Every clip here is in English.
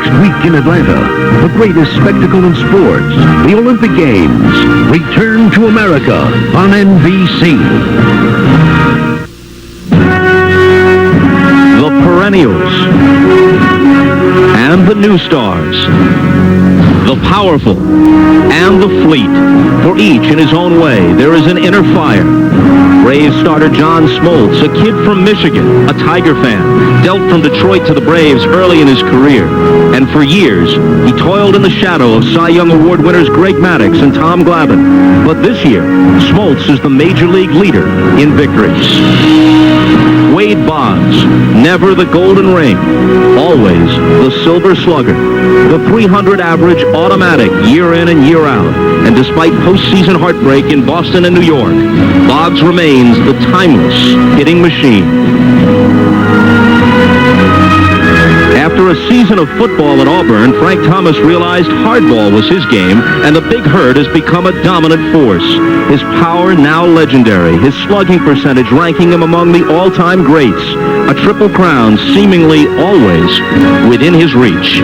Next week in Atlanta, the greatest spectacle in sports, the Olympic Games, return to America on NBC. The perennials and the new stars, the powerful and the fleet. For each in his own way, there is an inner fire. Braves starter John Smoltz, a kid from Michigan, a Tiger fan, dealt from Detroit to the Braves early in his career. And for years, he toiled in the shadow of Cy Young Award winners Greg Maddux and Tom Glavine. But this year, Smoltz is the major league leader in victories. Wade Boggs, never the golden ring, always the silver slugger. The 300 average automatic year in and year out. And despite postseason heartbreak in Boston and New York, Boggs remains the timeless hitting machine. After a season of football at Auburn, Frank Thomas realized hardball was his game, and the Big Hurt has become a dominant force. His power now legendary, his slugging percentage ranking him among the all-time greats. A triple crown seemingly always within his reach.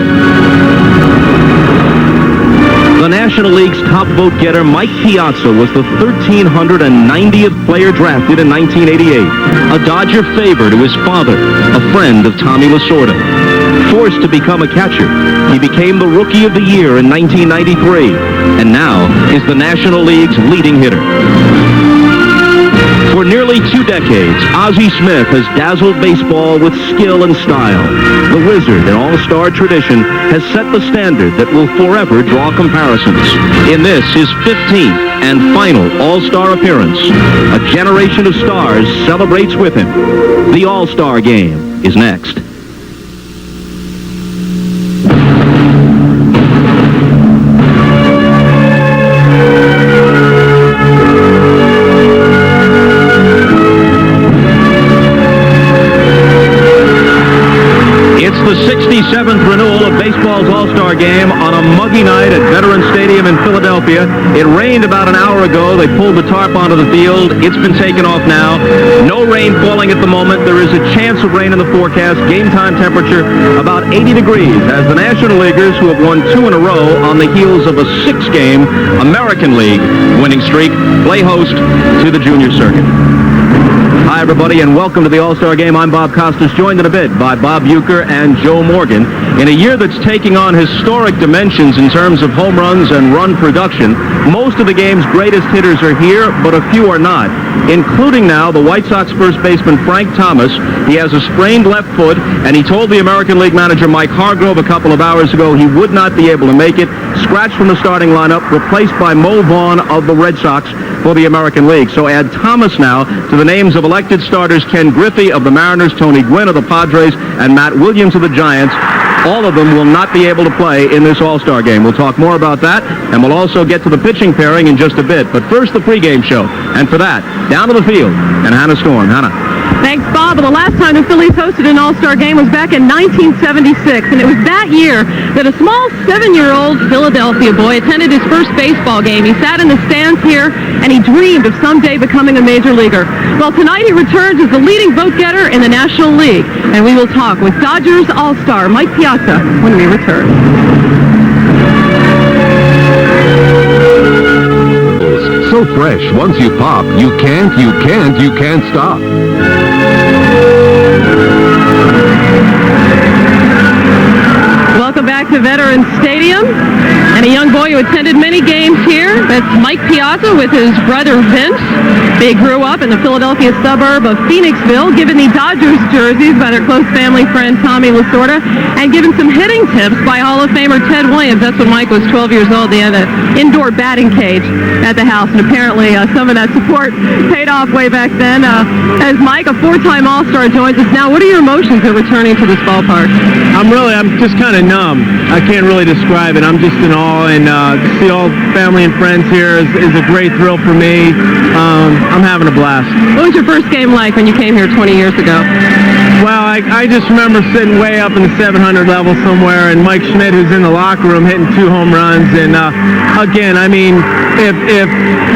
The National League's top vote-getter, Mike Piazza, was the 1,390th player drafted in 1988. A Dodger favor to his father, a friend of Tommy Lasorda. Forced to become a catcher, he became the Rookie of the Year in 1993, and now is the National League's leading hitter. For nearly 2 decades, Ozzie Smith has dazzled baseball with skill and style. The Wizard, an all-star tradition, has set the standard that will forever draw comparisons. In this, his 15th and final all-star appearance, a generation of stars celebrates with him. The All-Star Game is next. The 67th renewal of baseball's All-Star Game on a muggy night at Veterans Stadium in Philadelphia. It rained about an hour ago. They pulled the tarp onto the field. It's been taken off now. No rain falling at the moment. There is a chance of rain in the forecast. Game time temperature about 80 degrees as the National Leaguers, who have won 2 in a row on the heels of a 6-game American League winning streak, play host to the junior circuit. Hi, everybody, and welcome to the All-Star Game. I'm Bob Costas, joined in a bit by Bob Uecker and Joe Morgan. In a year that's taking on historic dimensions in terms of home runs and run production, most of the game's greatest hitters are here, but a few are not, including now the White Sox first baseman Frank Thomas. He has a sprained left foot, and he told the American League manager Mike Hargrove a couple of hours ago he would not be able to make it. Scratched from the starting lineup, replaced by Mo Vaughn of the Red Sox for the American League. So add Thomas now to the names of elected starters Ken Griffey of the Mariners, Tony Gwynn of the Padres, and Matt Williams of the Giants. All of them will not be able to play in this All-Star Game. We'll talk more about that, and we'll also get to the pitching pairing in just a bit. But first, the pregame show. And for that, down to the field, and Hannah Storm. Hannah. Thanks, Bob. Well, the last time the Phillies hosted an All-Star Game was back in 1976, and it was that year that a small 7-year-old Philadelphia boy attended his first baseball game. He sat in the stands here, and he dreamed of someday becoming a major leaguer. Well, tonight he returns as the leading vote-getter in the National League, and we will talk with Dodgers All-Star Mike Piazza when we return. So fresh, once you pop, you can't stop. Welcome back to Veterans Stadium. And a young boy who attended many games here, that's Mike Piazza with his brother Vince. They grew up in the Philadelphia suburb of Phoenixville, given the Dodgers jerseys by their close family friend Tommy Lasorda, and given some hitting tips by Hall of Famer Ted Williams. That's when Mike was 12 years old. They had an indoor batting cage at the house, and apparently some of that support paid off way back then. As Mike, a 4-time All-Star, joins us now, what are your emotions at returning to this ballpark? I'm just kind of numb. I can't really describe it. I'm just in awe, and to see all family and friends here is a great thrill for me. I'm having a blast. What was your first game like when you came here 20 years ago? Well, I just remember sitting way up in the 700 level somewhere, and Mike Schmidt, who's in the locker room, hitting 2 home runs. And again, I mean, if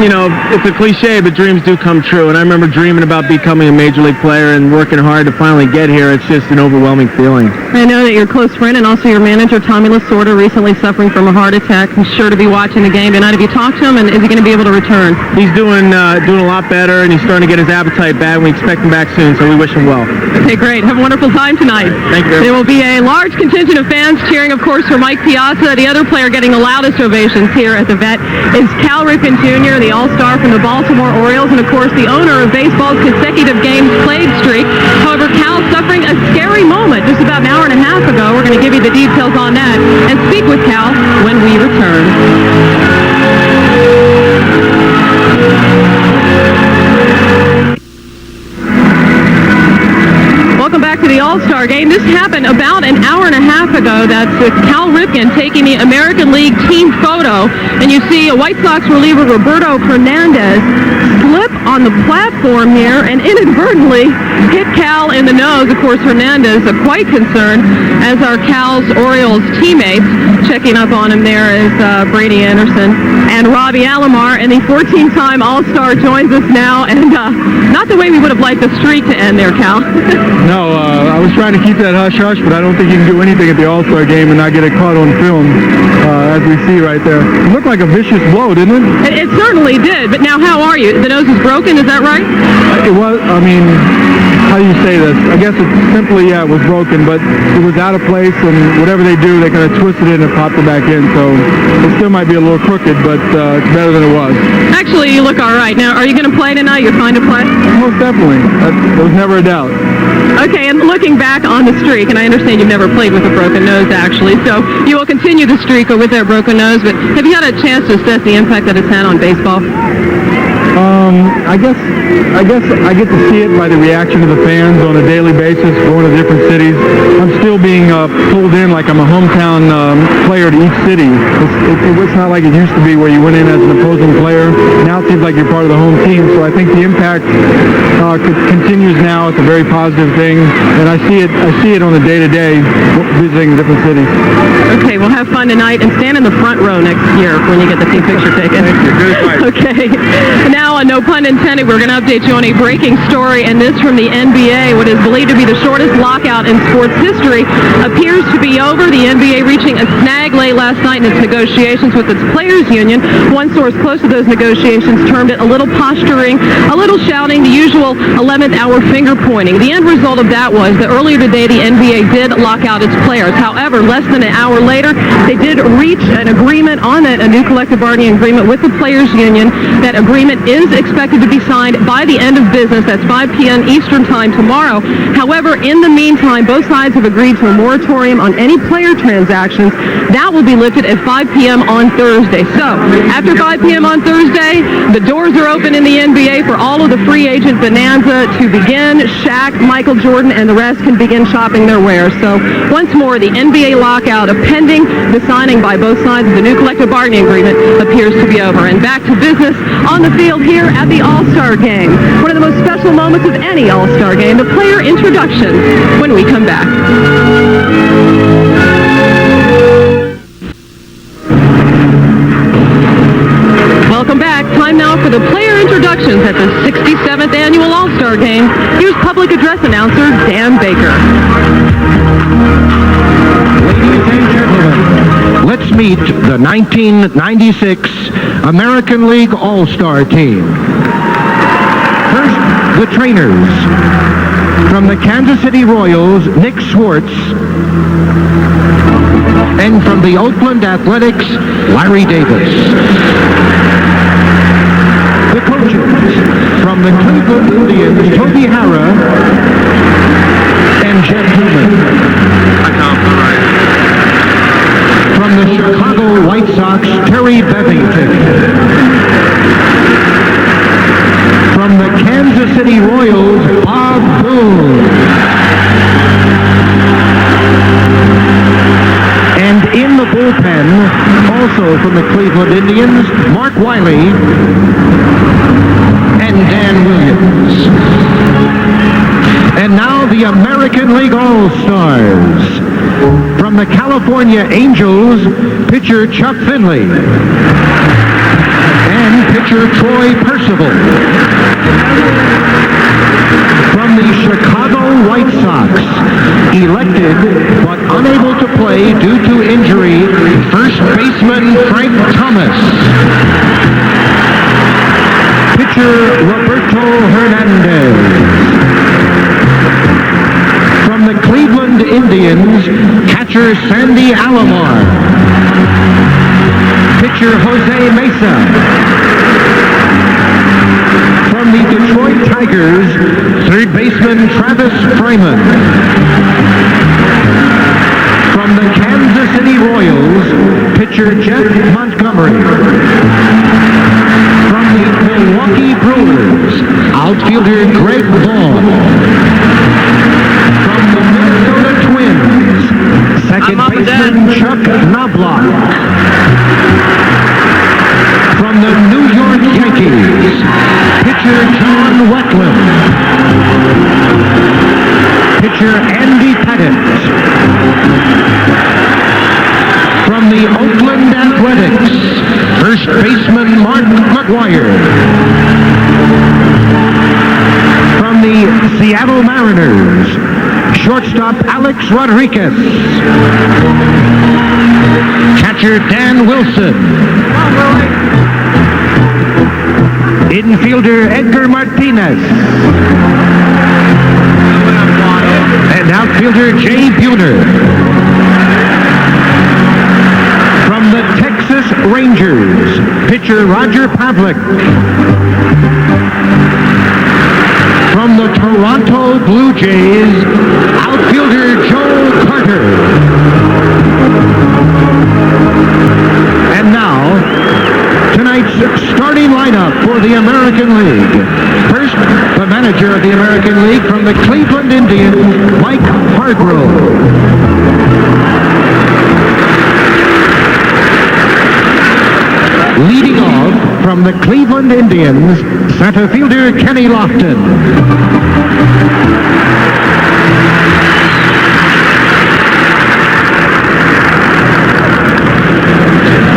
you know, it's a cliche, but dreams do come true. And I remember dreaming about becoming a major league player and working hard to finally get here. It's just an overwhelming feeling. I know that your close friend and also your manager, Tommy Lasorda, recently suffering from a heart attack. He's sure to be watching the game tonight. Have you talked to him, and is he going to be able to return? He's doing a lot better, and he's starting to get his appetite back. We expect him back soon, so we wish him well. Okay, great. Have a wonderful time tonight. Thank you. There will be a large contingent of fans cheering, of course, for Mike Piazza. The other player getting the loudest ovations here at the Vet is Cal Ripken Jr., the All-Star from the Baltimore Orioles, and, of course, the owner of baseball's consecutive games played streak. However, Cal suffering a scary moment just about an hour and a half ago. We're going to give you the details on that and speak with Cal when we return. Welcome back to the All-Star Game. This happened about an hour and a half ago. That's Cal Ripken taking the American League team photo. And you see a White Sox reliever, Roberto Hernandez, slip on the platform here and inadvertently hit Cal in the nose. Of course, Hernandez quite concerned, as are Cal's Orioles teammates. Checking up on him there is Brady Anderson and Robbie Alomar. And the 14-time All-Star joins us now. And not the way we would have liked the streak to end there, Cal. No, I was trying to keep that hush-hush, but I don't think you can do anything at the All-Star Game and not get it caught on film, as we see right there. It looked like a vicious blow, didn't it? It certainly did. But now, how are you? The nose is broken, is that right? It was, I mean, how do you say this? I guess it's simply, yeah, it was broken, but it was out of place, and whatever they do, they kind of twisted it and popped it back in, so it still might be a little crooked, but it's better than it was. Actually, you look all right. Now, are you going to play tonight? You're fine to play? Most definitely. There was never a doubt. Okay, and looking back on the streak, and I understand you've never played with a broken nose, actually, so you will continue the streak with that broken nose, but have you had a chance to assess the impact that it's had on baseball? I guess I get to see it by the reaction of the fans on a daily basis, going to different cities. I'm still being pulled in like I'm a hometown player to each city. It's not like it used to be where you went in as an opposing player. Now it seems like you're part of the home team, so I think the impact continues now. It's a very positive thing, and I see it on a day-to-day visiting different cities. Okay, well, have fun tonight, and stand in the front row next year when you get the team picture taken. Thank you. Good fight. Okay. Now, no pun intended, we're going to update you on a breaking story, and this from the NBA. What is believed to be the shortest lockout in sports history appears to be over. The NBA reaching a snag late last night in its negotiations with its players' union. One source close to those negotiations termed it a little posturing, a little shouting, the usual 11th hour finger pointing. The end result of that was that earlier today the NBA did lock out its players. However, less than an hour later, they did reach an agreement on that, a new collective bargaining agreement with the players' union. That agreement is expected to be signed by the end of business. That's 5 p.m. Eastern time tomorrow. However, in the meantime, both sides have agreed to a moratorium on any player transactions. That will be lifted at 5 p.m. on Thursday. So, after 5 p.m. on Thursday, the doors are open in the NBA for all of the free agent bonanza to begin. Shaq, Michael Jordan, and the rest can begin shopping their wares. So, once more, the NBA lockout, pending the signing by both sides of the new collective bargaining agreement, appears to be over. And back to business on the field here at the All-Star Game. One of the most special moments of any All-Star Game, the player introduction, when we come back. Welcome back. Time now for the player introductions at the 67th Annual All-Star Game. Here's public address announcer Dan Baker. Ladies and gentlemen, let's meet the 1996 American League All-Star Team. First, the trainers. From the Kansas City Royals, Nick Swartz. And from the Oakland Athletics, Larry Davis. The coaches. From the Cleveland Indians, Toby Harrah and Jeff Newman. From the Chicago White Sox, Terry Bevington. From the Kansas City Royals, Bob Boone. And in the bullpen, also from the Cleveland Indians, Mark Wiley and Dan Williams. And now the American League All-Stars. From the California Angels, pitcher Chuck Finley and pitcher Troy Percival. From the Chicago White Sox, elected but unable to play due to injury, first baseman Frank Thomas. Pitcher Roberto Hernandez. From the Cleveland Indians, catcher Sandy Alomar. Pitcher Jose Mesa. From the Detroit Tigers, third baseman Travis Fryman. From the Kansas City Royals, pitcher Jeff Montgomery. From the Milwaukee Brewers, outfielder Greg Vaughn. From the Minnesota Twins, second baseman Chuck Knobloch. From the New York Yankees, pitcher John Wetland. Pitcher Andy Pettit. From the Oakland Athletics, first baseman Mark McGwire. From the Seattle Mariners, shortstop Alex Rodriguez. Catcher Dan Wilson. Infielder Edgar Martinez. And outfielder Jay Buhner. From the Texas Rangers, pitcher Roger Pavlik. From the Toronto Blue Jays, outfielder Joe Carter. And now, tonight's starting lineup for the American League. First, the manager of the American League from the Cleveland Indians, Mike Hargrove. Leading off from the Cleveland Indians, center fielder Kenny Lofton.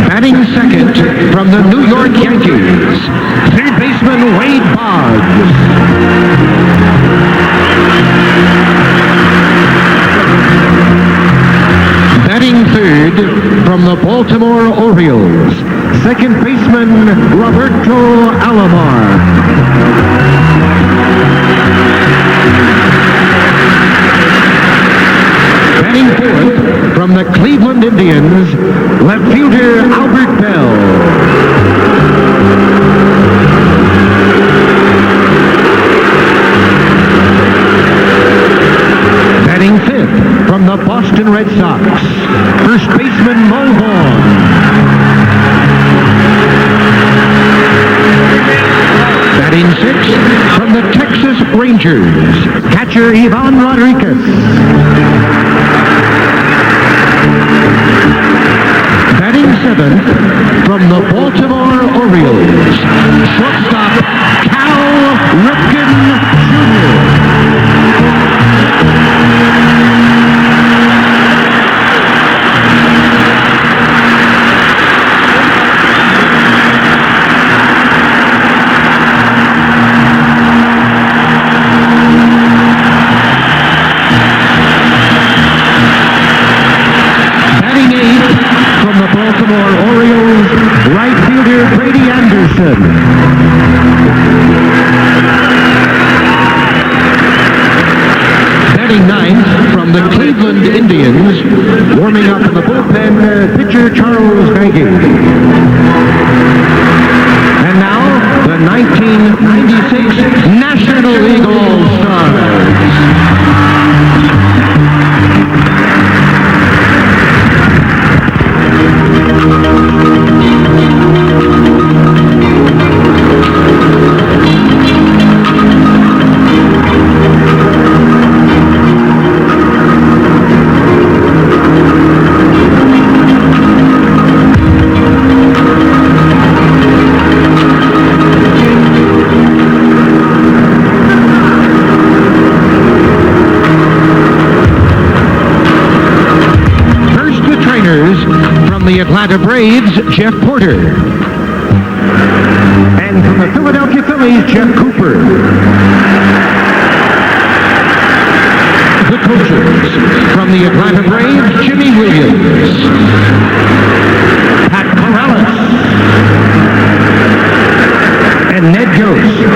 Batting second from the New York Yankees, third baseman Wade Boggs. Batting third from the Baltimore Orioles, second baseman Roberto Alomar. Batting fourth from the Cleveland Indians, left fielder Albert Bell. Batting fifth from the Boston Red Sox, first baseman Mo Vaughn. Batting sixth from the Texas Rangers, catcher Ivan Rodriguez. Batting seventh from the Baltimore Orioles, shortstop Cal Ripken Jr. Batting ninth from the Cleveland Indians, warming up in the bullpen, pitcher Charles Nagy. And now, the 1996 National League All-Stars. the Atlanta Braves, Jeff Porter. And from the Philadelphia Phillies, Jeff Cooper. The coaches, from the Atlanta Braves, Jimmy Williams. Pat Corrales. And Ned Yost.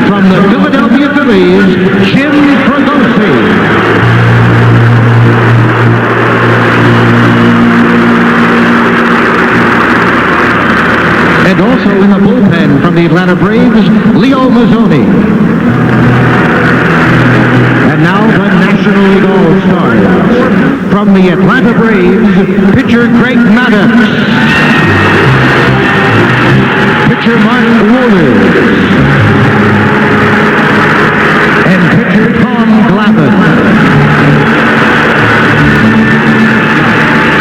From the Philadelphia Phillies, Jim Fregosi. And also in the bullpen from the Atlanta Braves, Leo Mazzoni. And now the National League All-Stars. From the Atlanta Braves, pitcher Greg Maddux. Pitcher Mark Wohlers. And pitcher Tom Glavine.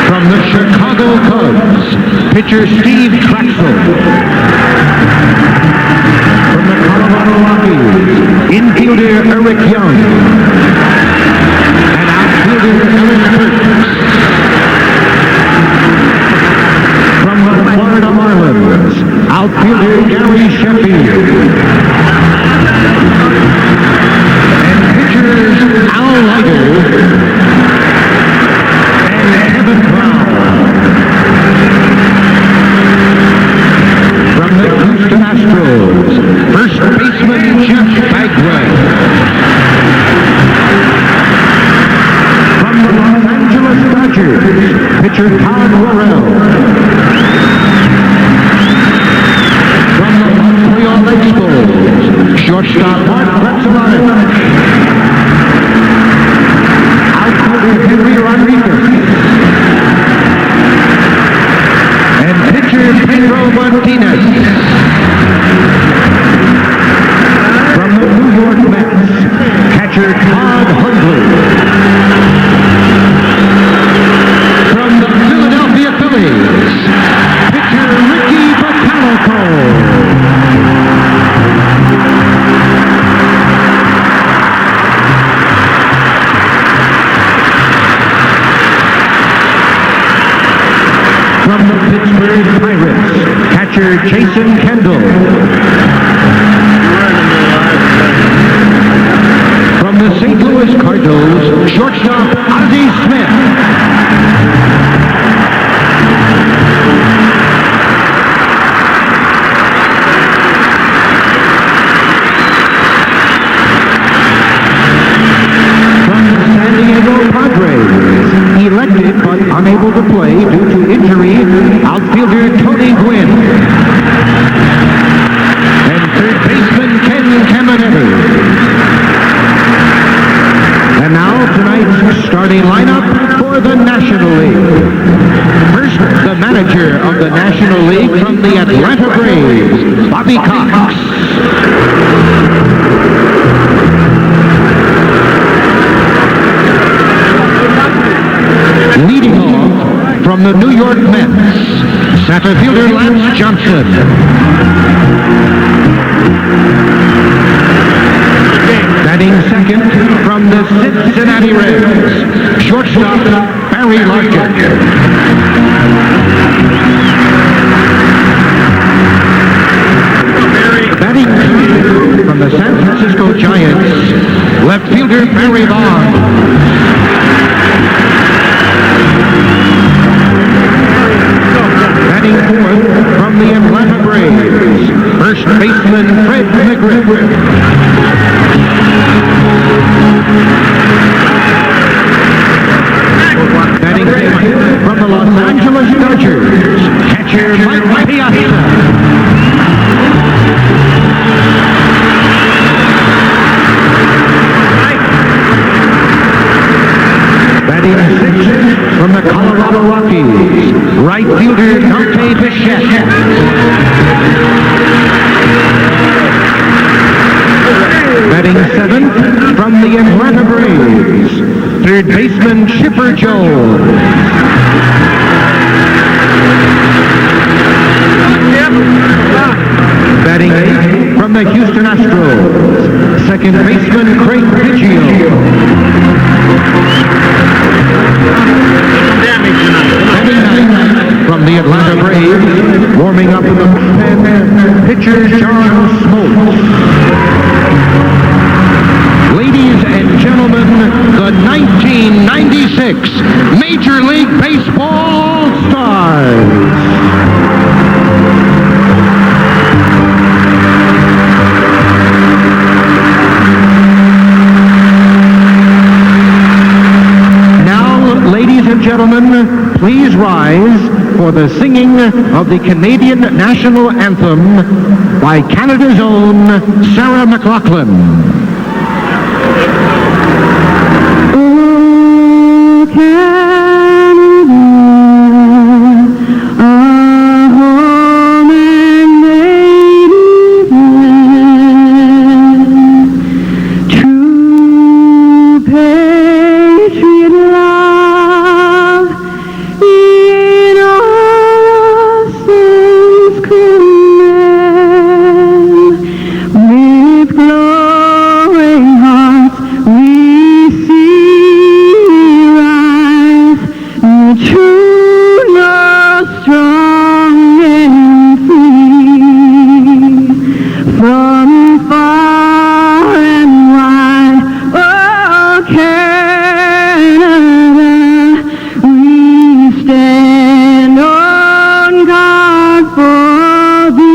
From the Chicago Cubs, pitcher Steve Traxel. From the Colorado Rockies, infielder Eric Young. And outfielder Ellen Hurts. From the Florida Marlins, outfielder Gary Sheffield. Pitchers Al Leiter and Kevin Brown. From the Houston Astros, first baseman Jeff Bagwell. From the Los Angeles Dodgers, pitcher Todd Worrell. From the Montreal Expos, shortstop Mark Bressolano. Henry Rodriguez. And pitcher Pedro Martinez. From the New York Mets, catcher Todd Hundley. From the Philadelphia Phillies, pitcher Ricky Bottalico. From the Pittsburgh Pirates, catcher Jason Kendall. From the St. Louis Cardinals, shortstop Ozzie Smith. From the San Diego Padres, elected but unable to play due to injury, outfielder Tony Gwynn. And third baseman Ken Caminetti. And now tonight's starting lineup for the National League. First, the manager of the National League from the Atlanta Braves, Bobby Cox. Leading off from the New York Mets, center fielder Lance Johnson. Batting second from the Cincinnati Reds, shortstop Barry Larkin. Batting third from the San Francisco Giants, left fielder Barry Bonds. Batting fourth from the Atlanta Braves, first baseman Fred McGriff. Batting fifth from the Los Angeles Dodgers, catcher Mike Piazza. Batting sixth from the Colorado Rockies, right fielder Dante Bichette. Batting seventh from the Atlanta Braves, third baseman Chipper Jones. Batting eighth from the Houston Astros, second baseman Craig Biggio. Warming up in the bullpen, pitcher John Smoltz. Ladies and gentlemen, the 1996 Major League Baseball Stars. Ladies and gentlemen, please rise for the singing of the Canadian National Anthem by Canada's own Sarah McLachlan. Oh, Canada, our home and native land, true patriot love in all saints command. With glowing hearts we see rise the true north, strong and free. From far and wide, oh Canada, we stand on guard for thee.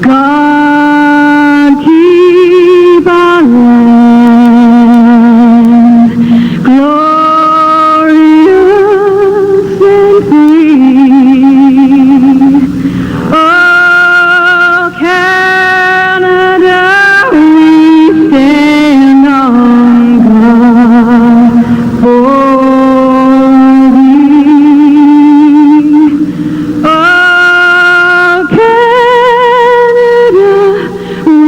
God keep our land glorious and free. Oh, Canada, we stand on guard for thee. Oh, Canada, we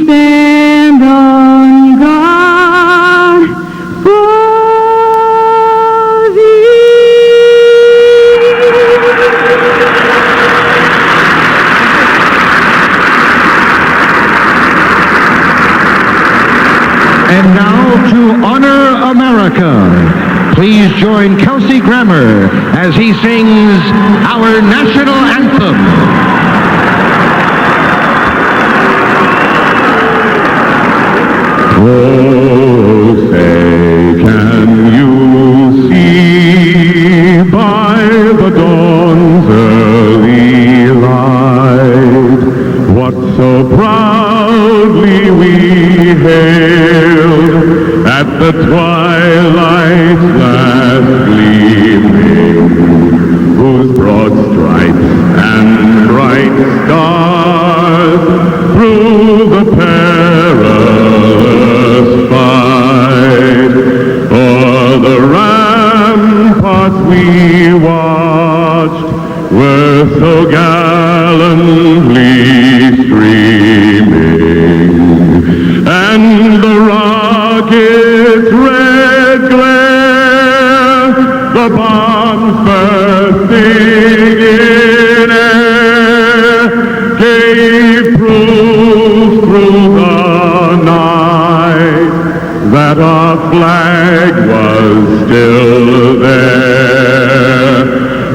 stand on guard for thee. And now to honor America, please join Kelsey Grammer as he sings our national anthem. Oh, say, can you see by the dawn's early light what so proudly we hailed at the twilight's last gleaming, whose broad stripes and bright stars through the perilous fight o'er the ramparts we watched were so gallantly streaming, and the rocket's red glare, the bombs bursting in air, gave proof through the night that our flag was still there.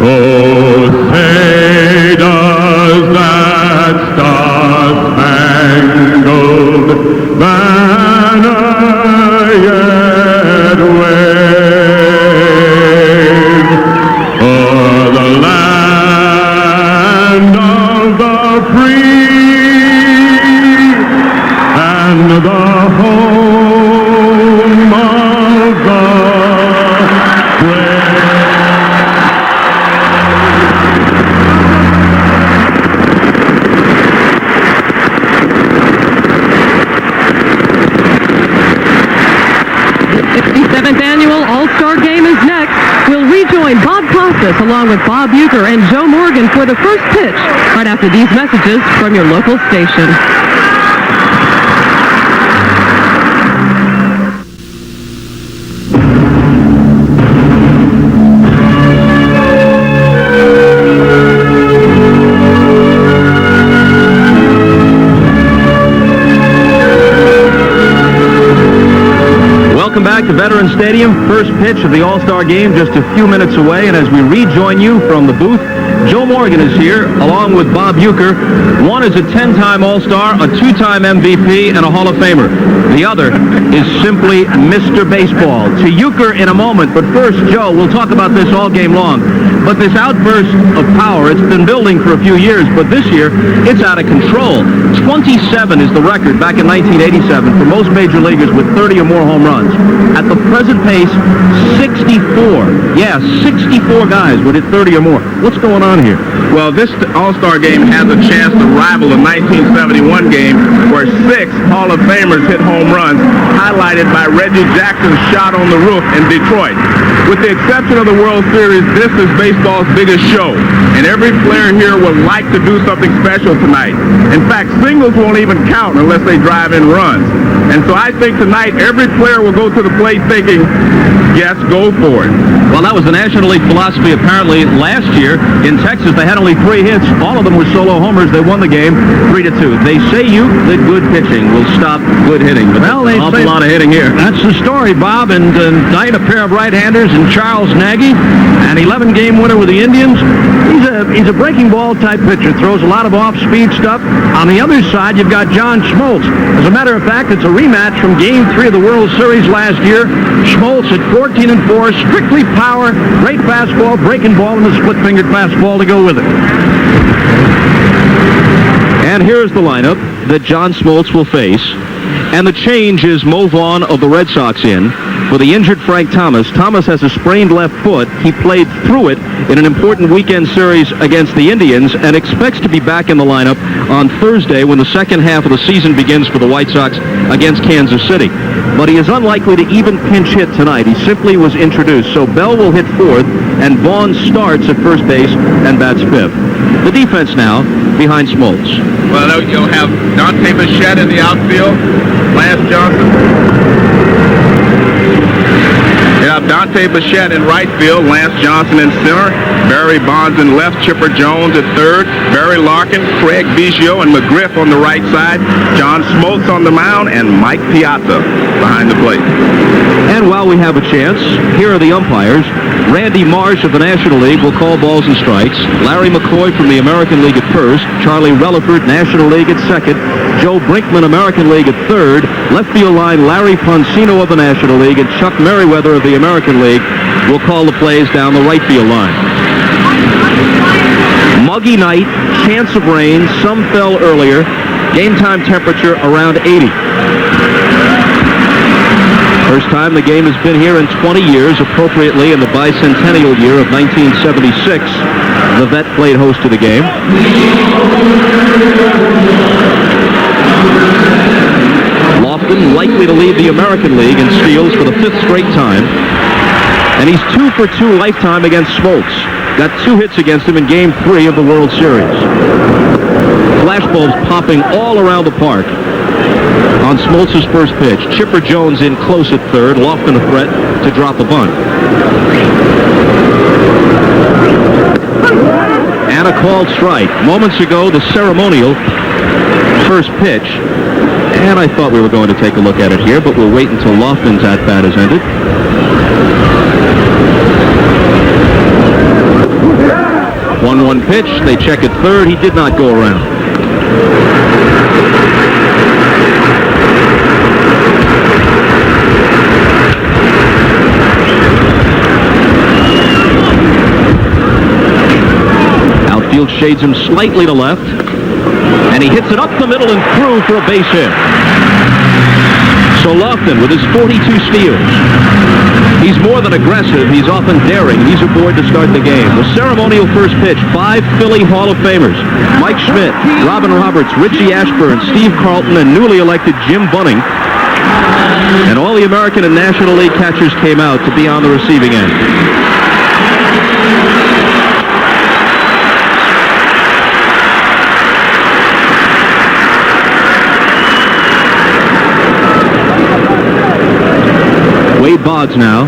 Oh, say does that star-spangled banner yet wave o'er the land of the free and the home of the brave? The 67th annual All-Star Game is next. We'll rejoin Bob Costas along with Bob Uecker and Joe Morgan for the first pitch right after these messages from your local station. Welcome back to Veterans Stadium. First pitch of the All-Star Game just a few minutes away. And as we rejoin you from the booth, Joe Morgan is here along with Bob Uecker. One is a 10-time All-Star, a 2-time MVP, and a Hall of Famer. The other is simply Mr. Baseball. To Uecker in a moment, but first, Joe, we'll talk about this all game long. But this outburst of power, it's been building for a few years, but this year, it's out of control. 27 is the record back in 1987 for most major leaguers with 30 or more home runs. At the present pace, 64. Yeah, 64 guys would hit 30 or more. What's going on here? Well, this All-Star Game has a chance to rival the 1971 game where 6 Hall of Famers hit home runs, highlighted by Reggie Jackson's shot on the roof in Detroit. With the exception of the World Series, this is baseball's biggest show, and every player here would like to do something special tonight. In fact, singles won't even count unless they drive in runs. And so I think tonight every player will go to the plate thinking, yes, go for it. Well, that was the National League philosophy apparently last year. In Texas, they had only 3 hits. All of them were solo homers. They won the game 3-2. They say that good pitching will stop good hitting, but well, there's an awful lot of hitting here. That's the story, Bob. And tonight, a pair of right-handers and Charles Nagy, an 11-game winner with the Indians. He's a breaking ball type pitcher. Throws a lot of off-speed stuff. On the other side, you've got John Smoltz. As a matter of fact, it's a rematch from Game 3 of the World Series last year. Smoltz at 14-4, strictly power, great fastball, breaking ball, and a split-fingered fastball to go with it. And here's the lineup that John Smoltz will face. And the change is Mo Vaughn of the Red Sox in. For the injured Frank Thomas, Thomas has a sprained left foot. He played through it in an important weekend series against the Indians and expects to be back in the lineup on Thursday when the second half of the season begins for the White Sox against Kansas City. But he is unlikely to even pinch hit tonight. He simply was introduced. So Bell will hit fourth, and Vaughn starts at first base and bats fifth. The defense now behind Smoltz. Well, you'll have Dante Bichette in the outfield, Lance Johnson. You have Dante Bichette in right field, Lance Johnson in center, Barry Bonds in left, Chipper Jones at third, Barry Larkin, Craig Biggio, and McGriff on the right side, John Smoltz on the mound, and Mike Piazza behind the plate. And while we have a chance, here are the umpires. Randy Marsh of the National League will call balls and strikes. Larry McCoy from the American League at first. Charlie Relaford, National League at second. Joe Brinkman, American League at third. Left field line, Larry Poncino of the National League, and Chuck Merriweather of the American League will call the plays down the right field line. Muggy night, chance of rain, some fell earlier. Game time temperature around 80. First time the game has been here in 20 years, appropriately in the bicentennial year of 1976. The Vet played host to the game. Lofton likely to lead the American League in steals for the 5th straight time. And he's 2 for 2 lifetime against Smoltz. Got 2 hits against him in Game 3 of the World Series. Flashbulbs popping all around the park. On Smoltz's first pitch, Chipper Jones in close at third, Lofton a threat to drop a bunt. And a called strike. Moments ago, the ceremonial first pitch. And I thought we were going to take a look at it here, but we'll wait until Lofton's at-bat is ended. One pitch. They check at third. He did not go around. Outfield shades him slightly to left, and he hits it up the middle and through for a base hit. So Lofton with his 42 steals. He's more than aggressive. He's often daring. He's aboard to start the game. The ceremonial first pitch, 5 Philly Hall of Famers. Mike Schmidt, Robin Roberts, Richie Ashburn, Steve Carlton, and newly elected Jim Bunning. And all the American and National League catchers came out to be on the receiving end. Wade Boggs now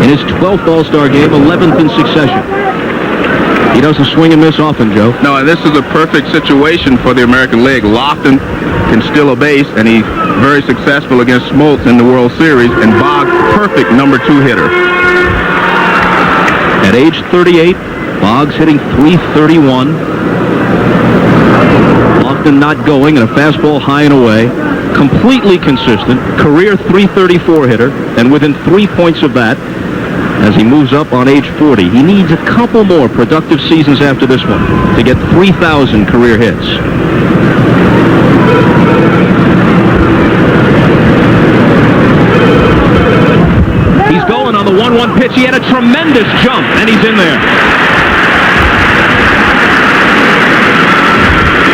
in his 12th All-Star game, 11th in succession. He doesn't swing and miss often, Joe. No, and this is a perfect situation for the American League. Lofton can steal a base, and he very successful against Smoltz in the World Series, and Boggs, perfect number 2 hitter. At age 38, Boggs hitting .331. Often not going, and a fastball high and away. Completely consistent. Career .334 hitter, and within 3 points of that as he moves up on age 40. He needs a couple more productive seasons after this one to get 3,000 career hits. He's going on the 1-1 pitch. He had a tremendous jump, and he's in there.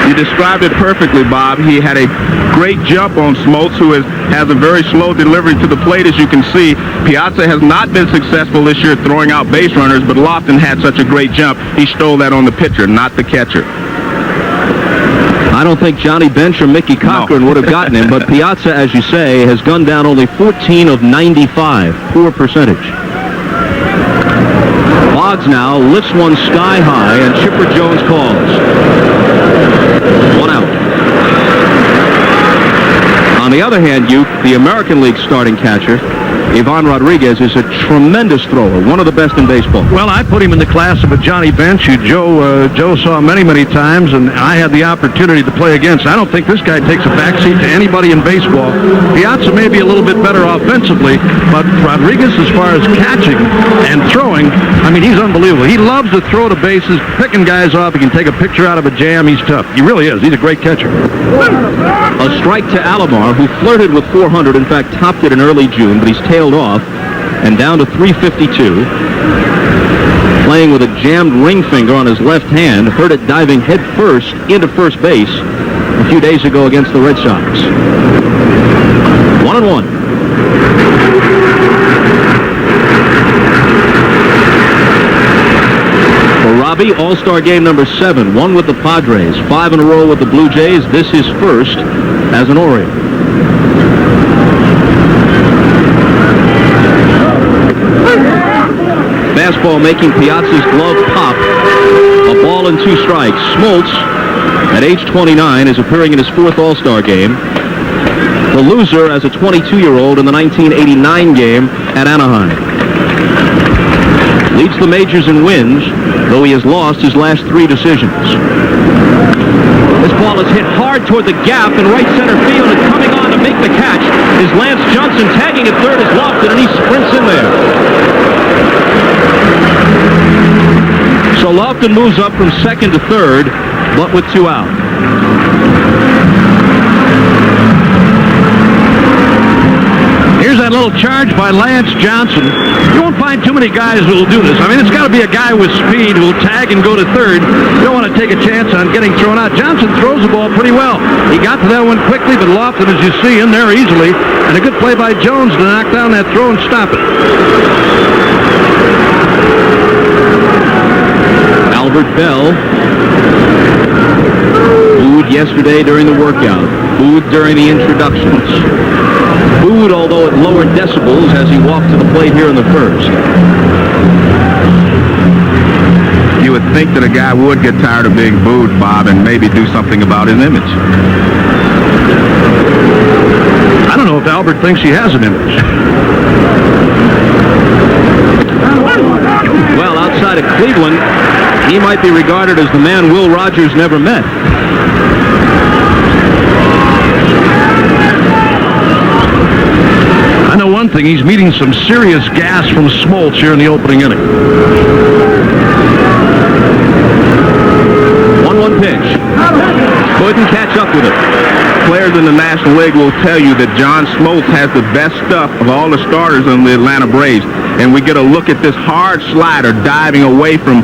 You described it perfectly, Bob. He had a great jump on Smoltz, who has a very slow delivery to the plate, as you can see. Piazza has not been successful this year throwing out base runners, but Lofton had such a great jump. He stole that on the pitcher, not the catcher. I don't think Johnny Bench or Mickey Cochran would have gotten him, but Piazza, as you say, has gunned down only 14 of 95. Poor percentage. Boggs now lifts one sky high, and Chipper Jones calls. 1 out. On the other hand, the American League starting catcher, Ivan Rodriguez, is a tremendous thrower, one of the best in baseball. Well, I put him in the class of a Johnny Bench, who Joe saw many, many times, and I had the opportunity to play against. I don't think this guy takes a backseat to anybody in baseball. Piazza may be a little bit better offensively, but Rodriguez, as far as catching and throwing, I mean, he's unbelievable. He loves to throw the bases, picking guys off. He can take a picture out of a jam. He's tough. He really is. He's a great catcher. A strike to Alomar, who flirted with 400, in fact, topped it in early June, but he's tailed off and down to 352. Playing with a jammed ring finger on his left hand, hurt it diving head first into first base a few days ago against the Red Sox. 1-1. For Robbie, All-Star game number 7, 1 with the Padres, 5 in a row with the Blue Jays. This is first as an Oriole. Fastball making Piazza's glove pop. A ball and 2 strikes. Smoltz, at age 29, is appearing in his 4th All-Star game. The loser as a 22-year-old in the 1989 game at Anaheim. Leads the majors in wins, though he has lost his last 3 decisions. This ball is hit hard toward the gap in right center field, and coming on to make the catch is Lance Johnson. Tagging at third is Lofton, and he sprints in there. So Lofton moves up from second to third, but with 2 out. Here's that little charge by Lance Johnson. You won't find too many guys who will do this. I mean, it's got to be a guy with speed who will tag and go to third. You don't want to take a chance on getting thrown out. Johnson throws the ball pretty well. He got to that one quickly, but Lofton, as you see, in there easily. And a good play by Jones to knock down that throw and stop it. Albert Bell, booed yesterday during the workout, booed during the introductions, booed although at lower decibels as he walked to the plate here in the first. You would think that a guy would get tired of being booed, Bob, and maybe do something about his image. I don't know if Albert thinks he has an image. Well, outside of Cleveland, he might be regarded as the man Will Rogers never met. I know one thing, he's meeting some serious gas from Smoltz here in the opening inning. 1-1 pitch. Couldn't catch up with it. Players in the National League will tell you that John Smoltz has the best stuff of all the starters in the Atlanta Braves. And we get a look at this hard slider diving away from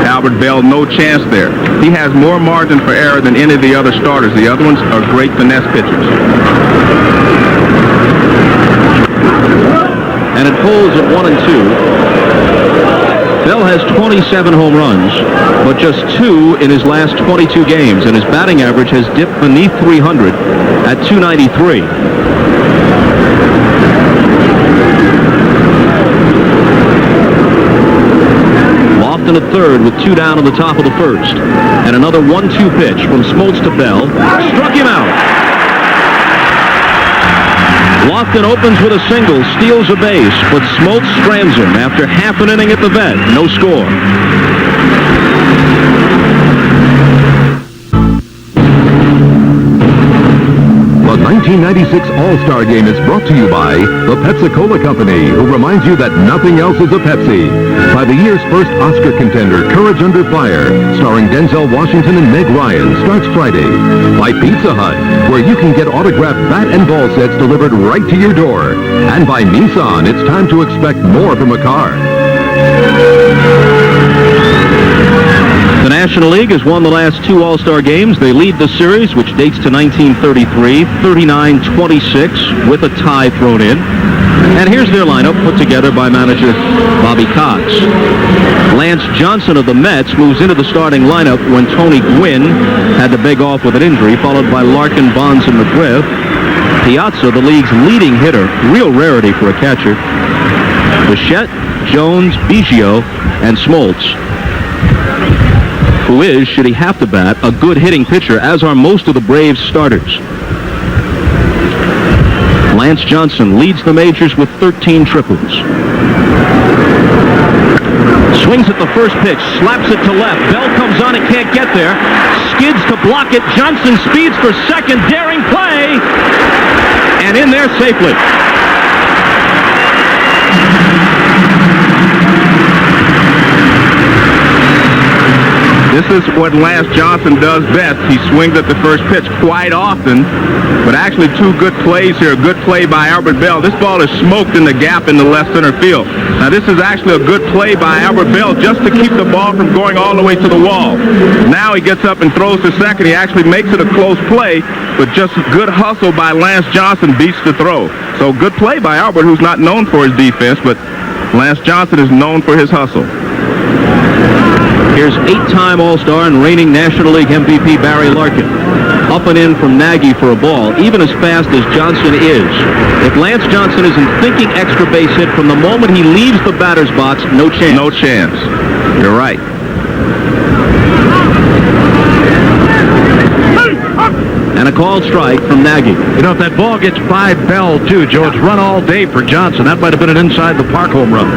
Albert Bell. No chance there. He has more margin for error than any of the other starters. The other ones are great finesse pitchers. And it pulls at 1-2. Bell has 27 home runs, but just 2 in his last 22 games, and his batting average has dipped beneath 300 at 293. Lofton at third with 2 down on the top of the first. And another 1-2 pitch from Smoltz to Bell. Struck him out. Lofton opens with a single, steals a base, but Smoltz strands him after half an inning at the vet. No score. The 1996 All-Star Game is brought to you by the Pepsi-Cola Company, who reminds you that nothing else is a Pepsi. By the year's first Oscar contender, Courage Under Fire, starring Denzel Washington and Meg Ryan, starts Friday. By Pizza Hut, where you can get autographed bat and ball sets delivered right to your door. And by Nissan, it's time to expect more from a car. The National League has won the last two All-Star games. They lead the series, which dates to 1933, 39-26, with a tie thrown in. And here's their lineup put together by manager Bobby Cox. Lance Johnson of the Mets moves into the starting lineup when Tony Gwynn had to beg off with an injury, followed by Larkin, Bonds, and McGriff. Piazza, the league's leading hitter, real rarity for a catcher. Bichette, Jones, Biggio, and Smoltz, who is, should he have to bat, a good hitting pitcher, as are most of the Braves starters. Lance Johnson leads the majors with 13 triples. Swings at the first pitch, slaps it to left. Bell comes on and can't get there. Skids to block it. Johnson speeds for second. Daring play. And in there safely. This is what Lance Johnson does best. He swings at the first pitch quite often, but actually two good plays here. A good play by Albert Bell. This ball is smoked in the gap in the left center field. Now this is actually a good play by Albert Bell just to keep the ball from going all the way to the wall. Now he gets up and throws to second. He actually makes it a close play, but just good hustle by Lance Johnson beats the throw. So good play by Albert, who's not known for his defense, but Lance Johnson is known for his hustle. Here's eight-time All-Star and reigning National League MVP Barry Larkin. Up and in from Nagy for a ball, even as fast as Johnson is. If Lance Johnson isn't thinking extra base hit from the moment he leaves the batter's box, no chance. No chance. You're right. And a called strike from Nagy. You know, if that ball gets by Bell, too, Joe, it's run all day for Johnson. That might have been an inside-the-park home run.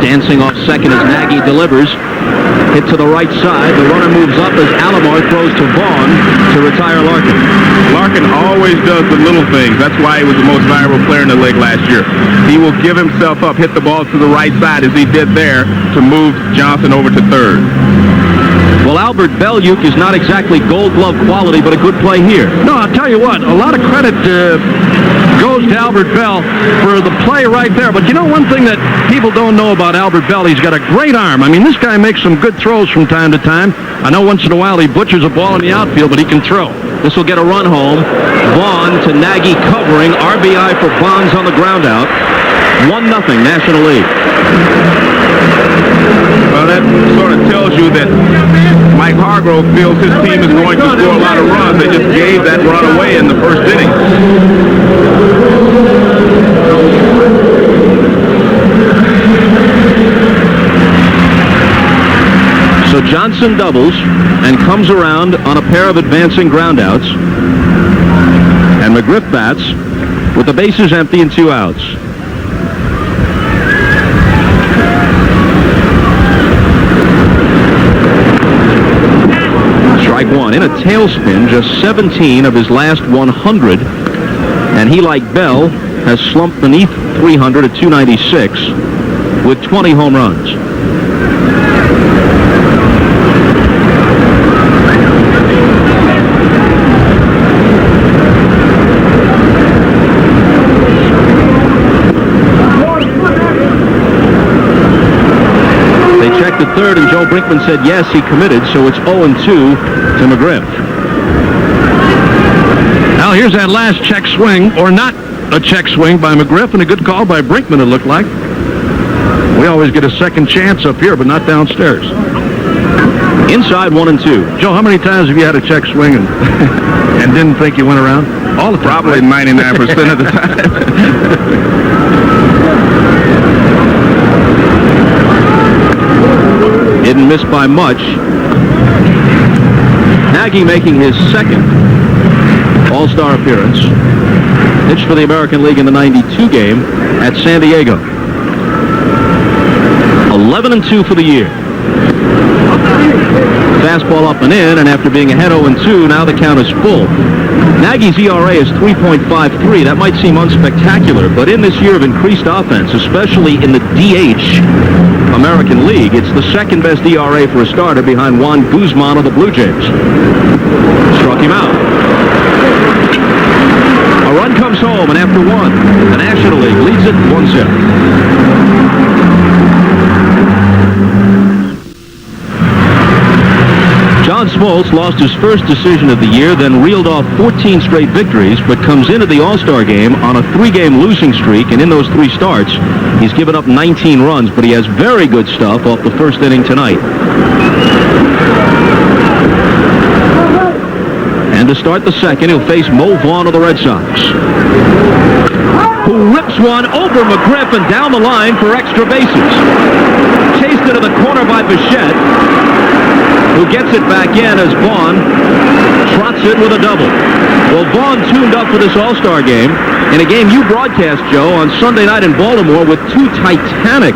Dancing off second as Nagy delivers. Hit to the right side. The runner moves up as Alomar throws to Vaughn to retire Larkin. Larkin always does the little things. That's why he was the most valuable player in the league last year. He will give himself up, hit the ball to the right side as he did there to move Johnson over to third. Well, Albert Belluke is not exactly gold glove quality, but a good play here. No, I'll tell you what, a lot of credit goes to Albert Bell for the play right there. But you know one thing that people don't know about Albert Bell? He's got a great arm. I mean, this guy makes some good throws from time to time. I know once in a while he butchers a ball in the outfield, but he can throw. This will get a run home. Vaughn to Nagy covering. RBI for Bonds on the ground out. 1-0 National League. Well, that sort of tells you that Mike Hargrove feels his team is going to score a lot of runs. They just gave that run away in the first inning. So Johnson doubles and comes around on a pair of advancing groundouts. And McGriff bats with the bases empty and 2 outs. Strike one. In a tailspin, just 17 of his last 100. And he, like Bell, has slumped beneath 300 at 296 with 20 home runs. Checked at third, and Joe Brinkman said yes, he committed, so it's 0-2 to McGriff. Now here's that last check swing, or not a check swing by McGriff, and a good call by Brinkman, it looked like. We always get a second chance up here, but not downstairs. Inside 1-2. Joe, how many times have you had a check swing and didn't think you went around? All the time. Probably 99% of the time. didn't miss by much. Nagy making his second All-Star appearance. Pitched for the American League in the 92 game at San Diego. 11-2 for the year. Fastball up and in, and after being ahead 0-2, now the count is full. Nagy's ERA is 3.53. That might seem unspectacular, but in this year of increased offense, especially in the DH American League, it's the second best ERA for a starter behind Juan Guzman of the Blue Jays. Struck him out. A run comes home, and after one, the National League leads it 1-0. John Smoltz lost his first decision of the year, then reeled off 14 straight victories, but comes into the All-Star game on a 3-game losing streak, and in those 3 starts, he's given up 19 runs, but he has very good stuff off the first inning tonight. And to start the second, he'll face Mo Vaughn of the Red Sox, who rips one over McGriff and down the line for extra bases. Chased into the corner by Bichette, who gets it back in as Vaughn trots it with a double. Well, Vaughn tuned up for this All-Star game in a game you broadcast, Joe, on Sunday night in Baltimore with 2 titanic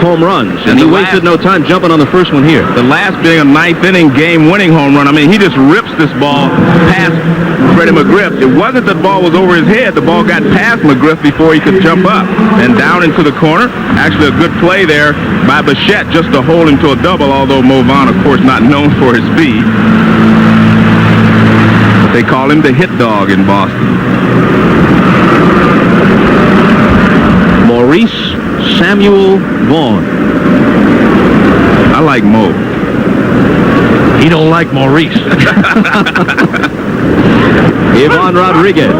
home runs. And he wasted no time jumping on the first one here. The last being a 9th inning game-winning home run. I mean, he just rips this ball past Freddie McGriff. It wasn't that the ball was over his head. The ball got past McGriff before he could jump up and down into the corner. Actually, a good play there by Bichette just to hold him to a double, although Mo Vaughn, of course, not known for his speed. But they call him the hit dog in Boston. Maurice Samuel Vaughn. I like Mo. He don't like Maurice. Ivan Rodriguez.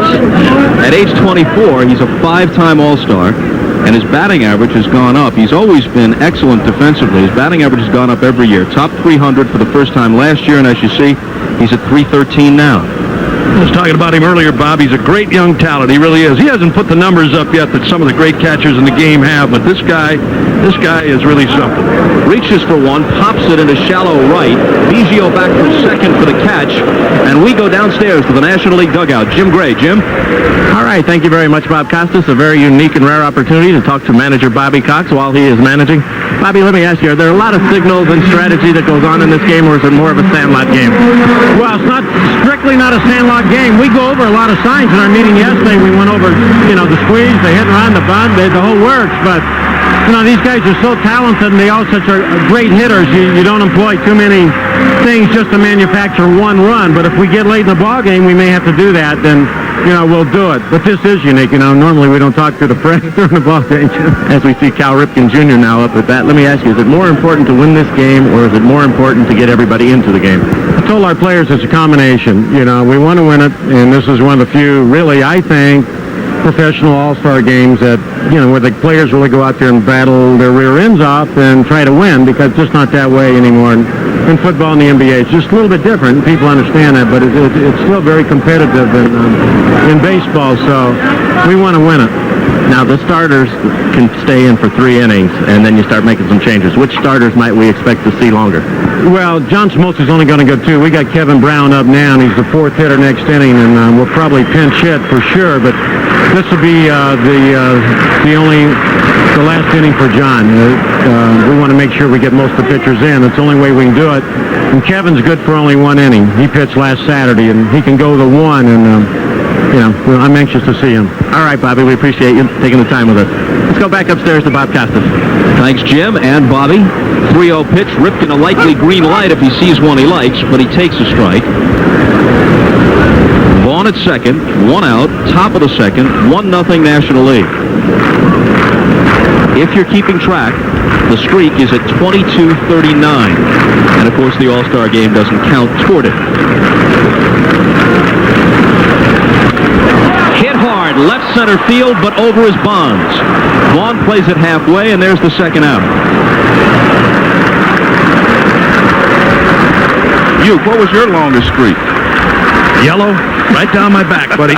At age 24, he's a 5-time All-Star, and his batting average has gone up. He's always been excellent defensively. His batting average has gone up every year. Top 300 for the first time last year, and as you see, he's at 313 now. I was talking about him earlier, Bob. He's a great young talent. He really is. He hasn't put the numbers up yet that some of the great catchers in the game have, but this guy is really something. Reaches for one, pops it into shallow right. Biggio back for second for the catch, and we go downstairs to the National League dugout. Jim Gray. Jim? All right, thank you very much, Bob Costas. A very unique and rare opportunity to talk to manager Bobby Cox while he is managing. Bobby, let me ask you, are there a lot of signals and strategy that goes on in this game, or is it more of a sandlot game? Well, it's not strictly not a sandlot game. We go over a lot of signs in our meeting yesterday. We went over, the squeeze, the hit and run, the bunt, the whole works. But, these guys are so talented and they all such are great hitters. You don't employ too many things just to manufacture one run. But if we get late in the ball game, we may have to do that. Then, we'll do it. But this is unique. Normally we don't talk to the press during the ball game. As we see Cal Ripken Jr. now up at bat, let me ask you, is it more important to win this game, or is it more important to get everybody into the game? I told our players it's a combination. We want to win it, and this is one of the few, really, I think, professional all-star games that, where the players really go out there and battle their rear ends off and try to win, because it's just not that way anymore. In football and the NBA, it's just a little bit different. People understand that, but it's still very competitive in baseball, so we want to win it. Now, the starters can stay in for 3 innings, and then you start making some changes. Which starters might we expect to see longer? Well, John Smoltz is only going to go 2. We got Kevin Brown up now, and he's the 4th hitter next inning, and we'll probably pinch hit for sure, but this will be the last inning for John. We want to make sure we get most of the pitchers in. That's the only way we can do it. And Kevin's good for only 1 inning. He pitched last Saturday, and he can go the 1, and I'm anxious to see him. All right, Bobby, we appreciate you taking the time with us. Let's go back upstairs to Bob Costas. Thanks, Jim and Bobby. 3-0 pitch. Ripken a likely green light if he sees one he likes, but he takes a strike. Vaughn at second, 1 out, top of the second, 1-0 National League. If you're keeping track, the streak is at 22-39. And, of course, the All-Star game doesn't count toward it. Hit hard, left center field, but over his bonds. Vaughn plays it halfway, and there's the second out. Uke, what was your longest streak? Yellow, right down my back, buddy.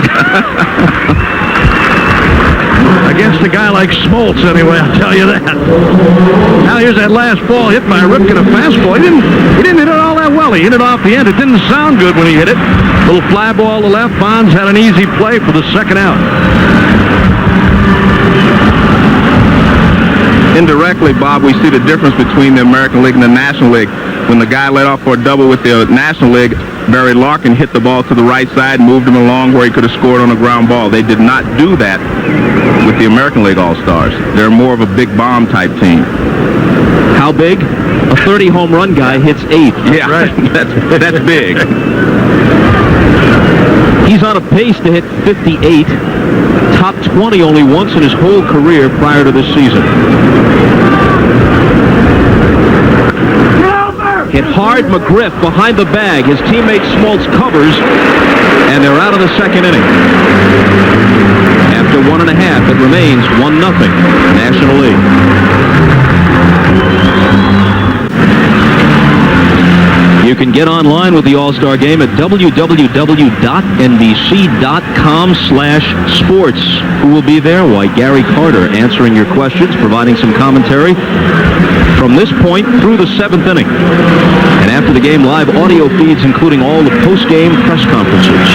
I against a guy like Smoltz anyway, I'll tell you that. Now here's that last ball hit by Ripken, a fastball. He didn't hit it all that well. He hit it off the end. It didn't sound good when he hit it. Little fly ball to left. Bonds had an easy play for the second out. Indirectly, Bob, we see the difference between the American League and the National League. When the guy led off for a double with the National League, Barry Larkin hit the ball to the right side, moved him along where he could have scored on a ground ball. They did not do that with the American League All-Stars. They're more of a big bomb type team. How big? A 30 home run guy hits 8. Yeah, right. That's big. He's on a pace to hit 58. Top 20 only once in his whole career prior to this season. Hit hard, McGriff behind the bag. His teammate Smoltz covers, and they're out of the second inning. After 1.5, it remains 1-0 National League. You can get online with the All-Star Game at www.nbc.com/sports. Who will be there? Why, Gary Carter answering your questions, providing some commentary from this point through the 7th inning. And after the game, live audio feeds including all the post-game press conferences.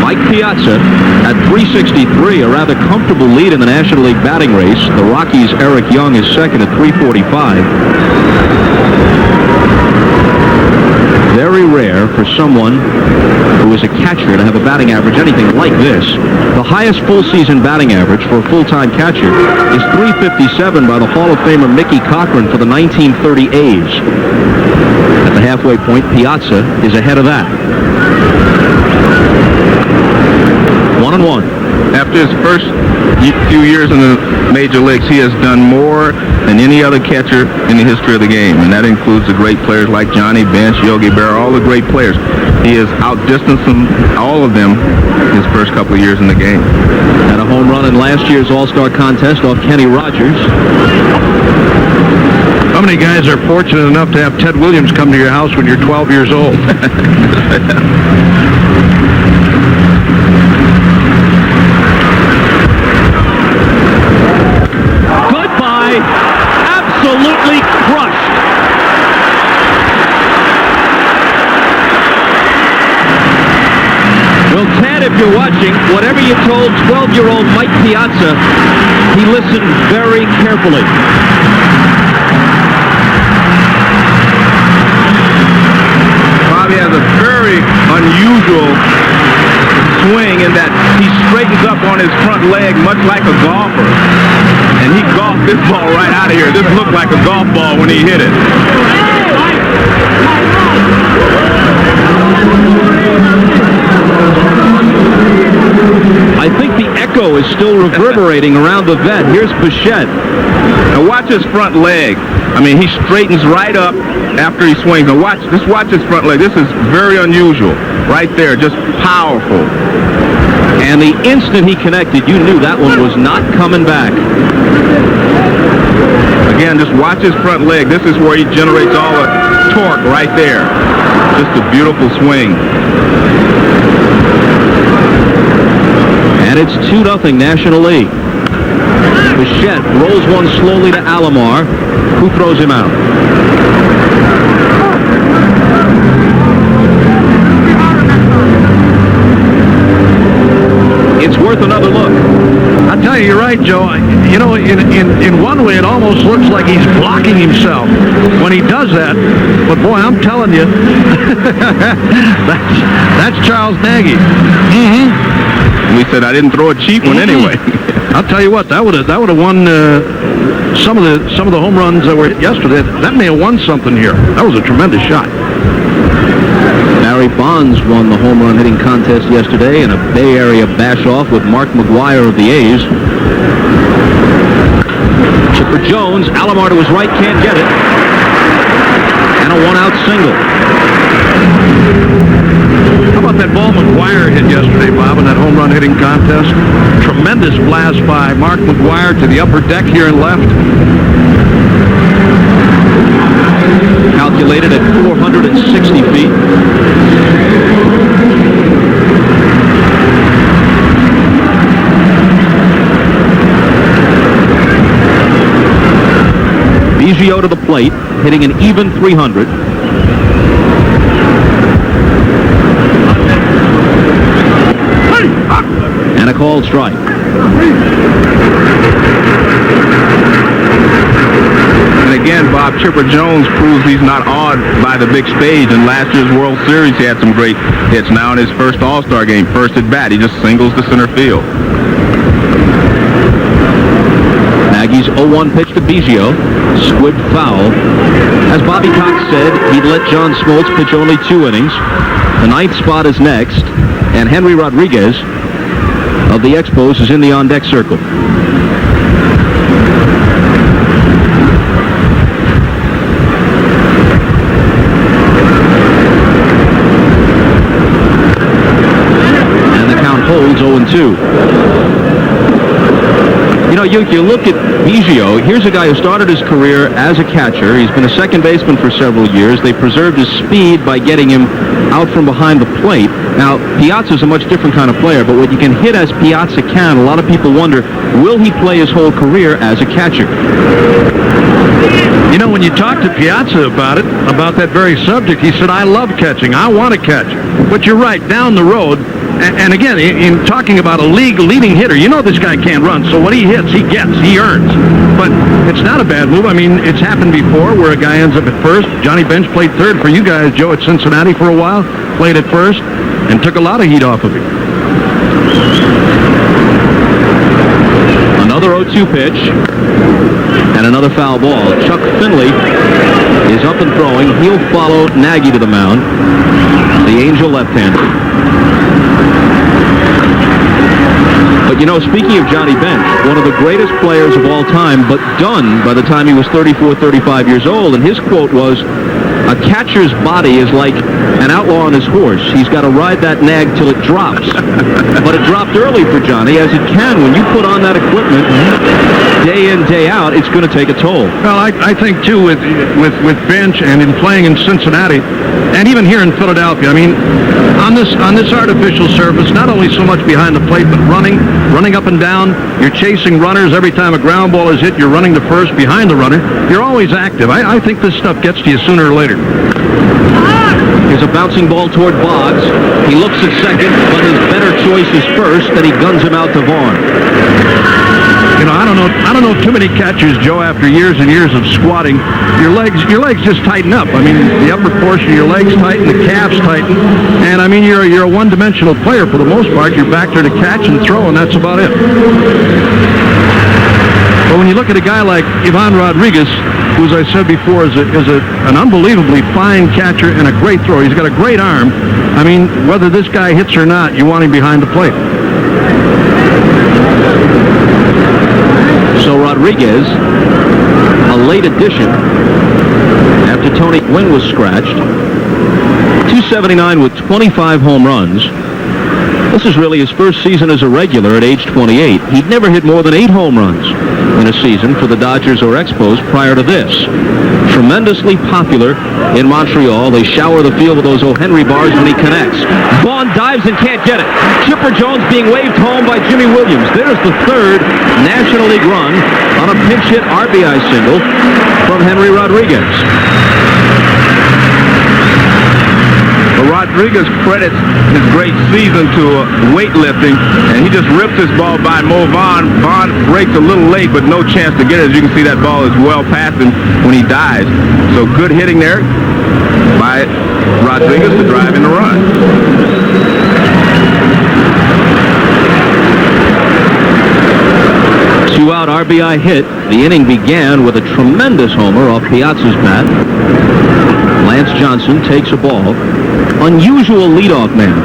Mike Piazza at 363, a rather comfortable lead in the National League batting race. The Rockies' Eric Young is second at 345. Very rare for someone who is a catcher to have a batting average anything like this. The highest full-season batting average for a full-time catcher is 357 by the Hall of Famer Mickey Cochran for the 1930 A's. At the halfway point, Piazza is ahead of that. 1-1. After his first few years in the major leagues, he has done more than any other catcher in the history of the game, and that includes the great players like Johnny Bench, Yogi Berra, all the great players. He has outdistanced them, all of them, his first couple of years in the game. Had a home run in last year's All-Star contest off Kenny Rogers. How many guys are fortunate enough to have Ted Williams come to your house when you're 12 years old? Absolutely crushed. Well, Ted, if you're watching, whatever you told 12-year-old Mike Piazza, he listened very carefully. Bobby has a very unusual swing in that he straightens up on his front leg much like a golfer. And he golfed this ball right out of here. This looked like a golf ball when he hit it. I think the echo is still reverberating around the vet. Here's Bichette. Now watch his front leg. I mean, he straightens right up after he swings. Now just watch his front leg. This is very unusual. Right there, just powerful. And the instant he connected, you knew that one was not coming back. Again, just watch his front leg. This is where he generates all the torque right there. Just a beautiful swing. And it's 2-0 National League. Bichette rolls one slowly to Alomar, who throws him out. It's worth another look. I tell you, you're right, Joe. You know, in one way, it almost looks like he's blocking himself when he does that. But boy, I'm telling you, that's Charles Nagy. We said I didn't throw a cheap one anyway. I'll tell you what, that would have won some of the home runs that were hit yesterday. That may have won something here. That was a tremendous shot. Barry Bonds won the home run hitting contest yesterday in a Bay Area bash-off with Mark McGwire of the A's. Chipper Jones, Alomar to his right, can't get it. And a one-out single. How about that ball McGwire hit yesterday, Bob, in that home run hitting contest? Tremendous blast by Mark McGwire to the upper deck here and left. Calculated at 460 feet. Biggio to the plate, hitting an even 300. And a called strike. And again, Bob, Chipper Jones proves he's not awed by the big stage. In last year's World Series, he had some great hits. Now in his first All-Star game, first at bat, he just singles to center field. Nagy's 0-1 pitch to Biggio, squibbed foul. As Bobby Cox said, he'd let John Smoltz pitch only 2 innings. The 9th spot is next, and Henry Rodriguez of the Expos is in the on-deck circle. And the count holds 0-2. You know, you look at Biggio. Here's a guy who started his career as a catcher. He's been a second baseman for several years. They preserved his speed by getting him out from behind the plate. Now, Piazza's a much different kind of player, but what you can hit as Piazza can, a lot of people wonder, will he play his whole career as a catcher? You know, when you talk to Piazza about it, about that very subject, he said, I love catching. I want to catch. But you're right, down the road, and again, in talking about a league-leading hitter, you know this guy can't run, so what he hits, he gets, he earns. But it's not a bad move. I mean, it's happened before where a guy ends up at first. Johnny Bench played third for you guys, Joe, at Cincinnati for a while, played at first, and took a lot of heat off of him. Another 0-2 pitch, and another foul ball. Chuck Finley is up and throwing. He'll follow Nagy to the mound, the Angel left-hander. But, you know, speaking of Johnny Bench, one of the greatest players of all time, but done by the time he was 34, 35 years old, and his quote was, a catcher's body is like an outlaw on his horse. He's got to ride that nag till it drops. But it dropped early for Johnny, as it can. When you put on that equipment day in, day out, it's going to take a toll. Well, I think, too, with Bench and in playing in Cincinnati, and even here in Philadelphia, I mean, on this artificial surface, not only so much behind the plate, but running up and down, you're chasing runners. Every time a ground ball is hit, you're running to first behind the runner. You're always active. I think this stuff gets to you sooner or later. Here's a bouncing ball toward Boggs. He looks at second, but his better choice is first, and he guns him out to Vaughn. You know, I don't know too many catchers, Joe, after years and years of squatting, your legs just tighten up. I mean, the upper portion of your legs tighten, the calves tighten, and I mean, you're a one-dimensional player for the most part. You're back there to catch and throw, and that's about it. But when you look at a guy like Ivan Rodriguez, who, as I said before, is an unbelievably fine catcher and a great thrower. He's got a great arm. I mean, whether this guy hits or not, you want him behind the plate. So Rodriguez, a late addition after Tony Gwynn was scratched. 279 with 25 home runs. This is really his first season as a regular at age 28. He'd never hit more than 8 home runs in a season for the Dodgers or Expos prior to this. Tremendously popular in Montreal. They shower the field with those O. Henry bars when he connects. Vaughn dives and can't get it. Chipper Jones being waved home by Jimmy Williams. There's the third National League run on a pinch hit RBI single from Henry Rodriguez. Rodriguez credits his great season to weightlifting, and he just ripped this ball by Mo Vaughn. Vaughn breaks a little late, but no chance to get it. As you can see, that ball is well past him when he dives. So good hitting there by Rodriguez to drive in the run. Two-out RBI hit. The inning began with a tremendous homer off Piazza's bat. Lance Johnson takes a ball. Unusual leadoff man.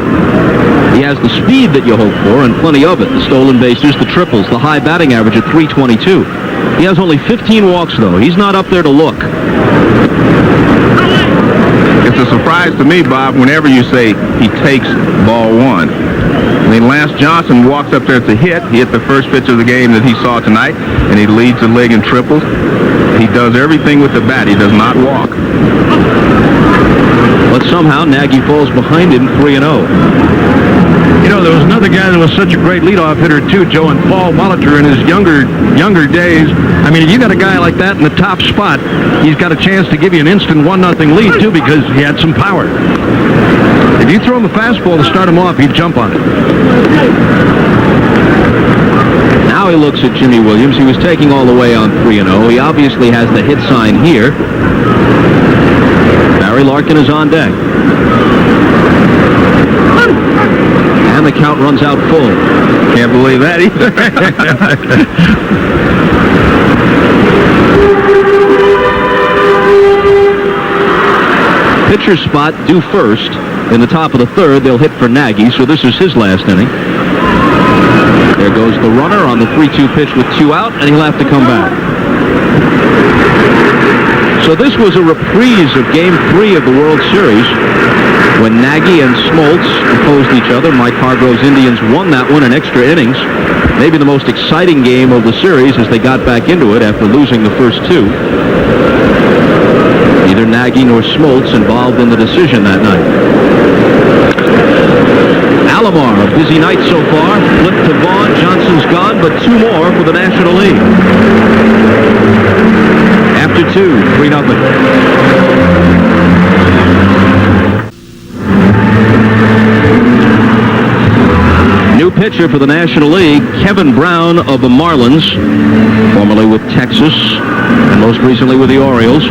He has the speed that you hope for and plenty of it. The stolen bases, the triples, the high batting average at .322. He has only 15 walks, though. He's not up there to look. It's a surprise to me, Bob, whenever you say he takes ball one. I mean, Lance Johnson walks up there to hit. He hit the first pitch of the game that he saw tonight, and he leads the league in triples. He does everything with the bat. He does not walk. But somehow Nagy falls behind him 3-0. You know, there was another guy that was such a great leadoff hitter, too, Joe, and Paul Molitor in his younger days. I mean, if you got a guy like that in the top spot, he's got a chance to give you an instant 1-0 lead, too, because he had some power. If you throw him a fastball to start him off, he'd jump on it. Now he looks at Jimmy Williams. He was taking all the way on 3-0. He obviously has the hit sign here. Barry Larkin is on deck. And the count runs out full. Can't believe that either. Pitcher spot due first. In the top of the third, they'll hit for Nagy, so this is his last inning. There goes the runner on the 3-2 pitch with 2 out, and he'll have to come back. So this was a reprise of Game 3 of the World Series when Nagy and Smoltz opposed each other. Mike Hargrove's Indians won that one in extra innings. Maybe the most exciting game of the series as they got back into it after losing the first 2. Neither Nagy nor Smoltz involved in the decision that night. Alomar, a busy night so far. Flip to Vaughn. Johnson's gone, but 2 more for the National League. After 2, 3-0. New pitcher for the National League, Kevin Brown of the Marlins, formerly with Texas and most recently with the Orioles.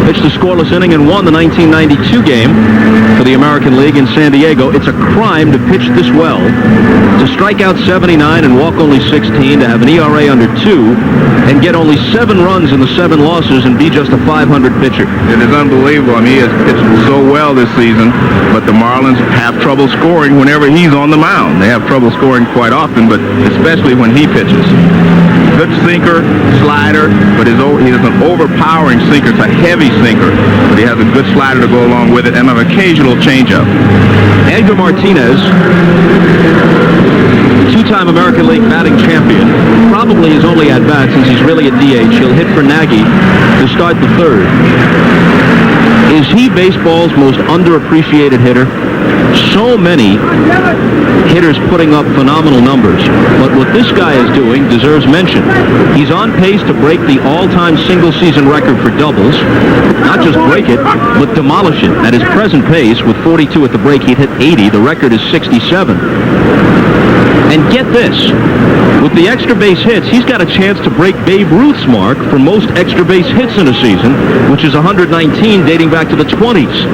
Pitched a scoreless inning and won the 1992 game for the American League in San Diego. It's a crime to pitch this well, to strike out 79 and walk only 16, to have an ERA under 2, and get only 7 runs in the 7 losses and be just a 500 pitcher. It is unbelievable. I mean, he has pitched so well this season, but the Marlins have trouble scoring whenever he's on the mound. They have trouble scoring quite often, but especially when he pitches. Good sinker, slider, but he has an overpowering sinker. It's a heavy sinker, but he has a good slider to go along with it and an occasional changeup. Edgar Martinez, 2-time American League batting champion, probably his only at-bat since he's really a DH. He'll hit for Nagy to start the 3rd. Is he baseball's most underappreciated hitter? So many hitters putting up phenomenal numbers, but what this guy is doing deserves mention. He's on pace to break the all-time single-season record for doubles. Not just break it, but demolish it. At his present pace, with 42 at the break, he'd hit 80. The record is 67. And get this, with the extra base hits, he's got a chance to break Babe Ruth's mark for most extra base hits in a season, which is 119 dating back to the 20s.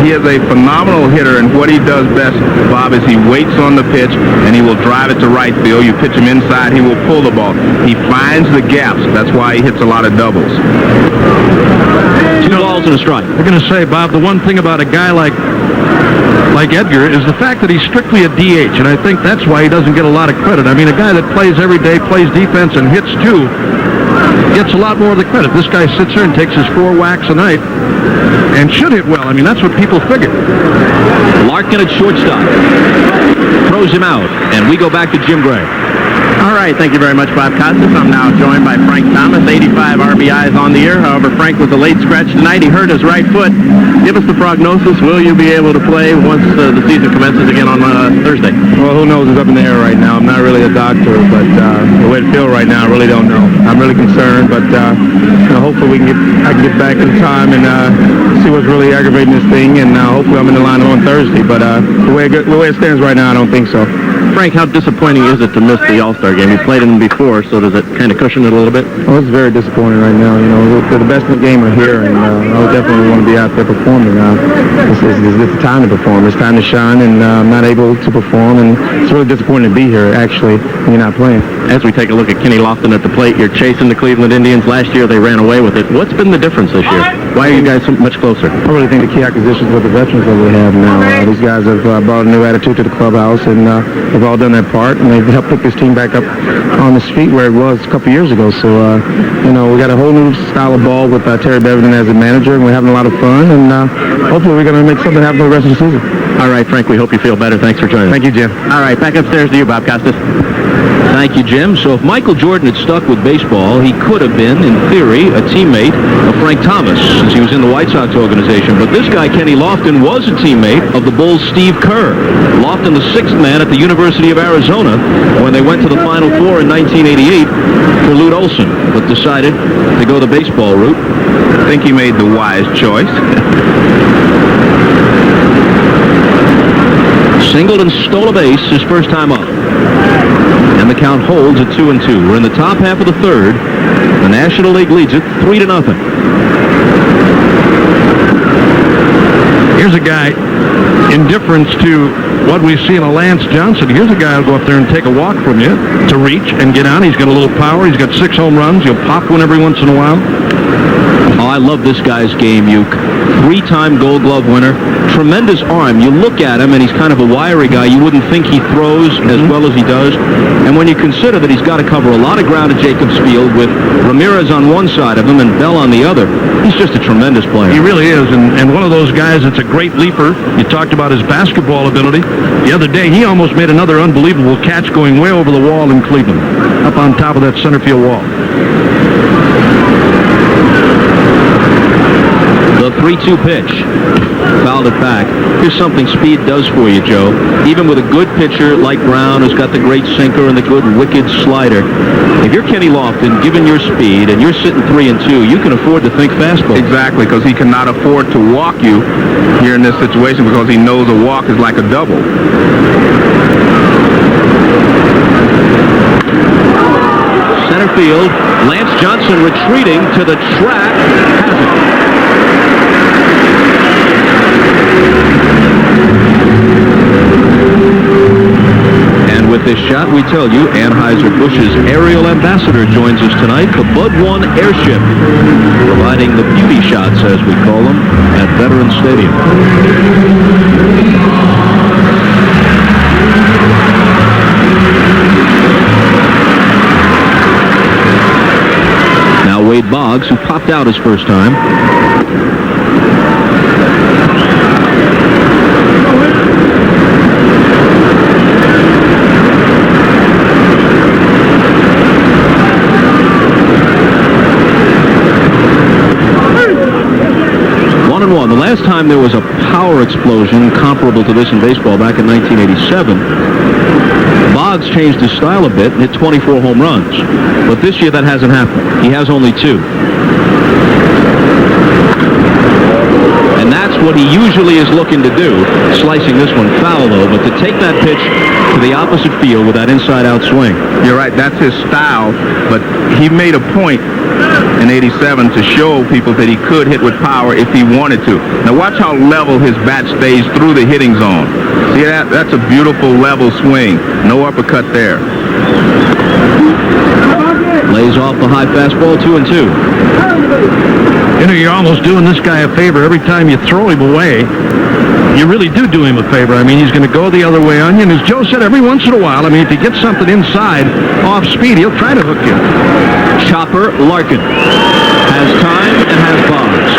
He is a phenomenal hitter, and what he does best, Bob, is he waits on the pitch, and he will drive it to right field. You pitch him inside, he will pull the ball. He finds the gaps. That's why he hits a lot of doubles. 2 balls and a strike. We're going to say, Bob, the one thing about a guy like Edgar is the fact that he's strictly a DH, and I think that's why he doesn't get a lot of credit. I mean, a guy that plays every day, plays defense, and hits too, gets a lot more of the credit. This guy sits there and takes his 4 whacks a night and should hit well. I mean, that's what people figure. Larkin at shortstop. Throws him out, and we go back to Jim Gray. All right, thank you very much, Bob Costas. I'm now joined by Frank Thomas, 85 RBIs on the year. However, Frank was a late scratch tonight. He hurt his right foot. Give us the prognosis. Will you be able to play once the season commences again on Thursday? Well, who knows? It's up in the air right now. I'm not really a doctor, but the way it feels right now, I really don't know. I'm really concerned, but hopefully I can get back in time and see what's really aggravating this thing, and hopefully I'm in the lineup on Thursday. But the way it stands right now, I don't think so. Frank, how disappointing is it to miss the All-Star game? You played in them before, so does it kind of cushion it a little bit? Well, it's very disappointing right now. You know, the best in the game are here, and I would definitely want to be out there performing. It's the time to perform. It's time to shine, and I'm not able to perform, and it's really disappointing to be here, actually, when you're not playing. As we take a look at Kenny Lofton at the plate, you're chasing the Cleveland Indians. Last year, they ran away with it. What's been the difference this year? Why are you guys so much closer? I really think the key acquisitions are the veterans that we have now. These guys have brought a new attitude to the clubhouse, and they've all done their part, and they've helped pick this team back up on its feet where it was a couple years ago. So, we got a whole new style of ball with Terry Beverton as a manager, and we're having a lot of fun, and hopefully we're going to make something happen for the rest of the season. All right, Frank, we hope you feel better. Thanks for joining us. Thank you, Jim. All right, back upstairs to you, Bob Costas. Thank you, Jim. So if Michael Jordan had stuck with baseball, he could have been, in theory, a teammate of Frank Thomas, since he was in the White Sox organization. But this guy, Kenny Lofton, was a teammate of the Bulls' Steve Kerr. Lofton, the sixth man at the University of Arizona, when they went to the Final Four in 1988 for Lute Olson, but decided to go the baseball route. I think he made the wise choice. Singled and stole a base his first time up. And the count holds at 2-2. We're in the top half of the third. The National League leads it 3-0. Here's a guy, in difference to what we've seen of Lance Johnson. Here's a guy who'll go up there and take a walk from you to reach and get on. He's got a little power. He's got 6 home runs. He'll pop one every once in a while. Oh, I love this guy's game, Uke. 3-time Gold Glove winner. Tremendous arm. You look at him, and he's kind of a wiry guy. You wouldn't think he throws as well as he does. And when you consider that he's got to cover a lot of ground at Jacobs Field with Ramirez on one side of him and Bell on the other, he's just a tremendous player. He really is, and one of those guys that's a great leaper. You talked about his basketball ability. The other day, he almost made another unbelievable catch going way over the wall in Cleveland, up on top of that center field wall. The 3-2 pitch. Fouled it back. Here's something speed does for you, Joe. Even with a good pitcher like Brown, who's got the great sinker and the good wicked slider, if you're Kenny Lofton, given your speed, and you're sitting 3-2, you can afford to think fastball. Exactly, because he cannot afford to walk you here in this situation because he knows a walk is like a double. Center field, Lance Johnson retreating to the track. Has it. And with this shot, we tell you, Anheuser-Busch's aerial ambassador joins us tonight, the Bud One Airship, providing the beauty shots, as we call them, at Veterans Stadium. Now Wade Boggs, who popped out his first time. 1-1. The last time there was a power explosion comparable to this in baseball back in 1987, Boggs changed his style a bit and hit 24 home runs. But this year that hasn't happened. He has only 2. And that's what he usually is looking to do, slicing this one foul though, but to take that pitch to the opposite field with that inside-out swing. You're right, that's his style, but he made a point in 87 to show people that he could hit with power if he wanted to. Now watch how level his bat stays through the hitting zone. See that? That's a beautiful level swing. No uppercut there. Lays off the high fastball, 2-2. You know, you're almost doing this guy a favor every time you throw him away. You really do him a favor. I mean, he's going to go the other way on you. And as Joe said, every once in a while, I mean, if he gets something inside, off speed, he'll try to hook you. Chopper Larkin has time and has Boggs.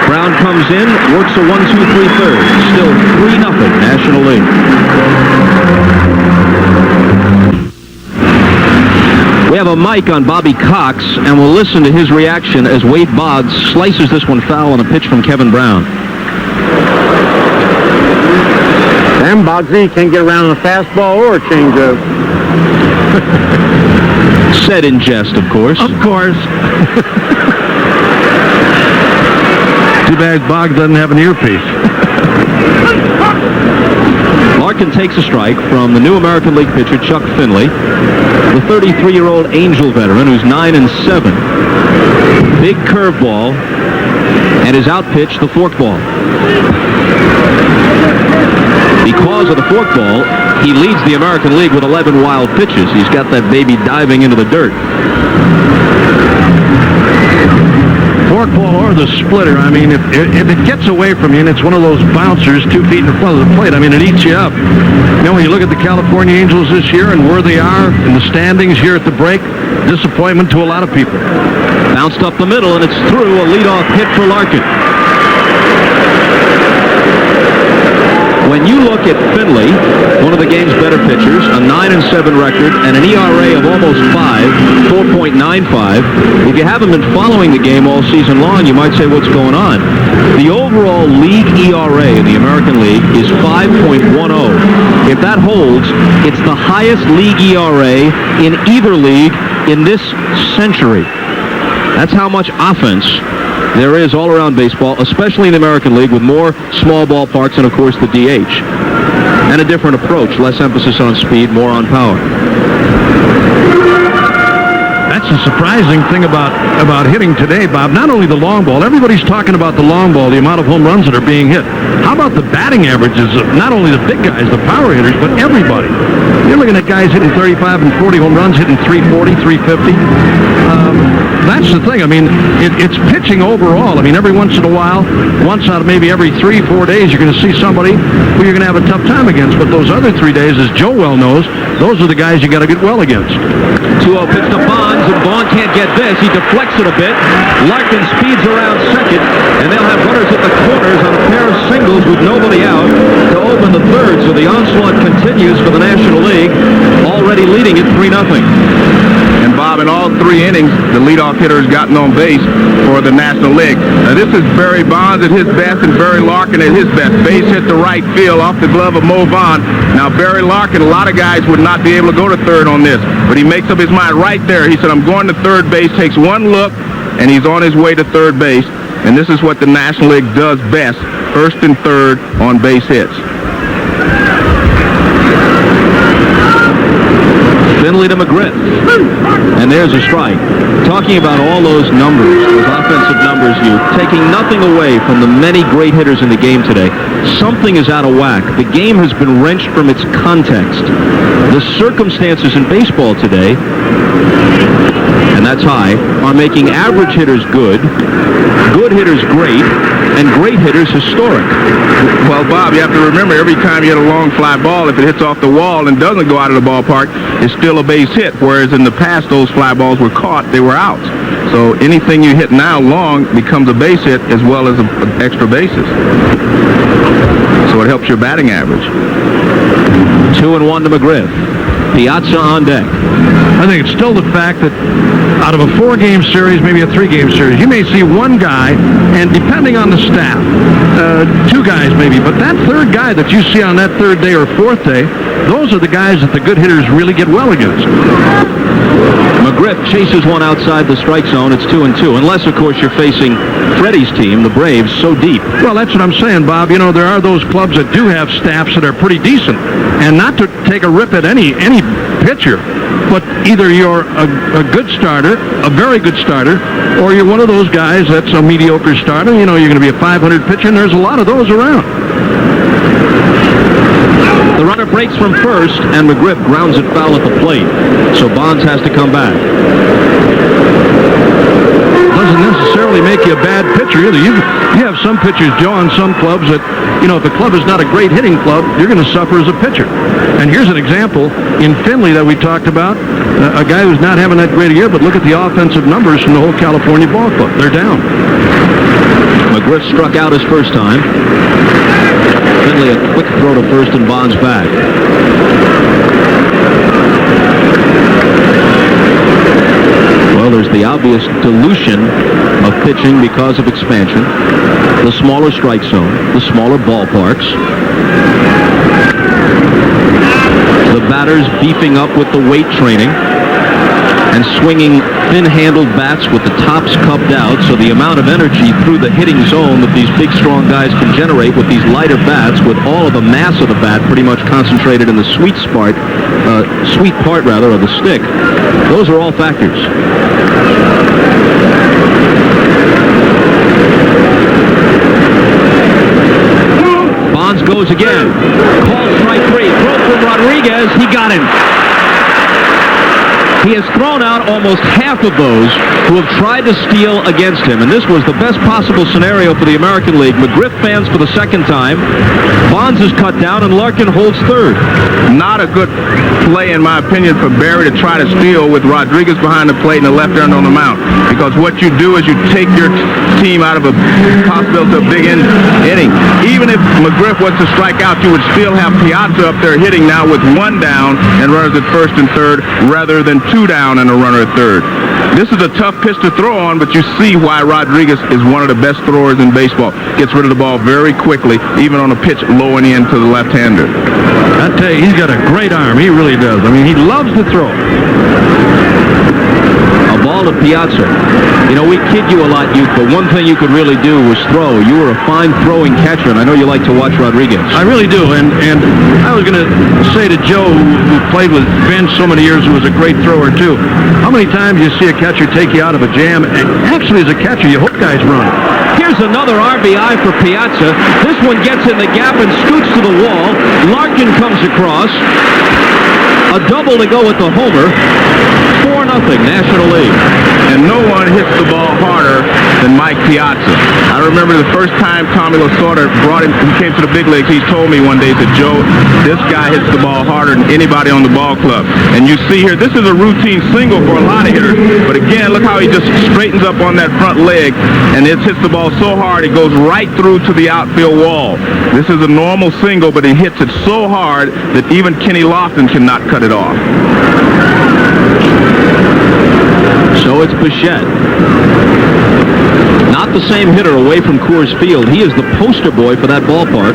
Brown comes in, works a 1-2-3 third. Still 3-0 National League. We have a mic on Bobby Cox, and we'll listen to his reaction as Wade Boggs slices this one foul on a pitch from Kevin Brown. Damn, Boggsy can't get around on a fastball or a changeup. Said in jest, of course. Of course. Too bad Boggs doesn't have an earpiece. Larkin takes a strike from the new American League pitcher, Chuck Finley, the 33-year-old Angel veteran who's 9-7. Big curveball, and his out pitch, the forkball. Because of the forkball, he leads the American League with 11 wild pitches. He's got that baby diving into the dirt. Forkball or the splitter, I mean, if it gets away from you and it's one of those bouncers 2 feet in front of the plate, I mean, it eats you up. You know, when you look at the California Angels this year and where they are in the standings here at the break, disappointment to a lot of people. Bounced up the middle, and it's through. A leadoff hit for Larkin. When you look at Finley, one of the game's better pitchers, a 9-7 record, and an ERA of almost 4.95. If you haven't been following the game all season long, you might say, what's going on? The overall league ERA in the American League is 5.10. If that holds, it's the highest league ERA in either league in this century. That's how much offense there is all around baseball, especially in the American League, with more small ballparks and, of course, the DH. And a different approach, less emphasis on speed, more on power. That's the surprising thing about hitting today, Bob. Not only the long ball. Everybody's talking about the long ball, the amount of home runs that are being hit. How about the batting averages of not only the big guys, the power hitters, but everybody? You're looking at guys hitting 35 and 40 home runs, hitting 340, 350. That's the thing. I mean, it's pitching overall. I mean, every once in a while, once out of maybe every 3-4 days, you're going to see somebody who you're going to have a tough time against. But those other 3 days, as Joe well knows, those are the guys you got to get well against. 2-0 pitch to Bonds, and Vaughn can't get this. He deflects it a bit. Larkin speeds around second, and they'll have runners at the corners on a pair of singles with nobody out to open the third. So the onslaught continues for the National League, already leading it 3-0. And Bob, in all 3 innings, the leadoff hitter has gotten on base for the National League. Now, this is Barry Bonds at his best and Barry Larkin at his best. Base hit to right field off the glove of Mo Vaughn. Now, Barry Larkin, a lot of guys would not be able to go to third on this, but he makes up his mind right there. He said, I'm going to third base, takes one look, and he's on his way to third base. And this is what the National League does best, first and third on base hits. Finley to McGriff. And there's a strike. Talking about all those numbers, those offensive numbers, you're taking nothing away from the many great hitters in the game today. Something is out of whack. The game has been wrenched from its context. The circumstances in baseball today, and that's high, are making average hitters good hitters great, and great hitters historic. Well, Bob, you have to remember, every time you hit a long fly ball, if it hits off the wall and doesn't go out of the ballpark, it's still a base hit, whereas in the past, those fly balls were caught, they were out. So anything you hit now long becomes a base hit as well as extra bases. So it helps your batting average. 2-1 to McGriff. Piazza on deck. I think it's still the fact that out of a 4-game series, maybe a 3-game series, you may see one guy, and depending on the staff, 2 guys maybe, but that third guy that you see on that 3rd day or 4th day, those are the guys that the good hitters really get well against. McGriff chases one outside the strike zone. It's 2-2, unless, of course, you're facing Freddie's team, the Braves, so deep. Well, that's what I'm saying, Bob. You know, there are those clubs that do have staffs that are pretty decent, and not to take a rip at any pitcher, but either you're a good starter, a very good starter, or you're one of those guys that's a mediocre starter. You know, you're going to be a 500 pitcher, and there's a lot of those around. The runner breaks from first, and McGriff grounds it foul at the plate. So Bonds has to come back. Doesn't necessarily make you a bad pitcher either. You have some pitchers, Joe, on some clubs that, you know, if the club is not a great hitting club, you're going to suffer as a pitcher. And here's an example in Finley that we talked about, a guy who's not having that great a year, but look at the offensive numbers from the whole California ball club. They're down. McGriff struck out his first time. Finley a quick throw to first and Bonds back. Well, there's the obvious dilution of pitching because of expansion. The smaller strike zone, the smaller ballparks. The batters beefing up with the weight training and swinging thin-handled bats with the tops cupped out, so the amount of energy through the hitting zone that these big, strong guys can generate with these lighter bats, with all of the mass of the bat pretty much concentrated in the sweet part of the stick, those are all factors. Bonds goes again. Called strike 3. Throw from Rodriguez. He got him. He has thrown out almost half of those who have tried to steal against him, and this was the best possible scenario for the American League. McGriff fans for the second time. Bonds is cut down, and Larkin holds third. Not a good play, in my opinion, for Barry to try to steal with Rodriguez behind the plate and the left hand on the mound. Because what you do is you take your team out of a possibility of a big inning. Even if McGriff was to strike out, you would still have Piazza up there hitting now with one down and runners at first and third rather than two down and a runner at third. This is a tough pitch to throw on, but you see why Rodriguez is one of the best throwers in baseball. Gets rid of the ball very quickly, even on a pitch low and in to the left-hander. I tell you, he's got a great arm. He really does. I mean, he loves to throw. A ball to Piazza. You know, we kid you a lot, Youth, but one thing you could really do was throw. You were a fine throwing catcher, and I know you like to watch Rodriguez. I really do, and I was going to say to Joe, who played with Vince so many years, who was a great thrower too, how many times you see a catcher take you out of a jam, and actually as a catcher, you hope guys run. Here's another RBI for Piazza. This one gets in the gap and scoots to the wall. Larkin comes across. A double to go with the homer. 4-0 National League. And no one hits the ball harder than Mike Piazza. I remember the first time Tommy Lasorda brought him, he came to the big leagues, he told me one day, he said, Joe, this guy hits the ball harder than anybody on the ball club. And you see here, this is a routine single for a lot of hitters. But again, look how he just straightens up on that front leg, and it hits the ball so hard, it goes right through to the outfield wall. This is a normal single, but he hits it so hard that even Kenny Lofton cannot cut it off. So it's Bichette. Not the same hitter away from Coors Field. He is the poster boy for that ballpark.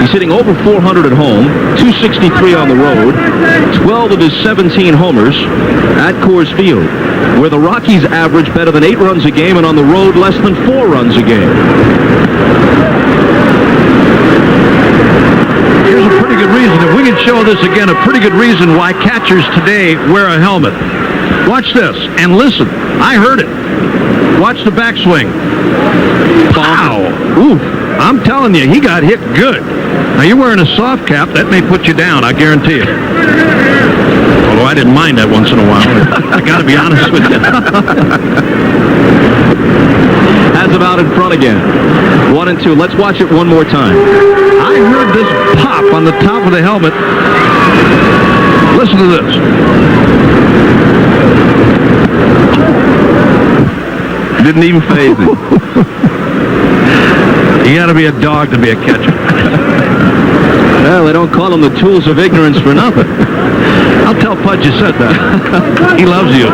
He's hitting over 400 at home, 263 on the road, 12 of his 17 homers at Coors Field, where the Rockies average better than 8 runs a game and on the road less than 4 runs a game. Here's a pretty good reason, if we can show this again, a pretty good reason why catchers today wear a helmet. Watch this, and listen. I heard it. Watch the backswing. Wow. Oof. I'm telling you, he got hit good. Now, you're wearing a soft cap. That may put you down, I guarantee it. Although I didn't mind that once in a while. I got to be honest with you. Has him out in front again. 1-2. Let's watch it one more time. I heard this pop on the top of the helmet. Listen to this. Didn't even faze him. You got to be a dog to be a catcher. Well, they don't call them the tools of ignorance for nothing. I'll tell Pudge you said that. He loves you.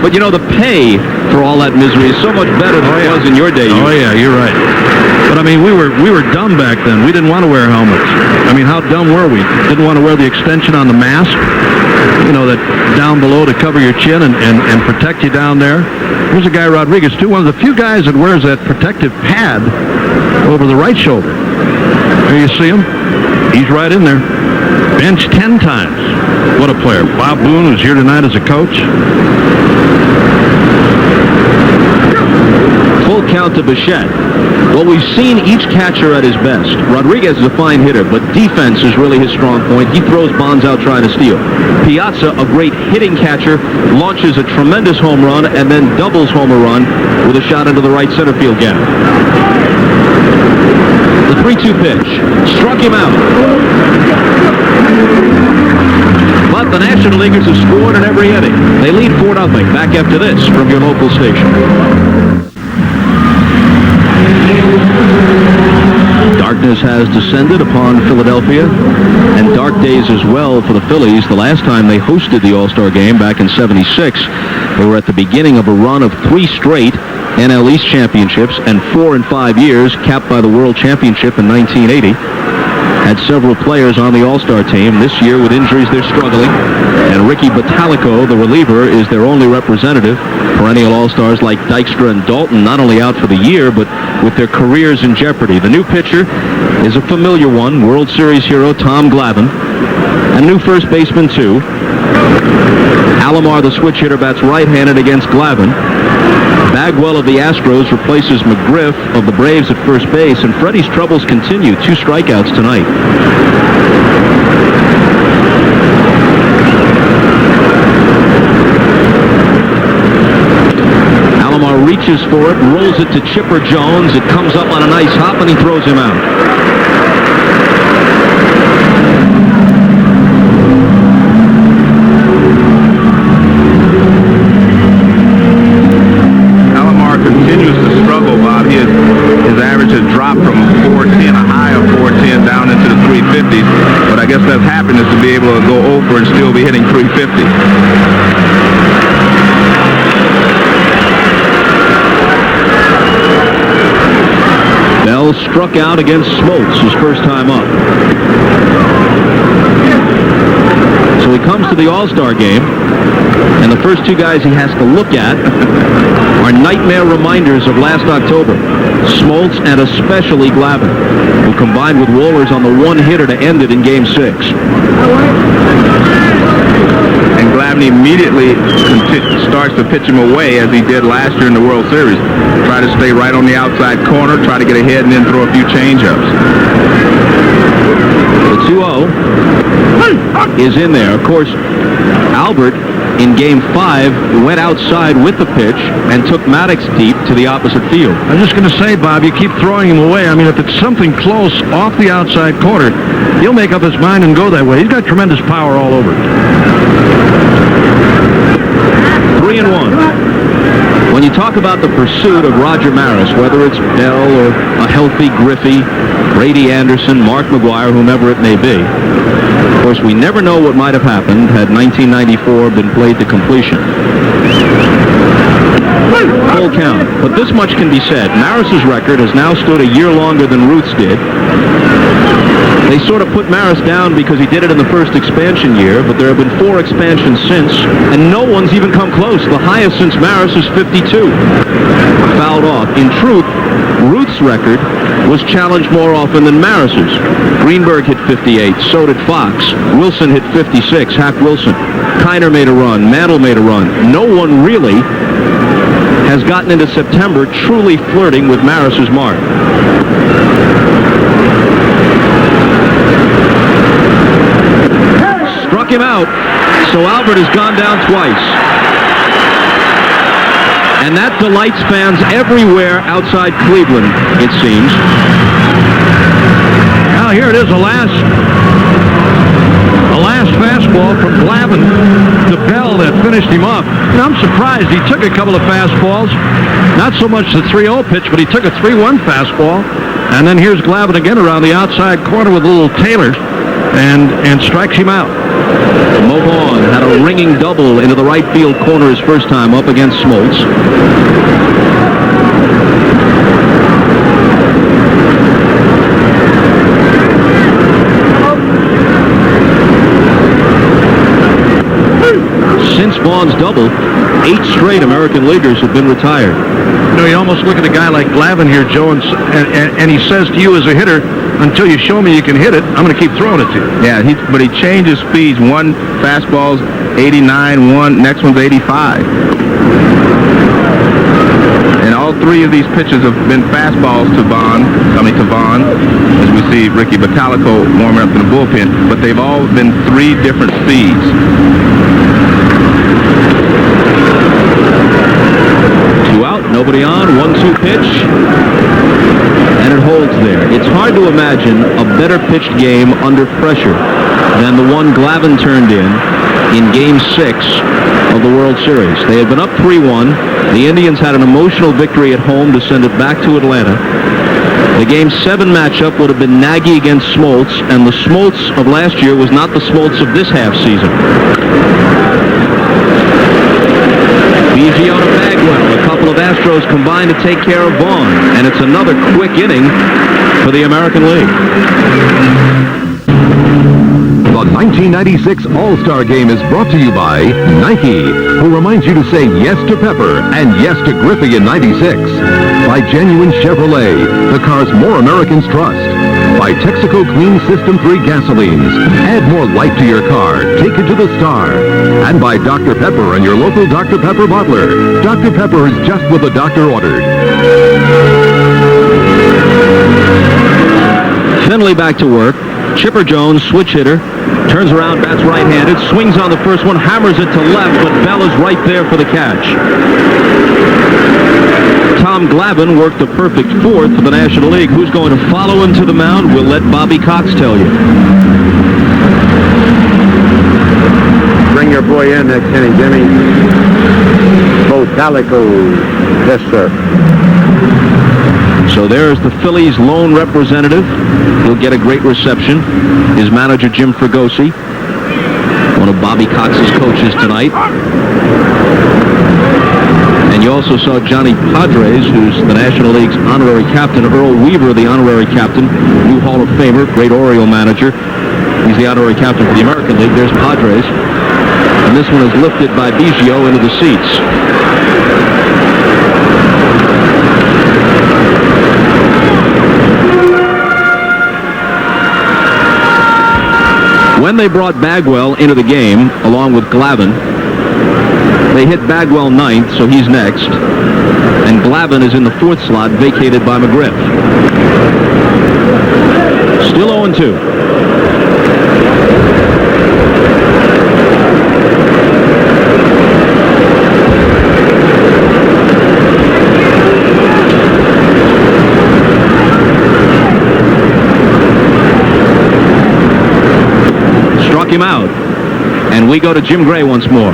But you know, the pay for all that misery is so much better than it was in your day. Oh yeah, you're right. But I mean, we were dumb back then. We didn't want to wear helmets. I mean, how dumb were we? Didn't want to wear the extension on the mask, you know, that down below to cover your chin and protect you down there. Here's a guy, Rodriguez, too, one of the few guys that wears that protective pad over the right shoulder. There you see him. He's right in there. Benched 10 times. What a player. Bob Boone, who's here tonight as a coach. Full count to Bichette. Well, we've seen each catcher at his best. Rodriguez is a fine hitter, but defense is really his strong point. He throws Bonds out trying to steal. Piazza, a great hitting catcher, launches a tremendous home run and then doubles home run with a shot into the right center field gap. The 3-2 pitch. Struck him out. But the National Leaguers have scored in every inning. They lead 4-0. Back after this from your local station. Darkness has descended upon Philadelphia, and dark days as well for the Phillies. The last time they hosted the All-Star Game back in '76, they were at the beginning of a run of 3 straight NL East championships and 4 in 5 years, capped by the World Championship in 1980. Had several players on the All-Star team. This year, with injuries, they're struggling. And Ricky Bottalico, the reliever, is their only representative. Perennial All-Stars like Dykstra and Dalton not only out for the year, but with their careers in jeopardy. The new pitcher is a familiar one, World Series hero Tom Glavine. And new first baseman, too. Alomar, the switch hitter, bats right-handed against Glavine. Bagwell of the Astros replaces McGriff of the Braves at first base, and Freddie's troubles continue. 2 strikeouts tonight. reaches for it, rolls it to Chipper Jones. It comes up on a nice hop, and he throws him out. Alomar continues to struggle, Bob. His average has dropped from 410, a high of 410, down into the 350s. But I guess that's happiness to be able to go over and still be hitting 350. Bell struck out against Smoltz his first time up. So he comes to the All-Star game, and the first two guys he has to look at are nightmare reminders of last October. Smoltz and especially Glavine, who combined with Wohlers on the one-hitter to end it in Game 6. And Glavine immediately starts to pitch him away, as he did last year in the World Series. Try to stay right on the outside corner, try to get ahead, and then throw a few change-ups. The 2-0 is in there. Of course, Albert in Game 5 went outside with the pitch and took Maddox deep to the opposite field. I was just going to say, Bob, you keep throwing him away. I mean, if it's something close off the outside corner, he'll make up his mind and go that way. He's got tremendous power all over. 3-1. When you talk about the pursuit of Roger Maris, whether it's Bell or a healthy Griffey, Brady Anderson, Mark McGwire, whomever it may be, of course, we never know what might have happened had 1994 been played to completion. Full count. But this much can be said. Maris's record has now stood a year longer than Ruth's did. They sort of put Maris down because he did it in the first expansion year, but there have been 4 expansions since, and no one's even come close. The highest since Maris is 52. Fouled off. In truth, Ruth's record was challenged more often than Maris's. Greenberg hit 58, so did Fox. Wilson hit 56, Hack Wilson. Kiner made a run, Mantle made a run. No one really has gotten into September truly flirting with Maris's mark. Struck him out, so Albert has gone down twice. And that delights fans everywhere outside Cleveland, it seems. Now here it is, the last fastball from Glavine to Bell that finished him off. And I'm surprised. He took a couple of fastballs. Not so much the 3-0 pitch, but he took a 3-1 fastball. And then here's Glavine again around the outside corner with a little Taylor and strikes him out. Mo Vaughn had a ringing double into the right field corner his first time up against Smoltz. Since Vaughn's double, 8 straight American leaguers have been retired. You know, you almost look at a guy like Glavine here, Joe, and he says to you as a hitter, until you show me you can hit it, I'm going to keep throwing it to you. Yeah, but he changes speeds. One fastball's 89, next one's 85. And all 3 of these pitches have been fastballs to Vaughn, as we see Ricky Bottalico warming up in the bullpen, but they've all been 3 different speeds. 2 out, nobody on, 1-2 pitch, and it holds there. It's hard to imagine a better pitched game under pressure than the one Glavine turned in Game 6 of the World Series. They had been up 3-1. The Indians had an emotional victory at home to send it back to Atlanta. The Game 7 matchup would have been Nagy against Smoltz, and the Smoltz of last year was not the Smoltz of this half season. Biggio to Bagwell. A couple of Astros combined to take care of Vaughn, and it's another quick inning for the American League. The 1996 All-Star Game is brought to you by Nike, who reminds you to say yes to Pepper and yes to Griffey in 96. By Genuine Chevrolet, the cars more Americans trust. By Texaco Clean System 3 gasolines. Add more life to your car. Take it to the star. And by Dr. Pepper and your local Dr. Pepper bottler. Dr. Pepper is just what the doctor ordered. Finley back to work. Chipper Jones, switch hitter, turns around, bats right-handed, swings on the first one, hammers it to left, but Bell is right there for the catch. Tom Glavine worked the perfect fourth for the National League. Who's going to follow him to the mound? We'll let Bobby Cox tell you. Bring your boy in next inning, Jimmy. Botalico. Yes, sir. So there's the Phillies' lone representative. He'll get a great reception. His manager, Jim Fregosi, one of Bobby Cox's coaches tonight. And you also saw Johnny Padres, who's the National League's honorary captain. Earl Weaver, the honorary captain, new Hall of Famer, great Oriole manager. He's the honorary captain for the American League. There's Padres. And this one is lifted by Biggio into the seats. When they brought Bagwell into the game, along with Glavine, they hit Bagwell ninth, so he's next. And Glavine is in the fourth slot, vacated by McGriff. Still 0-2. Him out. And we go to Jim Gray once more.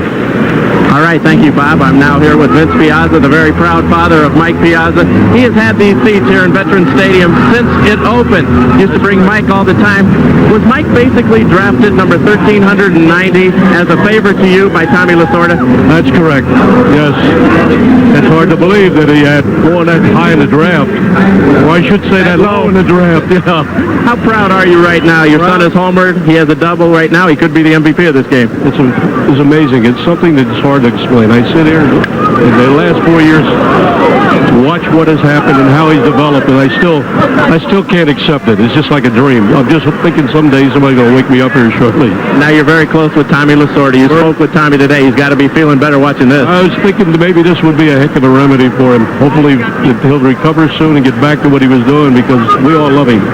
All right, thank you, Bob. I'm now here with Vince Piazza, the very proud father of Mike Piazza. He has had these seats here in Veterans Stadium since it opened. Used to bring Mike all the time. Was Mike basically drafted number 1390 as a favor to you by Tommy Lasorda? That's correct. Yes. It's hard to believe that he had going that high in the draft. Or I should say that low in the draft. Yeah. How proud are you right now? Your son is homered. He has a double right now. He could be the MVP of this game. It's amazing. It's something that's hard to explain. I sit here in the last 4 years, watch what has happened and how he's developed, and I still can't accept it. It's just like a dream. I'm just thinking someday somebody's going to wake me up here shortly. Now you're very close with Tommy Lasorda. You spoke with Tommy today. He's got to be feeling better watching this. I was thinking that maybe this would be a heck of a remedy for him. Hopefully he'll recover soon and get back to what he was doing, because we all love him.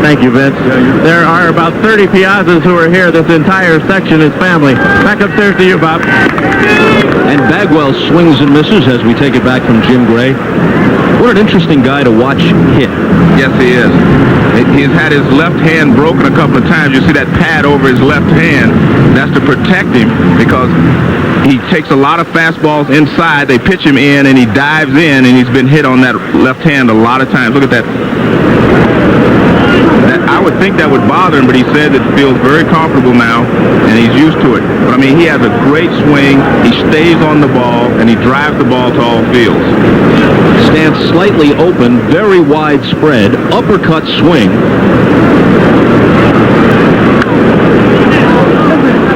Thank you, Vince. There are about 30 Piazzas who are here. This entire section is family. Back upstairs to you, Bob. And Bagwell swings and misses as we take it back from Jim Gray. What an interesting guy to watch hit. Yes, he is. He's had his left hand broken a couple of times. You see that pad over his left hand. That's to protect him, because he takes a lot of fastballs inside. They pitch him in, and he dives in, and he's been hit on that left hand a lot of times. Look at that. I would think that would bother him, but he said it feels very comfortable now, and he's used to it. But, I mean, he has a great swing. He stays on the ball, and he drives the ball to all fields. Stance slightly open, very wide spread, uppercut swing.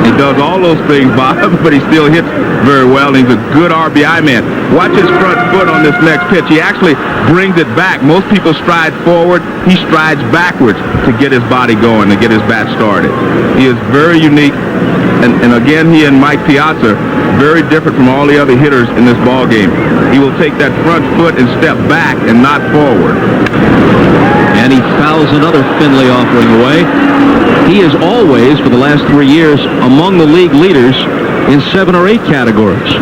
He does all those things, Bob, but he still hits very well, and he's a good RBI man. Watch his front foot on this next pitch. He actually brings it back. Most people stride forward. He strides backwards to get his body going, to get his bat started. He is very unique, and again, he and Mike Piazza, very different from all the other hitters in this ball game. He will take that front foot and step back and not forward. And he fouls another Finley offering away. He is always, for the last 3 years, among the league leaders in 7 or 8 categories.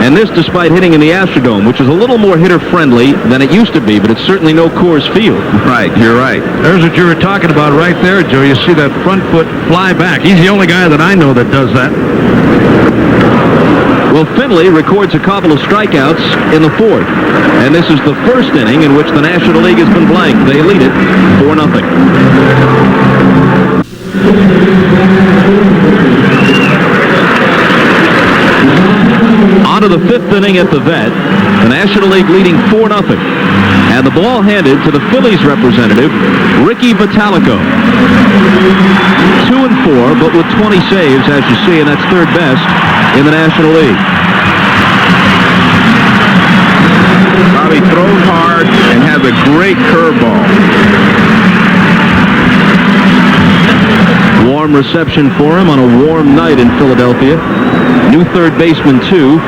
And this despite hitting in the Astrodome, which is a little more hitter-friendly than it used to be, but it's certainly no Coors Field. Right, you're right. There's what you were talking about right there, Joe. You see that front foot fly back. He's the only guy that I know that does that. Well, Finley records a couple of strikeouts in the 4th. And this is the first inning in which the National League has been blank. They lead it 4-0. On to the 5th inning at the Vet. The National League leading 4-0. And the ball handed to the Phillies representative, Ricky Vitalico. 2-4, but with 20 saves, as you see, and that's third best in the National League. Bobby throws hard and has a great curveball. Warm reception for him on a warm night in Philadelphia. New third baseman, too.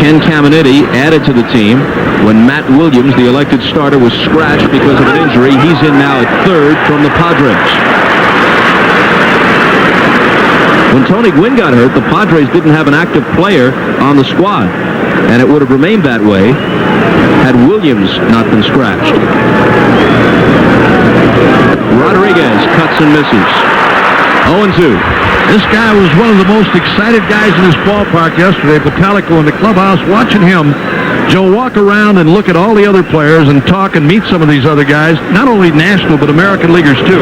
Ken Caminiti added to the team when Matt Williams, the elected starter, was scratched because of an injury. He's in now at third from the Padres. When Tony Gwynn got hurt, the Padres didn't have an active player on the squad. and it would have remained that way had Williams not been scratched. Rodriguez cuts and misses. 0-2. This guy was one of the most excited guys in this ballpark yesterday, Bottalico in the clubhouse, watching him, Joe, walk around and look at all the other players and talk and meet some of these other guys, not only national but American leaguers too.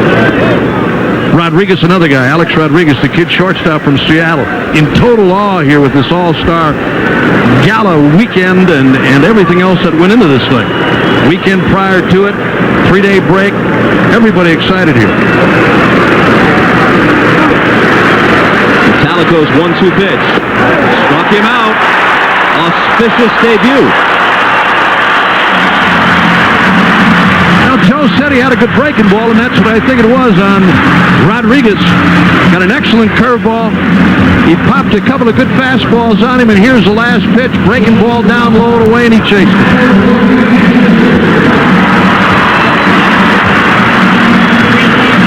Rodriguez, another guy, Alex Rodriguez, the kid shortstop from Seattle, in total awe here with this all-star gala weekend and everything else that went into this thing. Weekend prior to it, 3-day break, everybody excited here. Bottalico's 1-2 pitch. Struck him out. Auspicious debut. Now, Joe said he had a good breaking ball, and that's what I think it was on Rodriguez. Got an excellent curveball. He popped a couple of good fastballs on him, and here's the last pitch. Breaking ball down low and away, and he chased it.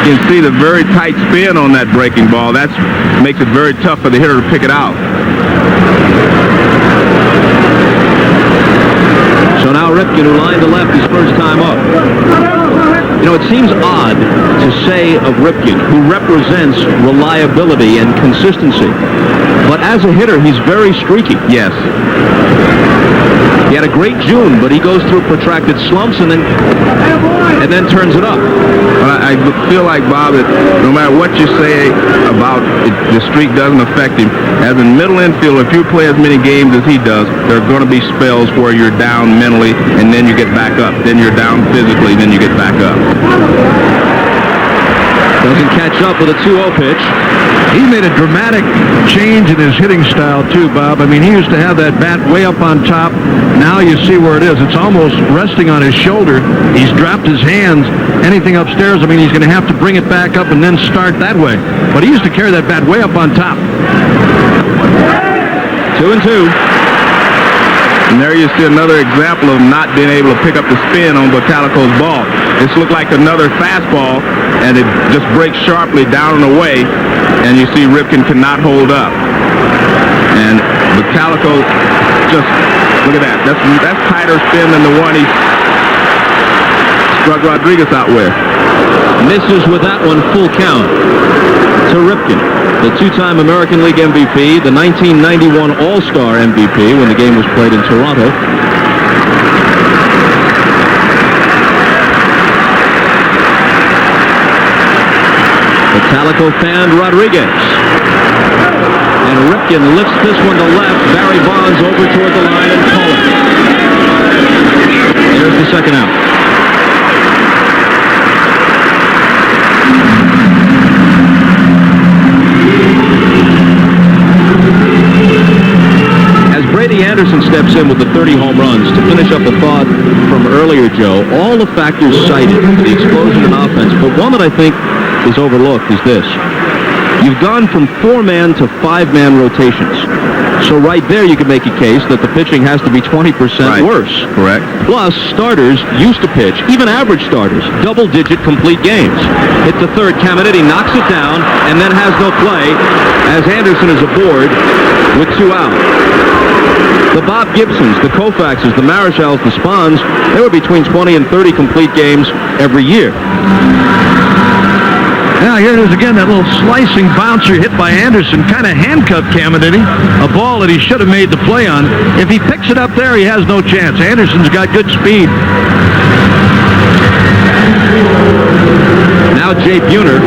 You can see the very tight spin on that breaking ball. That makes it very tough for the hitter to pick it out. So now Ripken, who lined to left his first time up. You know, it seems odd to say of Ripken, who represents reliability and consistency. But as a hitter, he's very streaky. Yes. He had a great June, but he goes through protracted slumps and then turns it up. Well, I feel like, Bob, that no matter what you say about it, the streak doesn't affect him. As a middle infielder, if you play as many games as he does, there are going to be spells where you're down mentally, and then you get back up. Then you're down physically, then you get back up. Doesn't catch up with a 2-0 pitch. He made a dramatic change in his hitting style, too, Bob. I mean, he used to have that bat way up on top. Now you see where it is. It's almost resting on his shoulder. He's dropped his hands. Anything upstairs, I mean, he's going to have to bring it back up and then start that way. But he used to carry that bat way up on top. 2-2. And there you see another example of not being able to pick up the spin on Bottalico's ball. This looked like another fastball, and it just breaks sharply down and away, and you see Ripken cannot hold up. And Bottalico just, look at that. That's tighter spin than the one he struck Rodriguez out with. Misses with that one, full count to Ripken, the two-time American League MVP, the 1991 All-Star MVP when the game was played in Toronto. Bottalico fanned Rodriguez. And Ripken lifts this one to left. Barry Bonds over toward the line and calling. There's the second out. As Brady Anderson steps in with the 30 home runs, to finish up the thought from earlier, Joe, all the factors cited, the explosion in offense, but one that I think is overlooked is this. You've gone from 4-man to 5-man rotations. So right there you can make a case that the pitching has to be 20% worse. Correct. Plus, starters used to pitch, even average starters, double-digit complete games. Hit the third, Caminiti knocks it down and then has no play as Anderson is aboard with 2 out. The Bob Gibsons, the Koufaxes, the Marichals, the Spahns, they were between 20 and 30 complete games every year. Now here it is again, that little slicing bouncer hit by Anderson, kind of handcuffed Caminiti, a ball that he should have made the play on. If he picks it up there, he has no chance. Anderson's got good speed. Now Jay Buhner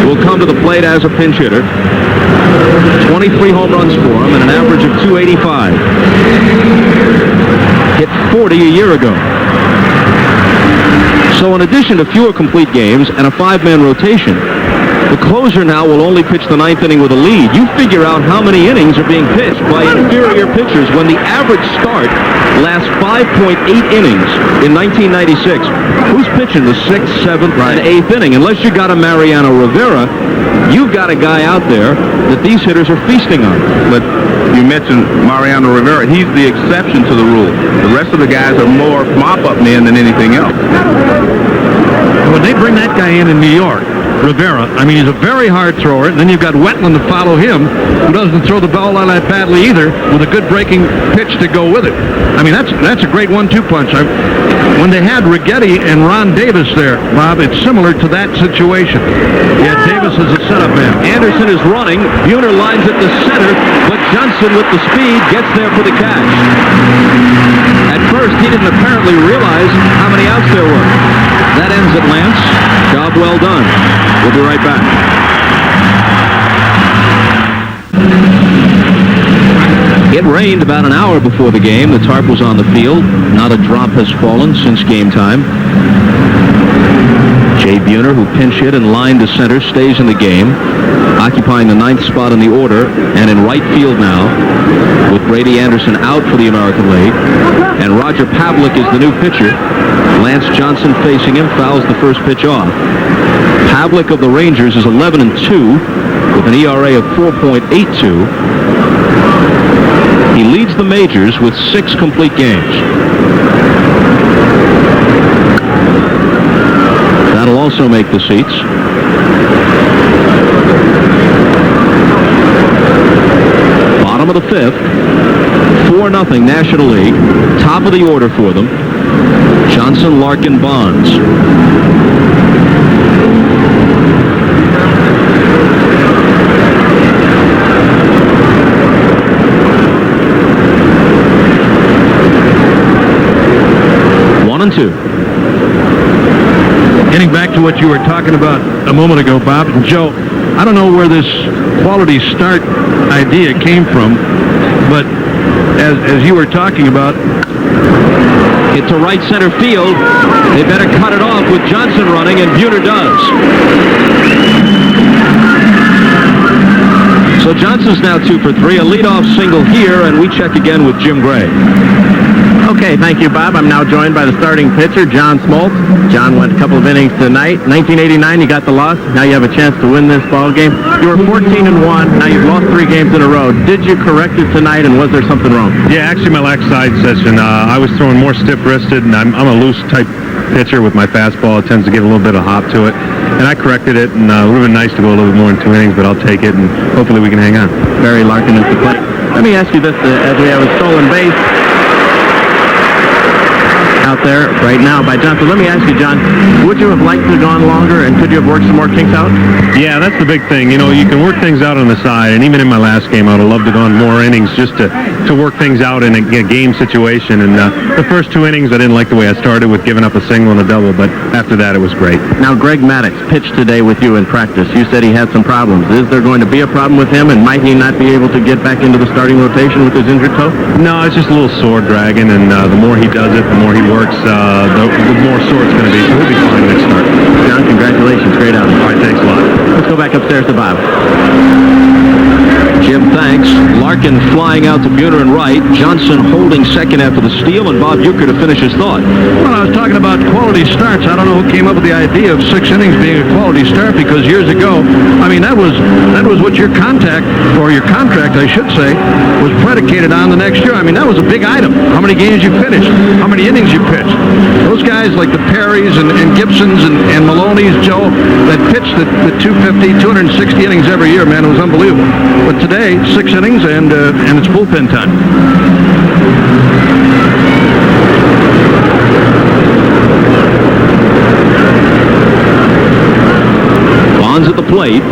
will come to the plate as a pinch hitter. 23 home runs for him and an average of 285. Hit 40 a year ago. So in addition to fewer complete games and a 5-man rotation, the closer now will only pitch the 9th inning with a lead. You figure out how many innings are being pitched by inferior pitchers when the average start lasts 5.8 innings in 1996. Who's pitching the 6th, 7th, and 8th inning? Unless you got a Mariano Rivera, you've got a guy out there that these hitters are feasting on. But you mentioned Mariano Rivera. He's the exception to the rule. The rest of the guys are more mop-up men than anything else. When they bring that guy in New York, Rivera. I mean, he's a very hard thrower. And then you've got Wetland to follow him, who doesn't throw the ball all that badly either, with a good breaking pitch to go with it. I mean, that's a great 1-2 punch. When they had Righetti and Ron Davis there, Bob, it's similar to that situation. Yeah, Davis is a setup man. Anderson is running. Buhner lines at the center, but Johnson with the speed gets there for the catch. At first, he didn't apparently realize how many outs there were. That ends at Lance. Job well done. We'll be right back. It rained about an hour before the game. The tarp was on the field. Not a drop has fallen since game time. Jay Buhner, who pinch hit and lined to center, stays in the game, occupying the 9th spot in the order, and in right field now, with Brady Anderson out for the American League, and Roger Pavlik is the new pitcher. Lance Johnson facing him, fouls the first pitch off. Pavlik of the Rangers is 11-2 with an ERA of 4.82. He leads the majors with 6 complete games. That'll also make the seats. Bottom of the 5th, 4-0 National League. Top of the order for them, Johnson, Larkin, Bonds. Getting back to what you were talking about a moment ago, Bob and Joe, I don't know where this quality start idea came from, but as you were talking about, hit to right center field. They better cut it off with Johnson running, and Buhner does. So Johnson's now 2 for 3, a leadoff single here, and we check again with Jim Gray. Okay, thank you, Bob. I'm now joined by the starting pitcher, John Smoltz. John went a couple of innings tonight. 1989, you got the loss. Now you have a chance to win this ball game. You were 14-1. Now you've lost 3 games in a row. Did you correct it tonight, and was there something wrong? Yeah, actually my left side session, I was throwing more stiff-wristed, and I'm a loose type pitcher with my fastball. It tends to get a little bit of hop to it. And I corrected it, and it would have been nice to go a little bit more in 2 innings, but I'll take it, and hopefully we can hang on. Barry Larkin is the play. Let me ask you this, as we have a stolen base out there right now by Johnson. Let me ask you, John, would you have liked to have gone longer, and could you have worked some more kinks out? Yeah, that's the big thing. You know, you can work things out on the side, and even in my last game, I would have loved to have gone more innings just to work things out in a game situation. And the first 2 innings, I didn't like the way I started with giving up a single and a double, but after that, it was great. Now, Greg Maddux pitched today with you in practice. You said he had some problems. Is there going to be a problem with him, and might he not be able to get back into the starting rotation with his injured toe? No, it's just a little sore dragging, and the more he does it, the more he works, the more sore it's going to be. So he'll be fine next start. John, congratulations. Great outing. All right, thanks a lot. Let's go back upstairs to Bob. Jim, thanks. Larkin flying out to Buhner and right. Johnson holding second after the steal, and Bob Uecker to finish his thought. Well, I was talking about quality starts. I don't know who came up with the idea of 6 innings being a quality start, because years ago, I mean, that was what your contract, I should say, was predicated on the next year. I mean, that was a big item. How many games you finished, how many innings you pitched. Those guys like the Perrys and Gibsons and Maloney's, Joe, that pitched the 250, 260 innings every year, man, it was unbelievable. But today, 6 innings and it's bullpen time. Bonds at the plate.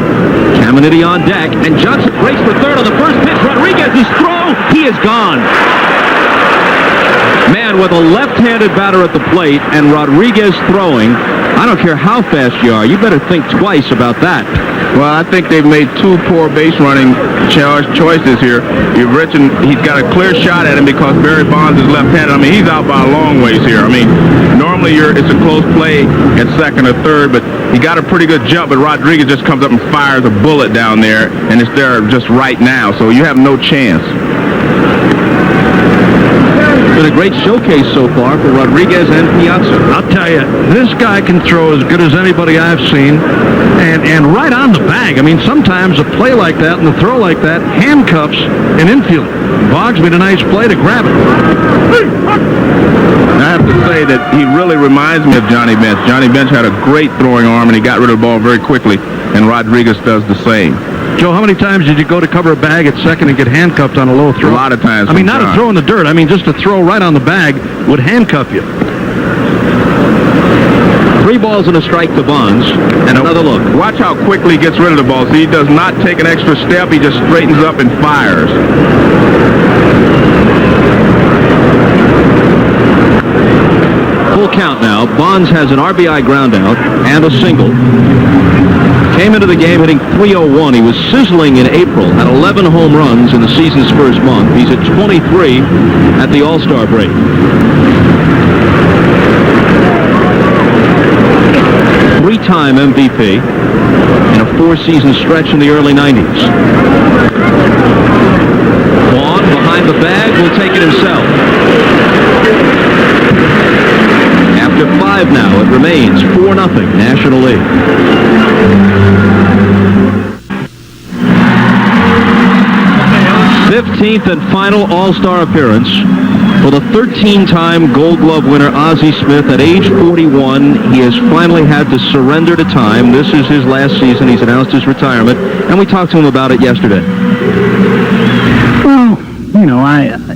Caminiti on deck, and Johnson breaks for third on the first pitch. Rodriguez's throw, he is gone. Man, with a left-handed batter at the plate and Rodriguez throwing, I don't care how fast you are, you better think twice about that. Well, I think they've made 2 poor base running choices here. He's got a clear shot at him because Barry Bonds is left-handed. I mean, he's out by a long ways here. I mean, normally it's a close play at second or third, but he got a pretty good jump, but Rodriguez just comes up and fires a bullet down there, and it's there just right now, so you have no chance. Been a great showcase so far for Rodriguez and Piazza. I'll tell you, this guy can throw as good as anybody I've seen, and right on the bag. I mean, sometimes a play like that and a throw like that handcuffs an infield. Boggs made a nice play to grab it. I have to say that he really reminds me of Johnny Bench. Johnny Bench had a great throwing arm, and he got rid of the ball very quickly, and Rodriguez does the same. Joe, how many times did you go to cover a bag at second and get handcuffed on a low throw? A lot of times. I mean, not a throw in the dirt. I mean, just a throw right on the bag would handcuff you. 3 balls and a strike to Bonds, and another look. Watch how quickly he gets rid of the ball. See, he does not take an extra step. He just straightens up and fires. Full count now. Bonds has an RBI ground out and a single. Came into the game hitting .301. He was sizzling in April, had 11 home runs in the season's first month. He's at 23 at the All-Star break. Three-time MVP in a 4-season stretch in the early 90s. Vaughn behind the bag will take it himself. After 5 now, it remains 4-0 National League. 15th and final All-Star appearance for the 13-time Gold Glove winner Ozzie Smith. At age 41, he has finally had to surrender to time. This is his last season. He's announced his retirement, and we talked to him about it yesterday. Well, you know,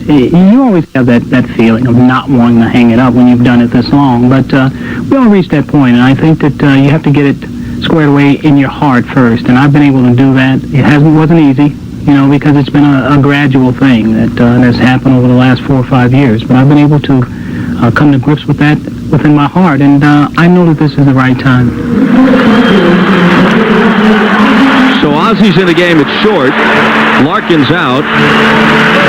you always have that feeling of not wanting to hang it up when you've done it this long. But we all reached that point, and I think that you have to get it squared away in your heart first. And I've been able to do that. It wasn't easy, you know, because it's been a gradual thing that's happened over the last 4 or 5 years. But I've been able to come to grips with that within my heart, and I know that this is the right time. So Ozzie's in the game at short. Larkin's out.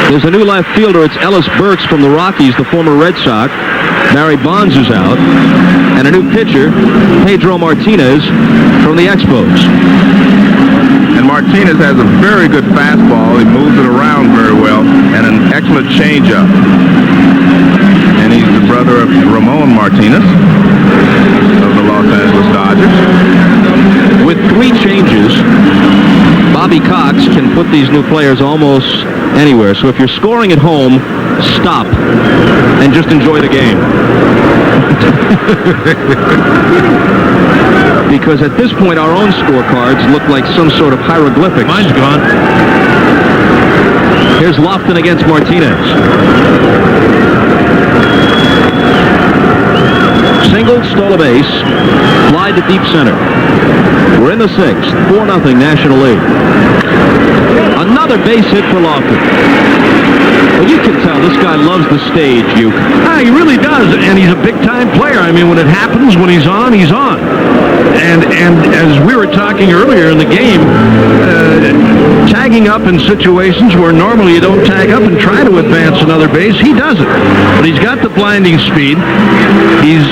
There's a new left fielder. It's Ellis Burks from the Rockies, the former Red Sox. Barry Bonds is out. And a new pitcher, Pedro Martinez from the Expos. And Martinez has a very good fastball. He moves it around very well, and an excellent changeup. And he's the brother of Ramon Martinez of the Los Angeles Dodgers. With 3 changes, Bobby Cox can put these new players almost anywhere. So if you're scoring at home, stop and just enjoy the game. Because at this point, our own scorecards look like some sort of hieroglyphics. Mine's gone. Here's Lofton against Martinez. Single, stole a base, fly to deep center. We're in the 6th, 4-0 National League. Another base hit for Lofton. Well, you can tell this guy loves the stage, Uke. He really does, and he's a big-time player. I mean, when it happens, when he's on, he's on. And as we were talking earlier in the game, tagging up in situations where normally you don't tag up and try to advance another base, he does it. But he's got the blinding speed. He's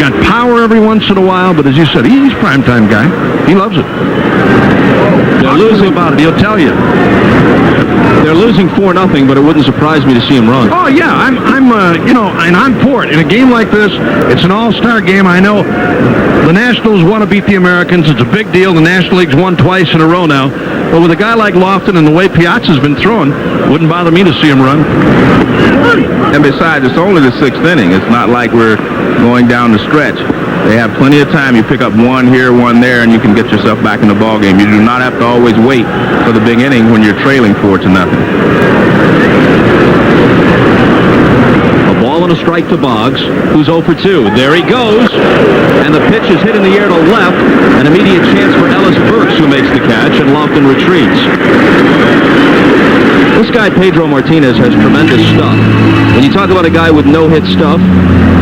got power every once in a while, but as you said, he's a primetime guy. He loves it. They're losing about it. He'll tell you. They're losing 4-0, but it wouldn't surprise me to see him run. Oh yeah, I'm and I'm for it. In a game like this, it's an all-star game. I know the Nationals want to beat the Americans. It's a big deal. The National League's won twice in a row now. But with a guy like Lofton and the way Piazza's been throwing, wouldn't bother me to see him run. And besides, it's only the 6th inning. It's not like we're going down the stretch. They have plenty of time. You pick up one here, one there, and you can get yourself back in the ball game. You do not have to always wait for the big inning when you're trailing 4-0. A ball and a strike to Boggs, who's 0 for 2. There he goes, and the pitch is hit in the air to left. An immediate chance for Ellis Burks, who makes the catch, and Lofton retreats. This guy, Pedro Martinez, has tremendous stuff. When you talk about a guy with no-hit stuff,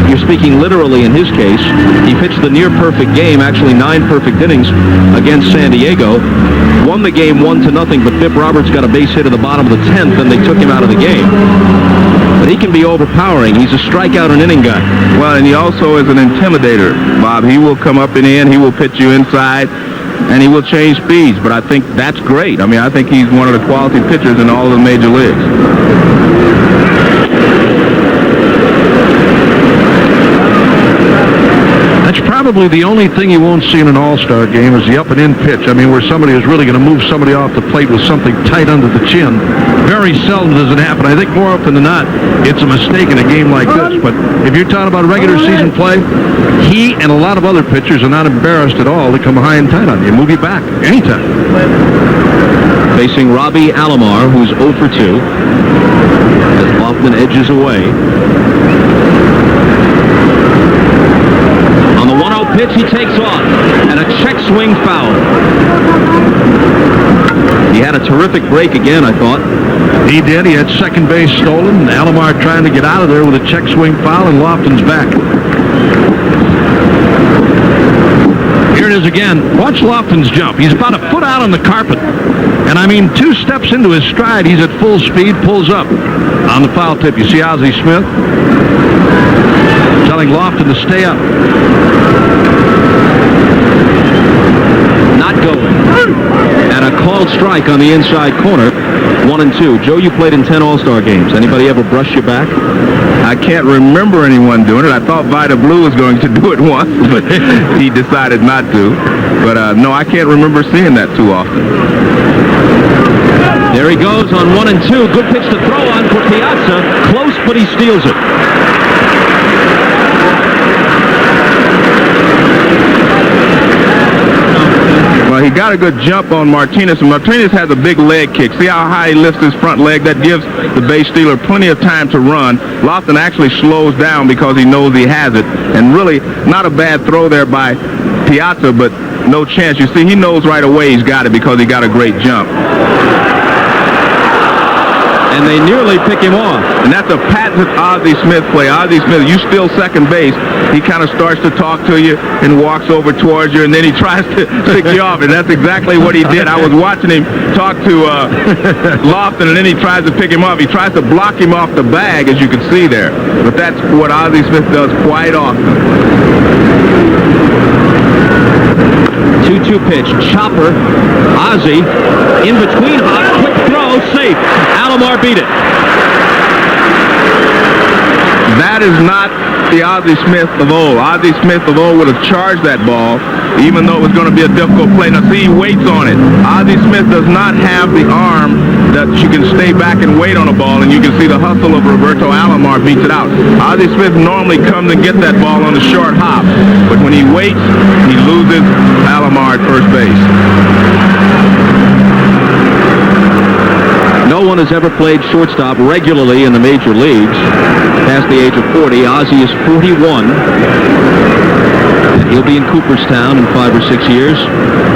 you're speaking literally in his case. He pitched the near-perfect game, actually 9 perfect innings against San Diego. Won the game 1-0, but Bip Roberts got a base hit at the bottom of the 10th, and they took him out of the game. But he can be overpowering. He's a strikeout and inning guy. Well, and he also is an intimidator, Bob. He will come up and in. He will pitch you inside, and he will change speeds. But I think that's great. I mean, I think he's one of the quality pitchers in all of the major leagues. probably the only thing you won't see in an all-star game is the up-and-in pitch. I mean, where somebody is really going to move somebody off the plate with something tight under the chin. Very seldom does it happen. I think more often than not, it's a mistake in a game like this. But if you're talking about regular season play, he and a lot of other pitchers are not embarrassed at all to come high and tight on you, move you back anytime. Facing Robbie Alomar, who's 0 for 2, as Lofton edges away. On the 1-0 pitch, he takes off, and a check swing foul. He had a terrific break again, I thought. He did. He had second base stolen. Alomar trying to get out of there with a check swing foul, and Lofton's back. Here it is again. Watch Lofton's jump. He's about a foot out on the carpet. And I mean, 2 steps into his stride, he's at full speed, pulls up on the foul tip. You see Ozzie Smith telling Lofton to stay up. Not going. And a called strike on the inside corner. 1-2. Joe, you played in 10 All-Star games. Anybody ever brush you back? I can't remember anyone doing it. I thought Vida Blue was going to do it once, but he decided not to. But no, I can't remember seeing that too often. There he goes on 1-2. Good pitch to throw on for Piazza. Close, but he steals it. Well, he got a good jump on Martinez, and Martinez has a big leg kick. See how high he lifts his front leg? That gives the base stealer plenty of time to run. Lofton actually slows down because he knows he has it, and really not a bad throw there by Piazza, but no chance. You see, he knows right away he's got it because he got a great jump. And they nearly pick him off. And that's a patented Ozzie Smith play. Ozzie Smith, you steal second base, he kind of starts to talk to you and walks over towards you, and then he tries to pick you off. And that's exactly what he did. I was watching him talk to Lofton, and then he tries to pick him off. He tries to block him off the bag, as you can see there. But that's what Ozzie Smith does quite often. 2-2 pitch. Chopper. Ozzie in between. Quick throw. Safe. Alomar beat it. That is not the Ozzie Smith of old. Ozzie Smith of old would have charged that ball, even though it was going to be a difficult play. Now, see, he waits on it. Ozzie Smith does not have the arm that you can stay back and wait on a ball, and you can see the hustle of Roberto Alomar beats it out. Ozzie Smith normally comes and gets that ball on the short hop, but when he waits, he loses Alomar at first base. No one has ever played shortstop regularly in the major leagues past the age of 40. Ozzie is 41. He'll be in Cooperstown in 5 or 6 years.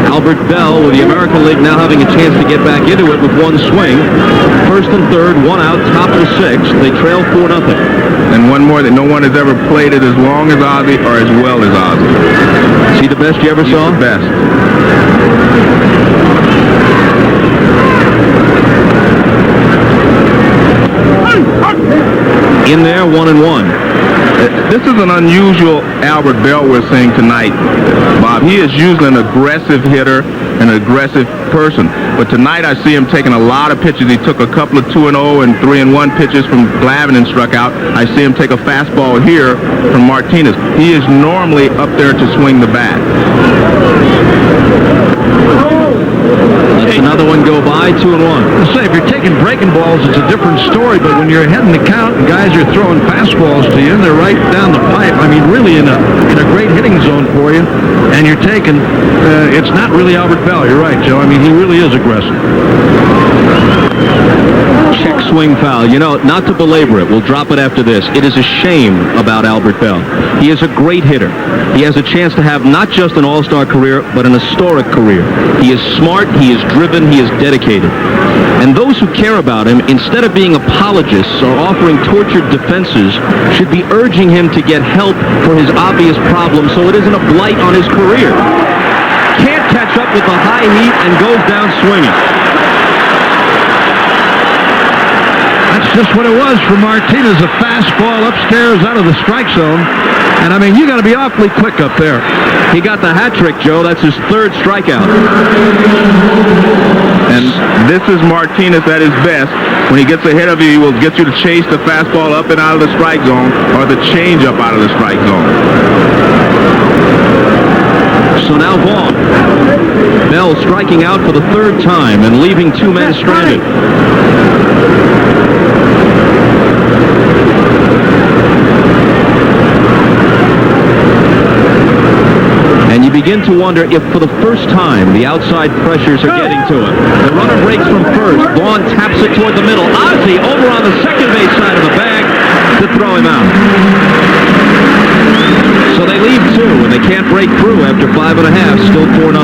Albert Bell with the American League now having a chance to get back into it with one swing. First and third, 1 out, top of the 6th. They trail 4-0. And one more, that no one has ever played it as long as Ozzie or as well as Ozzie. Is he the best you ever saw? The best. In there, 1-1. This is an unusual Albert Bell we're seeing tonight, Bob. He is usually an aggressive hitter, an aggressive person. But tonight I see him taking a lot of pitches. He took a couple of 2-0 and 3-1 pitches from Glavine and struck out. I see him take a fastball here from Martinez. He is normally up there to swing the bat. Let's another one go by, 2-1. I'll say, if you're taking breaking balls, it's a different story, but when you're heading the count and guys are throwing fastballs to you and they're right down the pipe, I mean, really in a great hitting zone for you, and you're taking, it's not really Albert Bell. You're right, Joe. I mean, he really is aggressive. Check swing foul. You know, not to belabor it, we'll drop it after this. It is a shame about Albert Bell. He is a great hitter. He has a chance to have not just an all-star career, but an historic career. He is smart, he is driven, he is dedicated. And those who care about him, instead of being apologists or offering tortured defenses, should be urging him to get help for his obvious problems so it isn't a blight on his career. Can't catch up with the high heat and goes down swinging. That's just what it was for Martinez, a fastball upstairs out of the strike zone. And, I mean, you got to be awfully quick up there. He got the hat trick, Joe. That's his 3rd strikeout. And this is Martinez at his best. When he gets ahead of you, he will get you to chase the fastball up and out of the strike zone or the changeup out of the strike zone. So now Vaughn. Bell striking out for the third time and leaving two men stranded. And you begin to wonder if for the first time the outside pressures are getting to him. The runner breaks from first. Vaughn taps it toward the middle. Ozzie over on the second base side of the bag to throw him out. So they leave two, and they can't break through after 5.5. Still 4-0.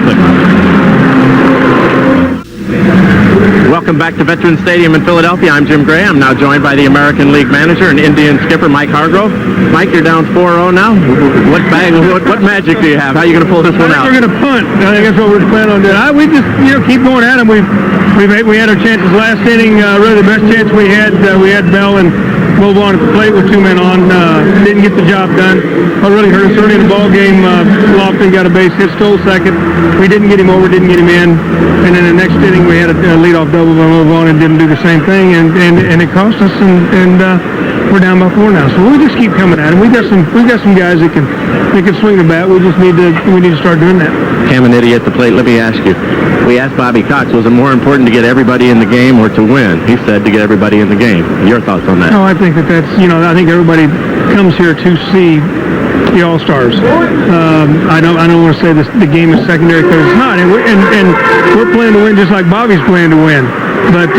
Welcome back to Veterans Stadium in Philadelphia. I'm Jim Gray. I'm now joined by the American League manager and Indian skipper Mike Hargrove. Mike, you're down 4-0 now. What magic do you have? How are you going to pull this one out? We're going to punt. I think that's what we're planning on doing. We just keep going at them. We had our chances last inning. Really the best chance we had Bell and move on at the plate with two men on. Didn't get the job done. What really hurt us early in the ball game, Lofton got a base hit, stole second. We didn't get him over, didn't get him in. And then the next inning we had a leadoff double by move on and didn't do the same thing. And it cost us. And we're down by 4 now. So we just keep coming at him. We got some guys that can swing the bat. We need to start doing that. Caminiti at the plate. Let me ask you. We asked Bobby Cox, was it more important to get everybody in the game or to win? He said to get everybody in the game. Your thoughts on that? No, I think that's, I think everybody comes here to see the All-Stars. I don't want to say the game is secondary because it's not. And we're playing to win just like Bobby's playing to win. But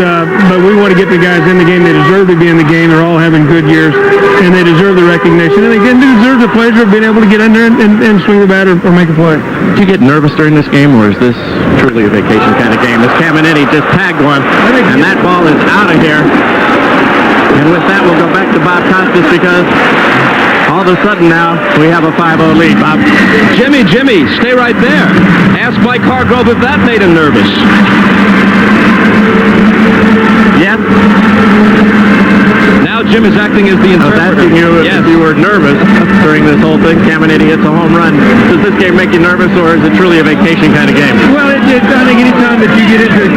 we want to get the guys in the game. They deserve to be in the game. They're all having good years, and they deserve the recognition. And again, they deserve the pleasure of being able to get in there and swing the bat or make a play. Did you get nervous during this game, or is this truly a vacation kind of game? As Caminiti just tagged one, and that ball is out of here. And with that, we'll go back to Bob Costas because all of a sudden now we have a 5-0 lead, Bob. Jimmy, stay right there. Ask Mike Hargrove if that made him nervous. Yes. Now Jim is acting as the interpreter. Asking you if you were nervous during this whole thing. Caminiti hits a home run. Does this game make you nervous, or is it truly a vacation kind of game? Well, I think any time that you get into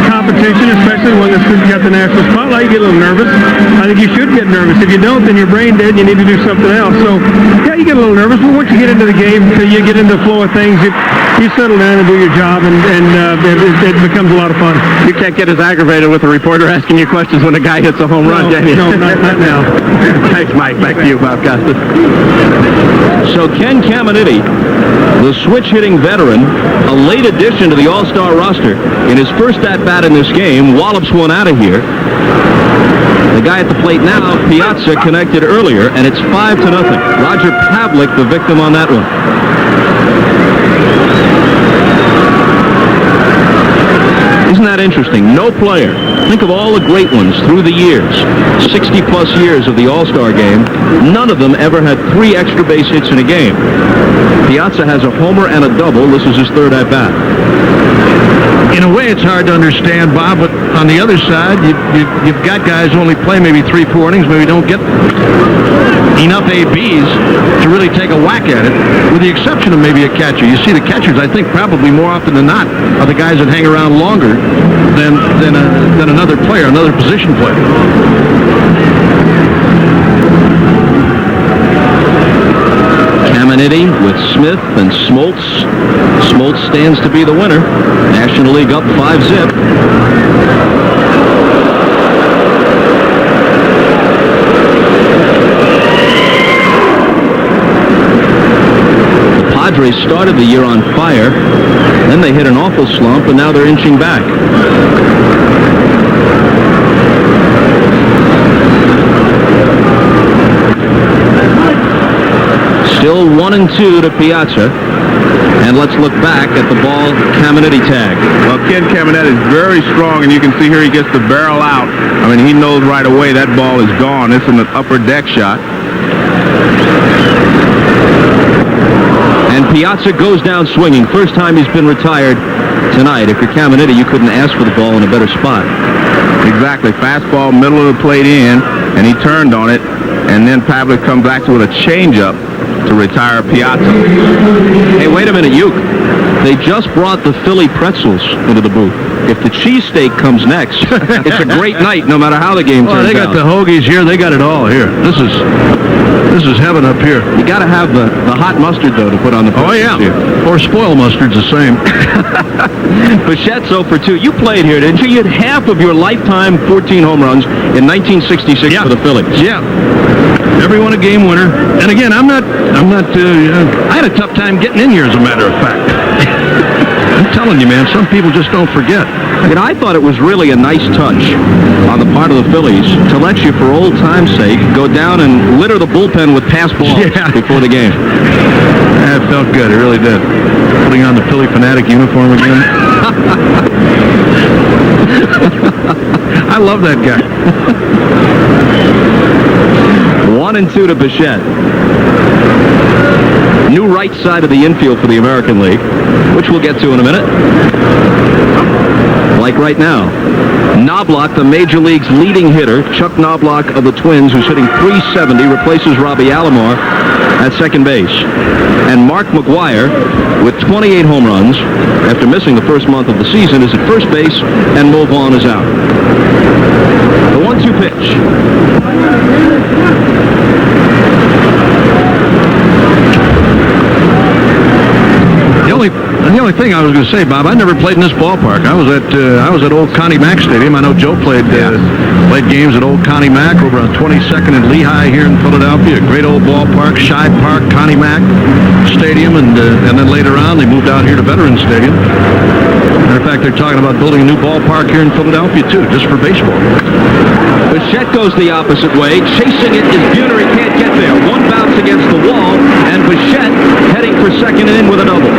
competition, especially one that's got the national spotlight, you get a little nervous. I think you should get nervous. If you don't, then you're brain dead and you need to do something else. So, yeah, you get a little nervous, but once you get into the game, you get into the flow of things, you settle down and do your job, and it becomes a lot of fun. You can't get as aggravated with a reporter asking you questions when a guy hits a home run, can you? No, not now. Thanks, Mike. Back to you, Bob Costas. So Ken Caminiti, the switch-hitting veteran, a late addition to the All-Star roster. In his first at-bat in this game, wallops one out of here. The guy at the plate now, Piazza, connected earlier, and it's 5-0. Roger Pavlik, the victim on that one. Isn't that interesting? No player. Think of all the great ones through the years. 60-plus years of the All-Star game. None of them ever had 3 extra base hits in a game. Piazza has a homer and a double. This is his third at-bat. In a way, it's hard to understand, Bob, but on the other side, you've got guys who only play maybe 3-4 innings, maybe don't get enough ABs to really take a whack at it, with the exception of maybe a catcher. You see the catchers, I think, probably more often than not, are the guys that hang around longer than another player, another position player. Caminiti with Smith and Smoltz. Smoltz stands to be the winner. National League up 5-0. The Padres started the year on fire. Then they hit an awful slump, and now they're inching back. Still 1-2 to Piazza. And let's look back at the ball Caminiti tag. Well, Ken Caminiti is very strong, and you can see here he gets the barrel out. I mean, he knows right away that ball is gone. It's an upper deck shot. And Piazza goes down swinging. First time he's been retired tonight. If you're Caminiti, you couldn't ask for the ball in a better spot. Exactly. Fastball, middle of the plate in, and he turned on it. And then Pavlik comes back to with a changeup to retire Piazza. Hey, wait a minute, Uke. They just brought the Philly pretzels into the booth. If the cheesesteak comes next, it's a great night no matter how the game turns out. They got the hoagies here. They got it all here. This is heaven up here. You got to have the hot mustard, though, to put on the pretzels. Oh, yeah. Here. Or spoil mustard's the same. Bichette's 0 for 2. You played here, didn't you? You had half of your lifetime 14 home runs in 1966 for the Phillies. Yeah. Everyone a game winner. And again, I had a tough time getting in here, as a matter of fact. I'm telling you, man, some people just don't forget. And I thought it was really a nice touch on the part of the Phillies to let you, for old time's sake, go down and litter the bullpen with pass balls before the game. It felt good. It really did. Putting on the Philly Fanatic uniform again. I love that guy. 1-2 to Bichette. New right side of the infield for the American League, which we'll get to in a minute. Like right now. Knobloch, the Major League's leading hitter, Chuck Knobloch of the Twins, who's hitting .370, replaces Robbie Alomar at second base. And Mark McGwire, with 28 home runs, after missing the first month of the season, is at first base, and Mo Vaughn is out. The 1-2 pitch. The only thing I was going to say, Bob, I never played in this ballpark. I was at Old Connie Mack Stadium. I know Joe played games at Old Connie Mack over on 22nd and Lehigh here in Philadelphia. A great old ballpark, Shibe Park, Connie Mack Stadium, and then later on they moved out here to Veterans Stadium. Matter of fact, they're talking about building a new ballpark here in Philadelphia too, just for baseball. Bichette goes the opposite way. Chasing it is Buhner. He can't get there. One bounce against the wall, and Bichette heading for second in with a double.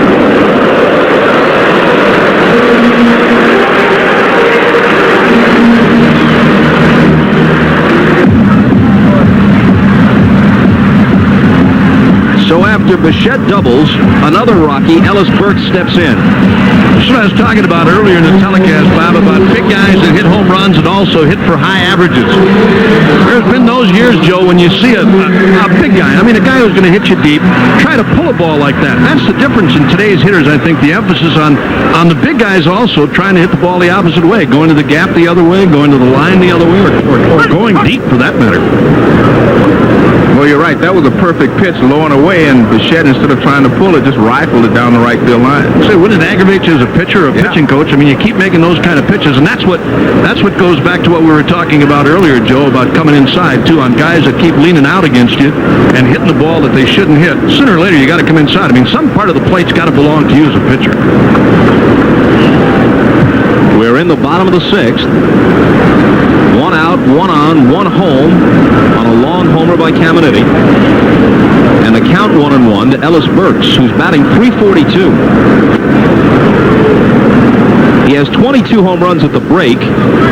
So after Bichette doubles, another Rocky, Ellis Burks, steps in. That's what I was talking about earlier in the telecast, Bob, about big guys that hit home runs and also hit for high averages. There's been those years, Joe, when you see a big guy, I mean a guy who's going to hit you deep, try to pull a ball like that. That's the difference in today's hitters, I think, the emphasis on the big guys also trying to hit the ball the opposite way, going to the gap the other way, going to the line the other way, or going deep for that matter. Well, you're right. That was a perfect pitch, low and away, and Bichette, instead of trying to pull it, just rifled it down the right field line. So wouldn't it aggravate you as a pitcher or a pitching coach? I mean, you keep making those kind of pitches, and that's what goes back to what we were talking about earlier, Joe, about coming inside, too, on guys that keep leaning out against you and hitting the ball that they shouldn't hit. Sooner or later, you got to come inside. I mean, some part of the plate's got to belong to you as a pitcher. We're in the bottom of the sixth. One out, one on, one home on a long homer by Caminiti. And the count 1-1 to Ellis Burks, who's batting .342. He has 22 home runs at the break.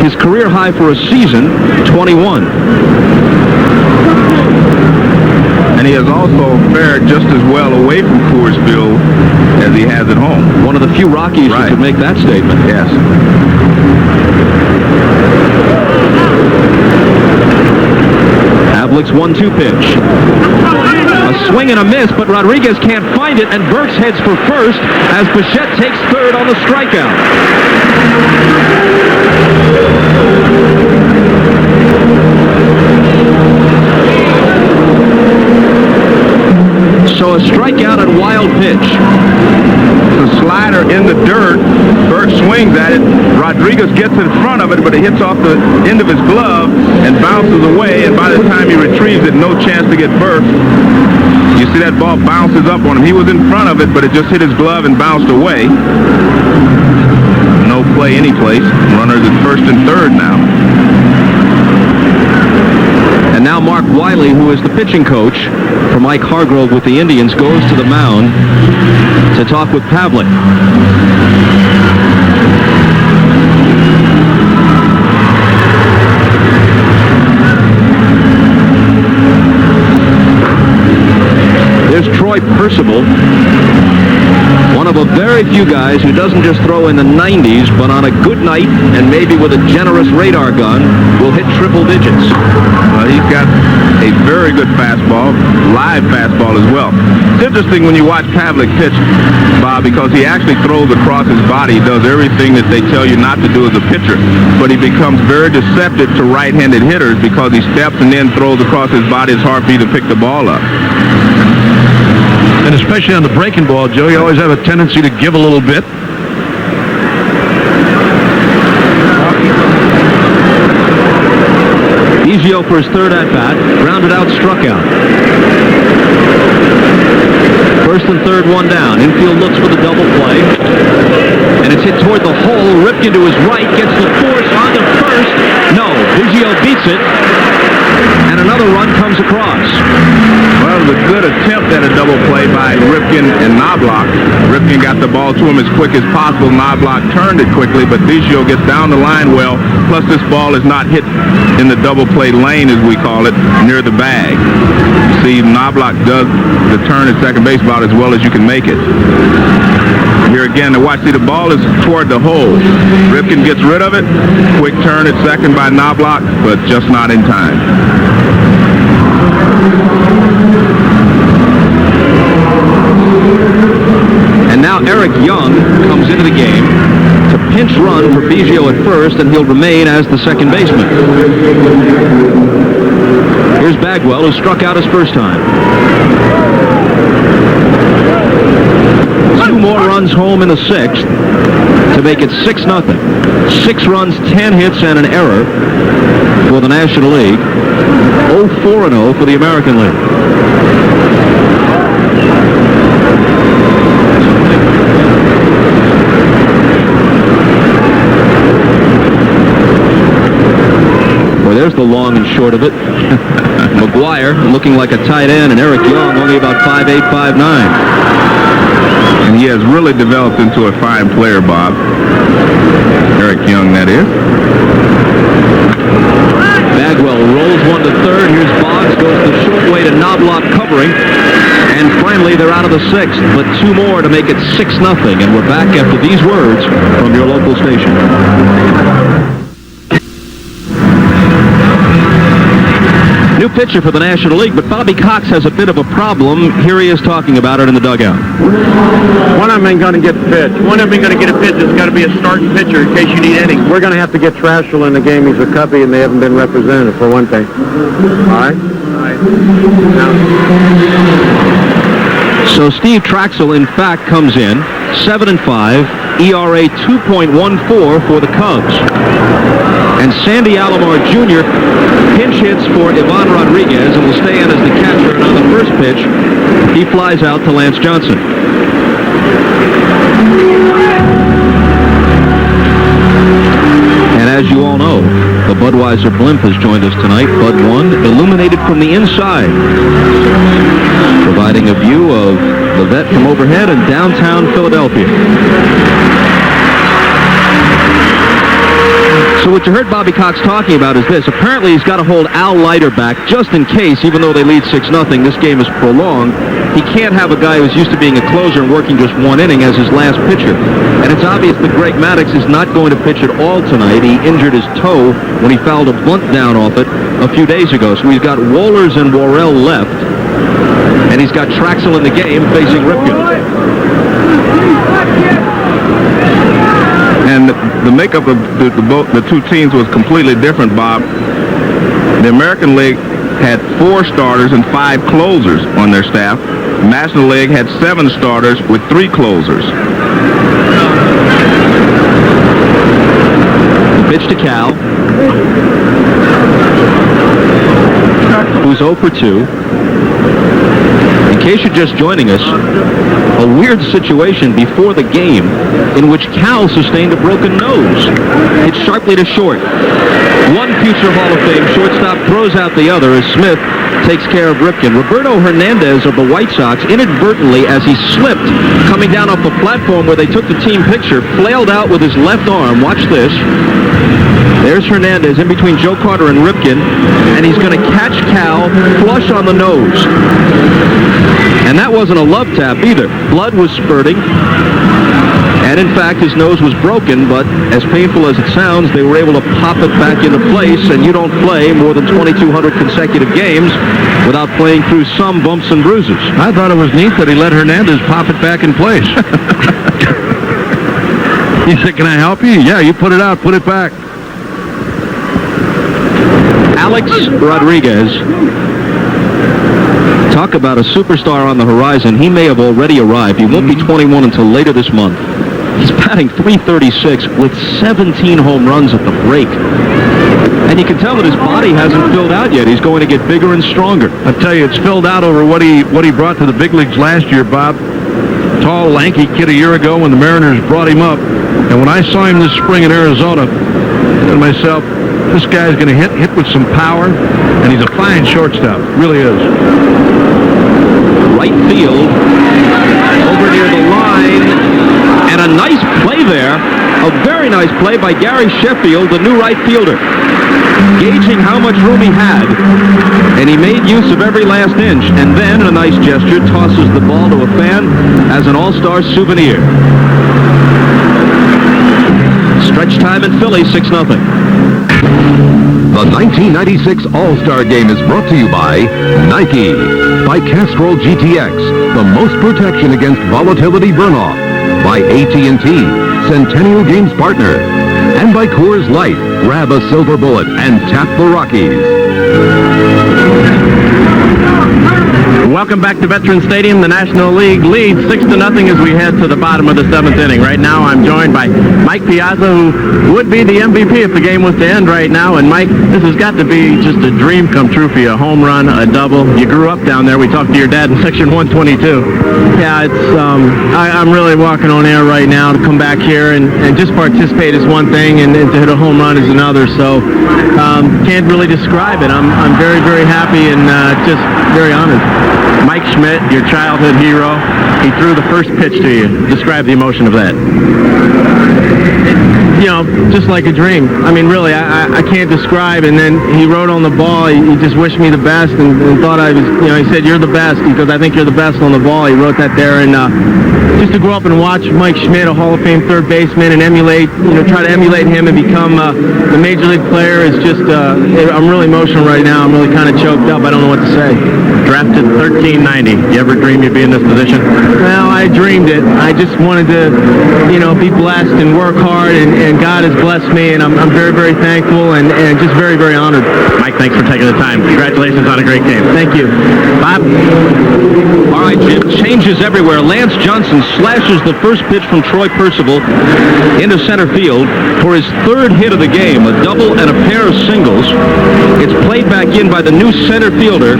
His career high for a season, 21. And he has also fared just as well away from Coors Field as he has at home. One of the few Rockies who could make that statement. Yes. Havlic's 1-2 pitch. A swing and a miss, but Rodriguez can't find it, and Burks heads for first as Bichette takes third on the strikeout. So a strikeout and wild pitch. The slider in the dirt. Burks swings at it. Rodriguez gets in front of it, but it hits off the end of his glove and bounces away. And by the time he retrieves it, no chance to get Burks. You see that ball bounces up on him. He was in front of it, but it just hit his glove and bounced away. No play anyplace. Runners at first and third now. And now Mark Wiley, who is the pitching coach for Mike Hargrove with the Indians, goes to the mound to talk with Pavlik. There's Troy Percival, one of of very few guys who doesn't just throw in the 90s, but on a good night and maybe with a generous radar gun will hit triple digits. He's got a very good fastball, live fastball as well. It's interesting when you watch Pavlik pitch, Bob, because he actually throws across his body. He does everything that they tell you not to do as a pitcher, but he becomes very deceptive to right-handed hitters because he steps and then throws across his body. It's hard for you to pick the ball up. And especially on the breaking ball, Joe, you always have a tendency to give a little bit. Biggio for his third at-bat, grounded out, struck out. First and third, one down. Infield looks for the double play. And it's hit toward the hole. Ripken to his right, gets the force on to first. No, Biggio beats it. And another run comes across. Well, it was a good attempt at a double play by Ripken and Knobloch. Ripken got the ball to him as quick as possible. Knobloch turned it quickly, but Biggio gets down the line well. Plus, this ball is not hit in the double play lane, as we call it, near the bag. You see, Knobloch does the turn at second base about as well as you can make it. Here again, to watch, see, the ball is toward the hole. Ripken gets rid of it. Quick turn at second by Knobloch, but just not in time. And now Eric Young comes into the game to pinch run for Biggio at first, and he'll remain as the second baseman. Here's Bagwell, who struck out his first time. 2 more runs home in the 6th to make it 6-0. 6 runs, 10 hits, and an error for the National League. 0-4-0 for the American League. Well, there's the long and short of it. McGuire looking like a tight end, and Eric Young only about 5'8", 5'9". And he has really developed into a fine player, Bob. Eric Young, that is. Bagwell rolls one to third. Here's Boggs, goes the short way to Knobloch covering. And finally, they're out of the 6th, but 2 more to make it 6-0. And we're back after these words from your local station. New pitcher for the National League, but Bobby Cox has a bit of a problem. Here he is talking about it in the dugout. One of them ain't going to get pitched. One of them ain't going to get a pitch. It's got to be a starting pitcher in case you need innings. We're going to have to get Trashel in the game. He's a Cubby, and they haven't been represented, for one thing. All right? All right. So Steve Traxel, in fact, comes in 7-5, ERA 2.14 for the Cubs. And Sandy Alomar Jr. pinch hits for Ivan Rodriguez and will stay in as the catcher. And on the first pitch, he flies out to Lance Johnson. And as you all know, the Budweiser blimp has joined us tonight. Bud 1, illuminated from the inside, providing a view of the Vet from overhead in downtown Philadelphia. So what you heard Bobby Cox talking about is this. Apparently he's got to hold Al Leiter back just in case, even though they lead 6-0, this game is prolonged. He can't have a guy who's used to being a closer and working just 1 inning as his last pitcher. And it's obvious that Greg Maddux is not going to pitch at all tonight. He injured his toe when he fouled a bunt down off it a few days ago. So he's got Wohlers and Worrell left. And he's got Traxel in the game facing Ripken. And the makeup of the 2 teams was completely different, Bob. The American League had 4 starters and 5 closers on their staff. The National League had 7 starters with 3 closers. The pitch to Cal, who's 0 for 2. In case you're just joining us, a weird situation before the game in which Cal sustained a broken nose. Hit sharply to short. One future Hall of Fame shortstop throws out the other as Smith takes care of Ripken. Roberto Hernandez of the White Sox, inadvertently, as he slipped coming down off the platform where they took the team picture, flailed out with his left arm. Watch this. There's Hernandez in between Joe Carter and Ripken, and he's going to catch Cal flush on the nose. And that wasn't a love tap either. Blood was spurting. And in fact, his nose was broken, but as painful as it sounds, they were able to pop it back into place, and you don't play more than 2,200 consecutive games without playing through some bumps and bruises. I thought it was neat that he let Hernandez pop it back in place. He said, "Can I help you?" "Yeah, you put it out, put it back." Alex Rodriguez. Talk about a superstar on the horizon. He may have already arrived. He won't be 21 until later this month. He's batting .336 with 17 home runs at the break. And you can tell that his body hasn't filled out yet. He's going to get bigger and stronger. I tell you, it's filled out over what he brought to the big leagues last year, Bob. Tall, lanky kid a year ago when the Mariners brought him up. And when I saw him this spring in Arizona, I said to myself, this guy's going to hit with some power, and he's a fine shortstop. Really is. Right field, over near the line, and a nice play there. A very nice play by Gary Sheffield, the new right fielder, gauging how much room he had, and he made use of every last inch, and then, in a nice gesture, tosses the ball to a fan as an all-star souvenir. Stretch time in Philly, 6-0. The 1996 All-Star Game is brought to you by Nike, by Castrol GTX, the most protection against volatility burn-off, by AT&T, Centennial Games partner, and by Coors Light. Grab a silver bullet and tap the Rockies. Welcome back to Veterans Stadium. The National League leads 6-0 as we head to the bottom of the 7th inning. Right now I'm joined by Mike Piazza, who would be the MVP if the game was to end right now. And Mike, this has got to be just a dream come true for you. A home run, a double. You grew up down there. We talked to your dad in section 122. Yeah, it's I'm really walking on air right now to come back here and just participate is one thing, and to hit a home run is another. So can't really describe it. I'm very, very happy and just very honored. Mike Schmidt, your childhood hero, he threw the first pitch to you. Describe the emotion of that. You know, just like a dream. I mean, really, I can't describe. And then he wrote on the ball, he just wished me the best and thought I was, you know, he said, "You're the best," because I think you're the best on the ball. He wrote that there. And just to grow up and watch Mike Schmidt, a Hall of Fame third baseman, and emulate, you know, try to emulate him and become the major league player is just, I'm really emotional right now. I'm really kind of choked up. I don't know what to say. Drafted 1390. You ever dream you'd be in this position? Well, I dreamed it. I just wanted to, you know, be blessed and work hard, and God has blessed me, and I'm very, very thankful and just very, very honored. Mike, thanks for taking the time. Congratulations on a great game. Thank you. Bob? All right, Jim, changes everywhere. Lance Johnson slashes the first pitch from Troy Percival into center field for his third hit of the game, a double and a pair of singles. It's played back in by the new center fielder,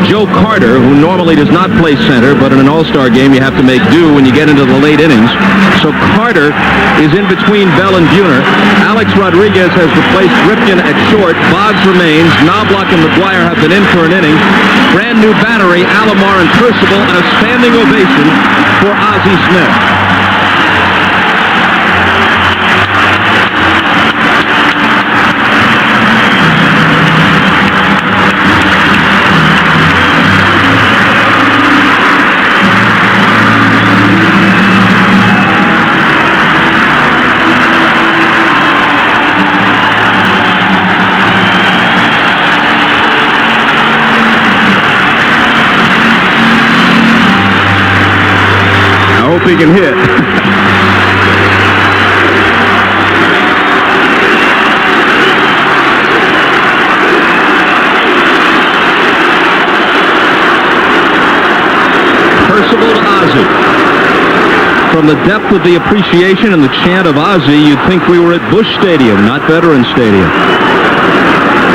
Joe Carter, who normally does not play center, but in an all-star game you have to make do when you get into the late innings. So Carter is in between Bell and Buhner. Alex Rodriguez has replaced Ripken at short. Boggs remains. Knobloch and McGuire have been in for an inning. Brand new battery, Alomar and Percival, and a standing ovation for Ozzie Smith. He can hit. Percival to Ozzie. From the depth of the appreciation and the chant of Ozzie, you'd think we were at Busch Stadium, not Veterans Stadium.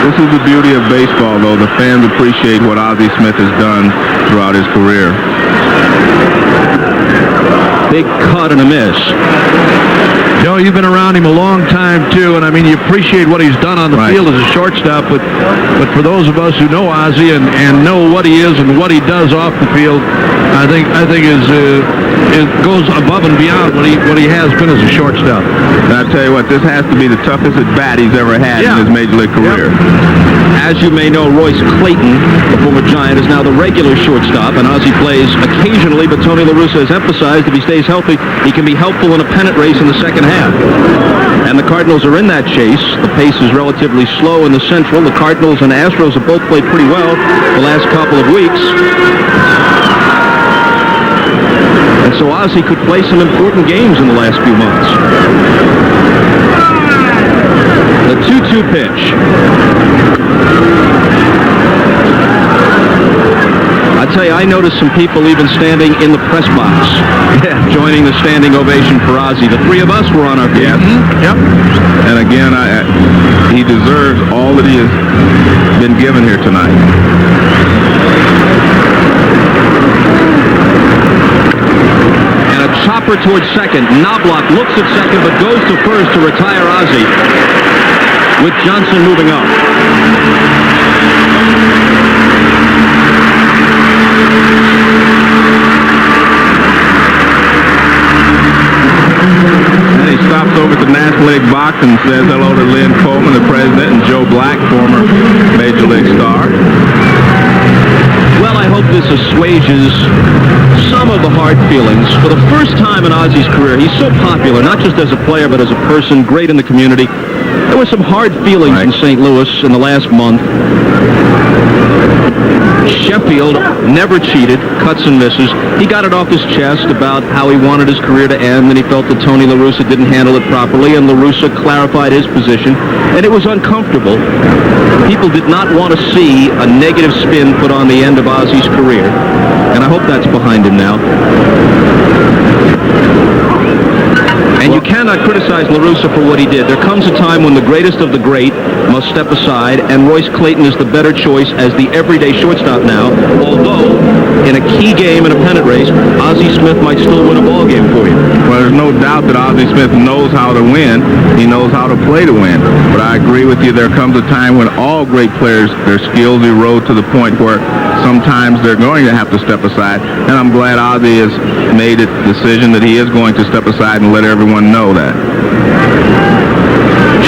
This is the beauty of baseball, though. The fans appreciate what Ozzie Smith has done throughout his career. Big cut and a miss. Joe, you've been around him a long time, too, and, I mean, you appreciate what he's done on the field as a shortstop, but for those of us who know Ozzie and know what he is and what he does off the field, I think it goes above and beyond what he has been as a shortstop. And I tell you what, this has to be the toughest at bat he's ever had in his major league career. As you may know, Royce Clayton, the former Giant, is now the regular shortstop, and Ozzie plays occasionally, but Tony La Russa has emphasized if he stays healthy, he can be helpful in a pennant race in the second half. And the Cardinals are in that chase. The pace is relatively slow in the Central. The Cardinals and Astros have both played pretty well the last couple of weeks. And so Ozzie could play some important games in the last few months. The 2-2 pitch. I tell you, I noticed some people even standing in the press box, joining the standing ovation for Ozzie. The three of us were on our feet. Yep. And again, he deserves all that he has been given here tonight. And a chopper towards second. Knobloch looks at second, but goes to first to retire Ozzie, with Johnson moving up. And he stops over at the National League box and says hello to Lynn Coleman, the president, and Joe Black, former Major League star. Well, I hope this assuages some of the hard feelings. For the first time in Ozzie's career, he's so popular, not just as a player, but as a person, great in the community. There were some hard feelings in St. Louis in the last month. Sheffield never cheated, cuts and misses. He got it off his chest about how he wanted his career to end, and he felt that Tony La Russa didn't handle it properly, and La Russa clarified his position, and it was uncomfortable. People did not want to see a negative spin put on the end of Ozzie's career, and I hope that's behind him now. And you cannot criticize La Russa for what he did. There comes a time when the greatest of the great must step aside, and Royce Clayton is the better choice as the everyday shortstop now, although in a key game in a pennant race, Ozzie Smith might still win a ball game for you. Well, there's no doubt that Ozzie Smith knows how to win. He knows how to play to win. But I agree with you, there comes a time when all great players, their skills erode to the point where sometimes they're going to have to step aside. And I'm glad Ozzie has made a decision that he is going to step aside and let everyone know that.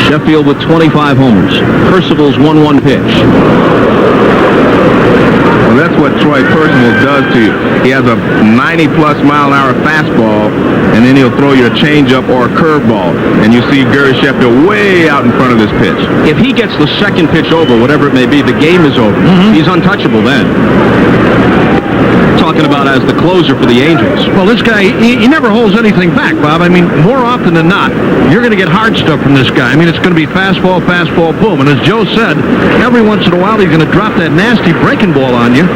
Sheffield with 25 homers. Percival's 1-1 pitch. Well, that's what Troy Percival does to you. He has a 90-plus mile-an-hour fastball, and then he'll throw you a changeup or a curveball, and you see Gary Sheffield way out in front of this pitch. If he gets the second pitch over, whatever it may be, the game is over. He's untouchable then. Talking about as the closer for the Angels. Well, this guy, he never holds anything back, Bob. I mean, more often than not, you're going to get hard stuff from this guy. I mean, it's going to be fastball, boom. And as Joe said, every once in a while, he's going to drop that nasty breaking ball on you,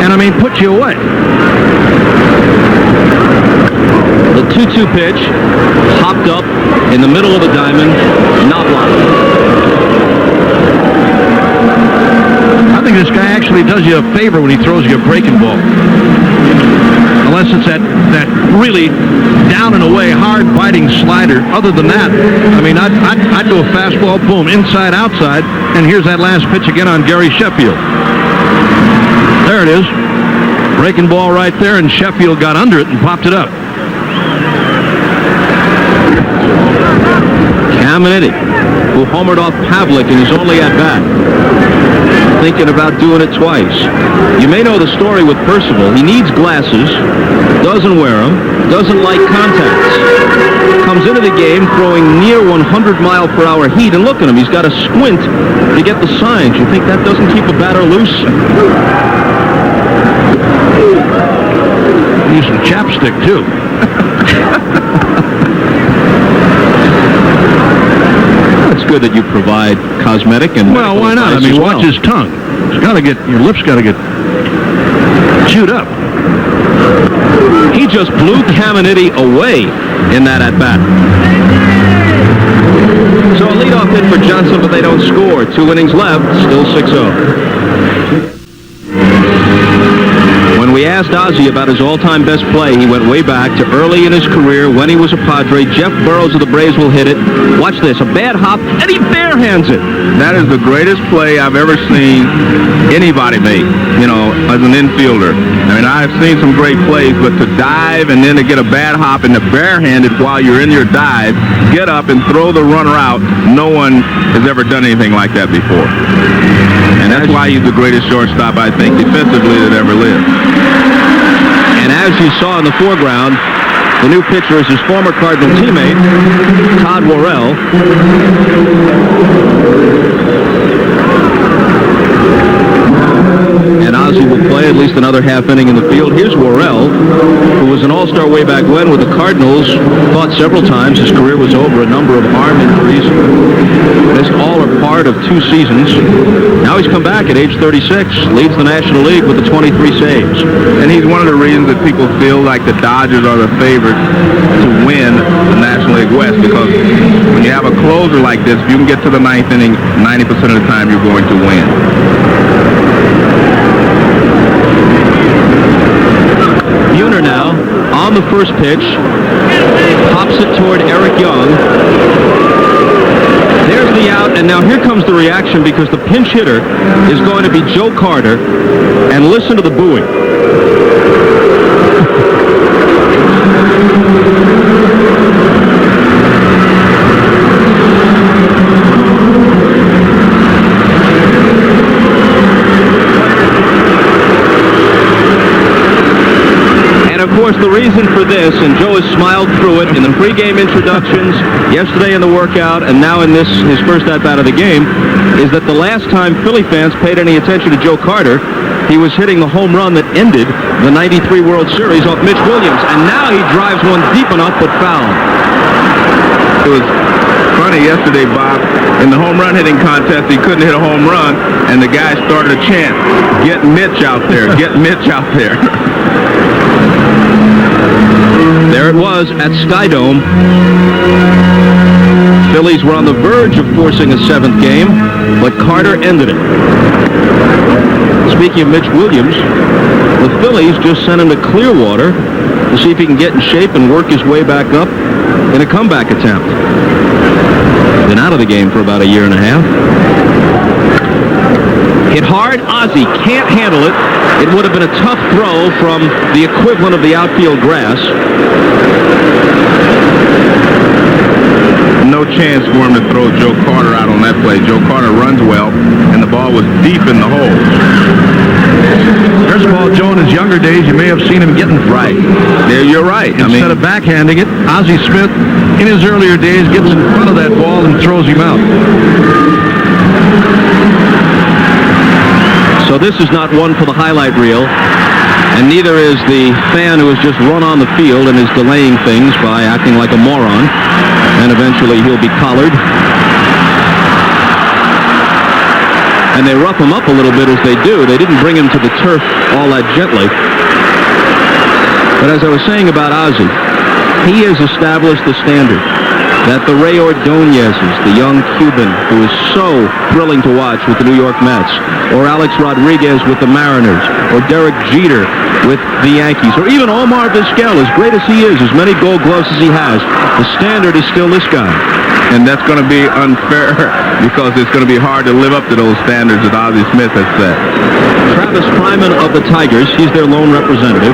and, I mean, put you away. The 2-2 pitch, hopped up in the middle of the diamond, Knobloch. I think this guy actually does you a favor when he throws you a breaking ball. Unless it's that really down and away, hard biting slider. Other than that, I mean, I'd do a fastball, boom, inside, outside, and here's that last pitch again on Gary Sheffield. There it is. Breaking ball right there, and Sheffield got under it and popped it up. Caminiti, who homered off Pavlik in his only at-bat. Thinking about doing it twice. You may know the story with Percival. He needs glasses, doesn't wear them, doesn't like contacts. Comes into the game throwing near 100-mile-per-hour heat, and look at him. He's got to squint to get the signs. You think that doesn't keep a batter loose? Use some chapstick, too. It's good that you provide cosmetic and... Well, why not? I mean, watch his tongue. It's got to get, your lips got to get chewed up. He just blew Caminiti away in that at-bat. So a leadoff hit for Johnson, but they don't score. 2 innings left, still 6-0. When When we asked Ozzie about his all-time best play, he went way back to early in his career when he was a Padre. Jeff Burroughs of the Braves will hit it. Watch this, a bad hop, and he barehands it. That is the greatest play I've ever seen anybody make, as an infielder. I mean, I've seen some great plays, but to dive and then to get a bad hop and to barehanded while you're in your dive, get up and throw the runner out, no one has ever done anything like that before. And that's why he's the greatest shortstop, I think, defensively that ever lived. And as you saw in the foreground, the new pitcher is his former Cardinal teammate, Todd Worrell. And Ozzie will play at least another half inning in the field. Here's Worrell, who was an all-star way back when with the Cardinals. Thought several times his career was over, a number of arm injuries. Missed all or part of 2 seasons. Now he's come back at age 36, leads the National League with the 23 saves. And he's one of the reasons that people feel like the Dodgers are the favorite to win the National League West, because when you have a closer like this, if you can get to the 9th inning, 90% of the time you're going to win. Buhner now on the first pitch, pops it toward Eric Young. There's the out, and now here comes the reaction because the pinch hitter is going to be Joe Carter, and listen to the booing. The reason for this, and Joe has smiled through it in the pregame introductions, yesterday in the workout, and now in his first at-bat of the game, is that the last time Philly fans paid any attention to Joe Carter, he was hitting the home run that ended the '93 World Series off Mitch Williams, and now he drives one deep enough but foul. It was funny yesterday, Bob. In the home run hitting contest, he couldn't hit a home run, and the guy started a chant, "Get Mitch out there, get Mitch out there." There it was at Skydome. Phillies were on the verge of forcing a 7th game, but Carter ended it. Speaking of Mitch Williams, the Phillies just sent him to Clearwater to see if he can get in shape and work his way back up in a comeback attempt. Been out of the game for about a year and a half. Hit hard, Ozzie can't handle it. It would have been a tough throw from the equivalent of the outfield grass. No chance for him to throw Joe Carter out on that play. Joe Carter runs well, and the ball was deep in the hole. First of all, Joe, in his younger days, you may have seen him getting right. There, you're right. Instead of backhanding it, Ozzie Smith, in his earlier days, gets in front of that ball and throws him out. So this is not one for the highlight reel, and neither is the fan who has just run on the field and is delaying things by acting like a moron, and eventually he'll be collared. And they rough him up a little bit as they do. They didn't bring him to the turf all that gently. But as I was saying about Ozzie, he has established the standard that the Ray Ordonez's, the young Cuban who is so thrilling to watch with the New York Mets, or Alex Rodriguez with the Mariners, or Derek Jeter with the Yankees, or even Omar Vizquel, as great as he is, as many gold gloves as he has, the standard is still this guy. And that's going to be unfair because it's going to be hard to live up to those standards that Ozzie Smith has set. Travis Fryman of the Tigers, he's their lone representative.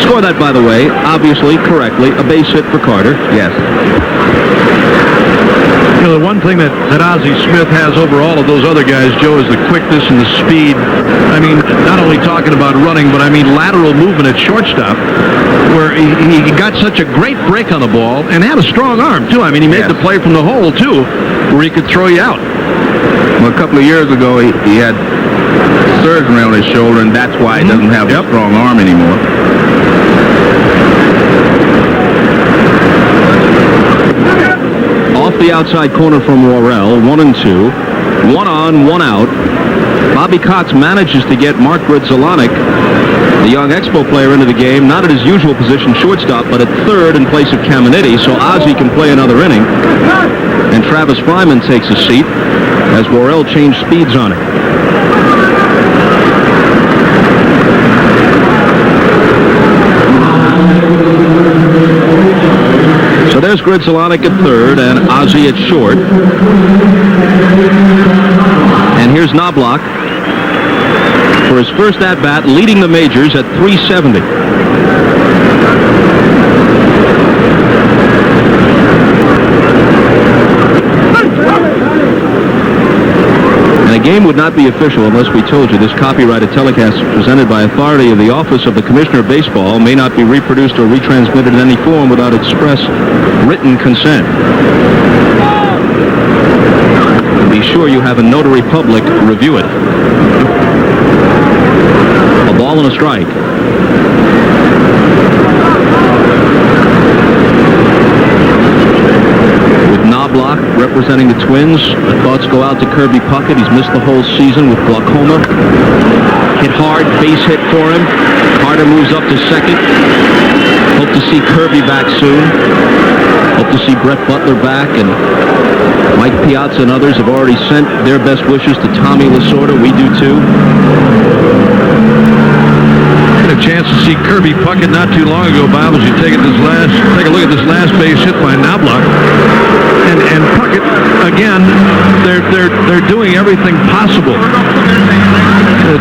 Score that, by the way, obviously, correctly, a base hit for Carter. Yes. You know, the one thing that Ozzie Smith has over all of those other guys, Joe, is the quickness and the speed. I mean, not only talking about running, but I mean lateral movement at shortstop, where he got such a great break on the ball and had a strong arm, too. I mean, he made the play from the hole, too, where he could throw you out. Well, a couple of years ago, he had surgery on his shoulder, and that's why he doesn't have a strong arm anymore. Off the outside corner from Worrell, 1-2. 1 on, 1 out. Bobby Cox manages to get Mark Grudzielanek, the young Expo player, into the game, not at his usual position, shortstop, but at third in place of Caminiti, so Ozzie can play another inning. And Travis Fryman takes a seat as Worrell changed speeds on it. Dennis Grzelcyk at third and Ozzie at short. And here's Knobloch for his first at-bat, leading the majors at .370. And a game would not be official unless we told you this copyrighted telecast is presented by authority of the Office of the Commissioner of Baseball, may not be reproduced or retransmitted in any form without express written consent. Be sure you have a notary public review it. A ball and a strike. With Knobloch representing the Twins, the thoughts go out to Kirby Puckett. He's missed the whole season with glaucoma. Hit hard, base hit for him. Carter moves up to second. Hope to see Kirby back soon. Hope to see Brett Butler back, and Mike Piazza and others have already sent their best wishes to Tommy Lasorda. We do too. Had a chance to see Kirby Puckett not too long ago, Bob, as you take a look at this last base hit by Knobloch. And Puckett, again, they're doing everything possible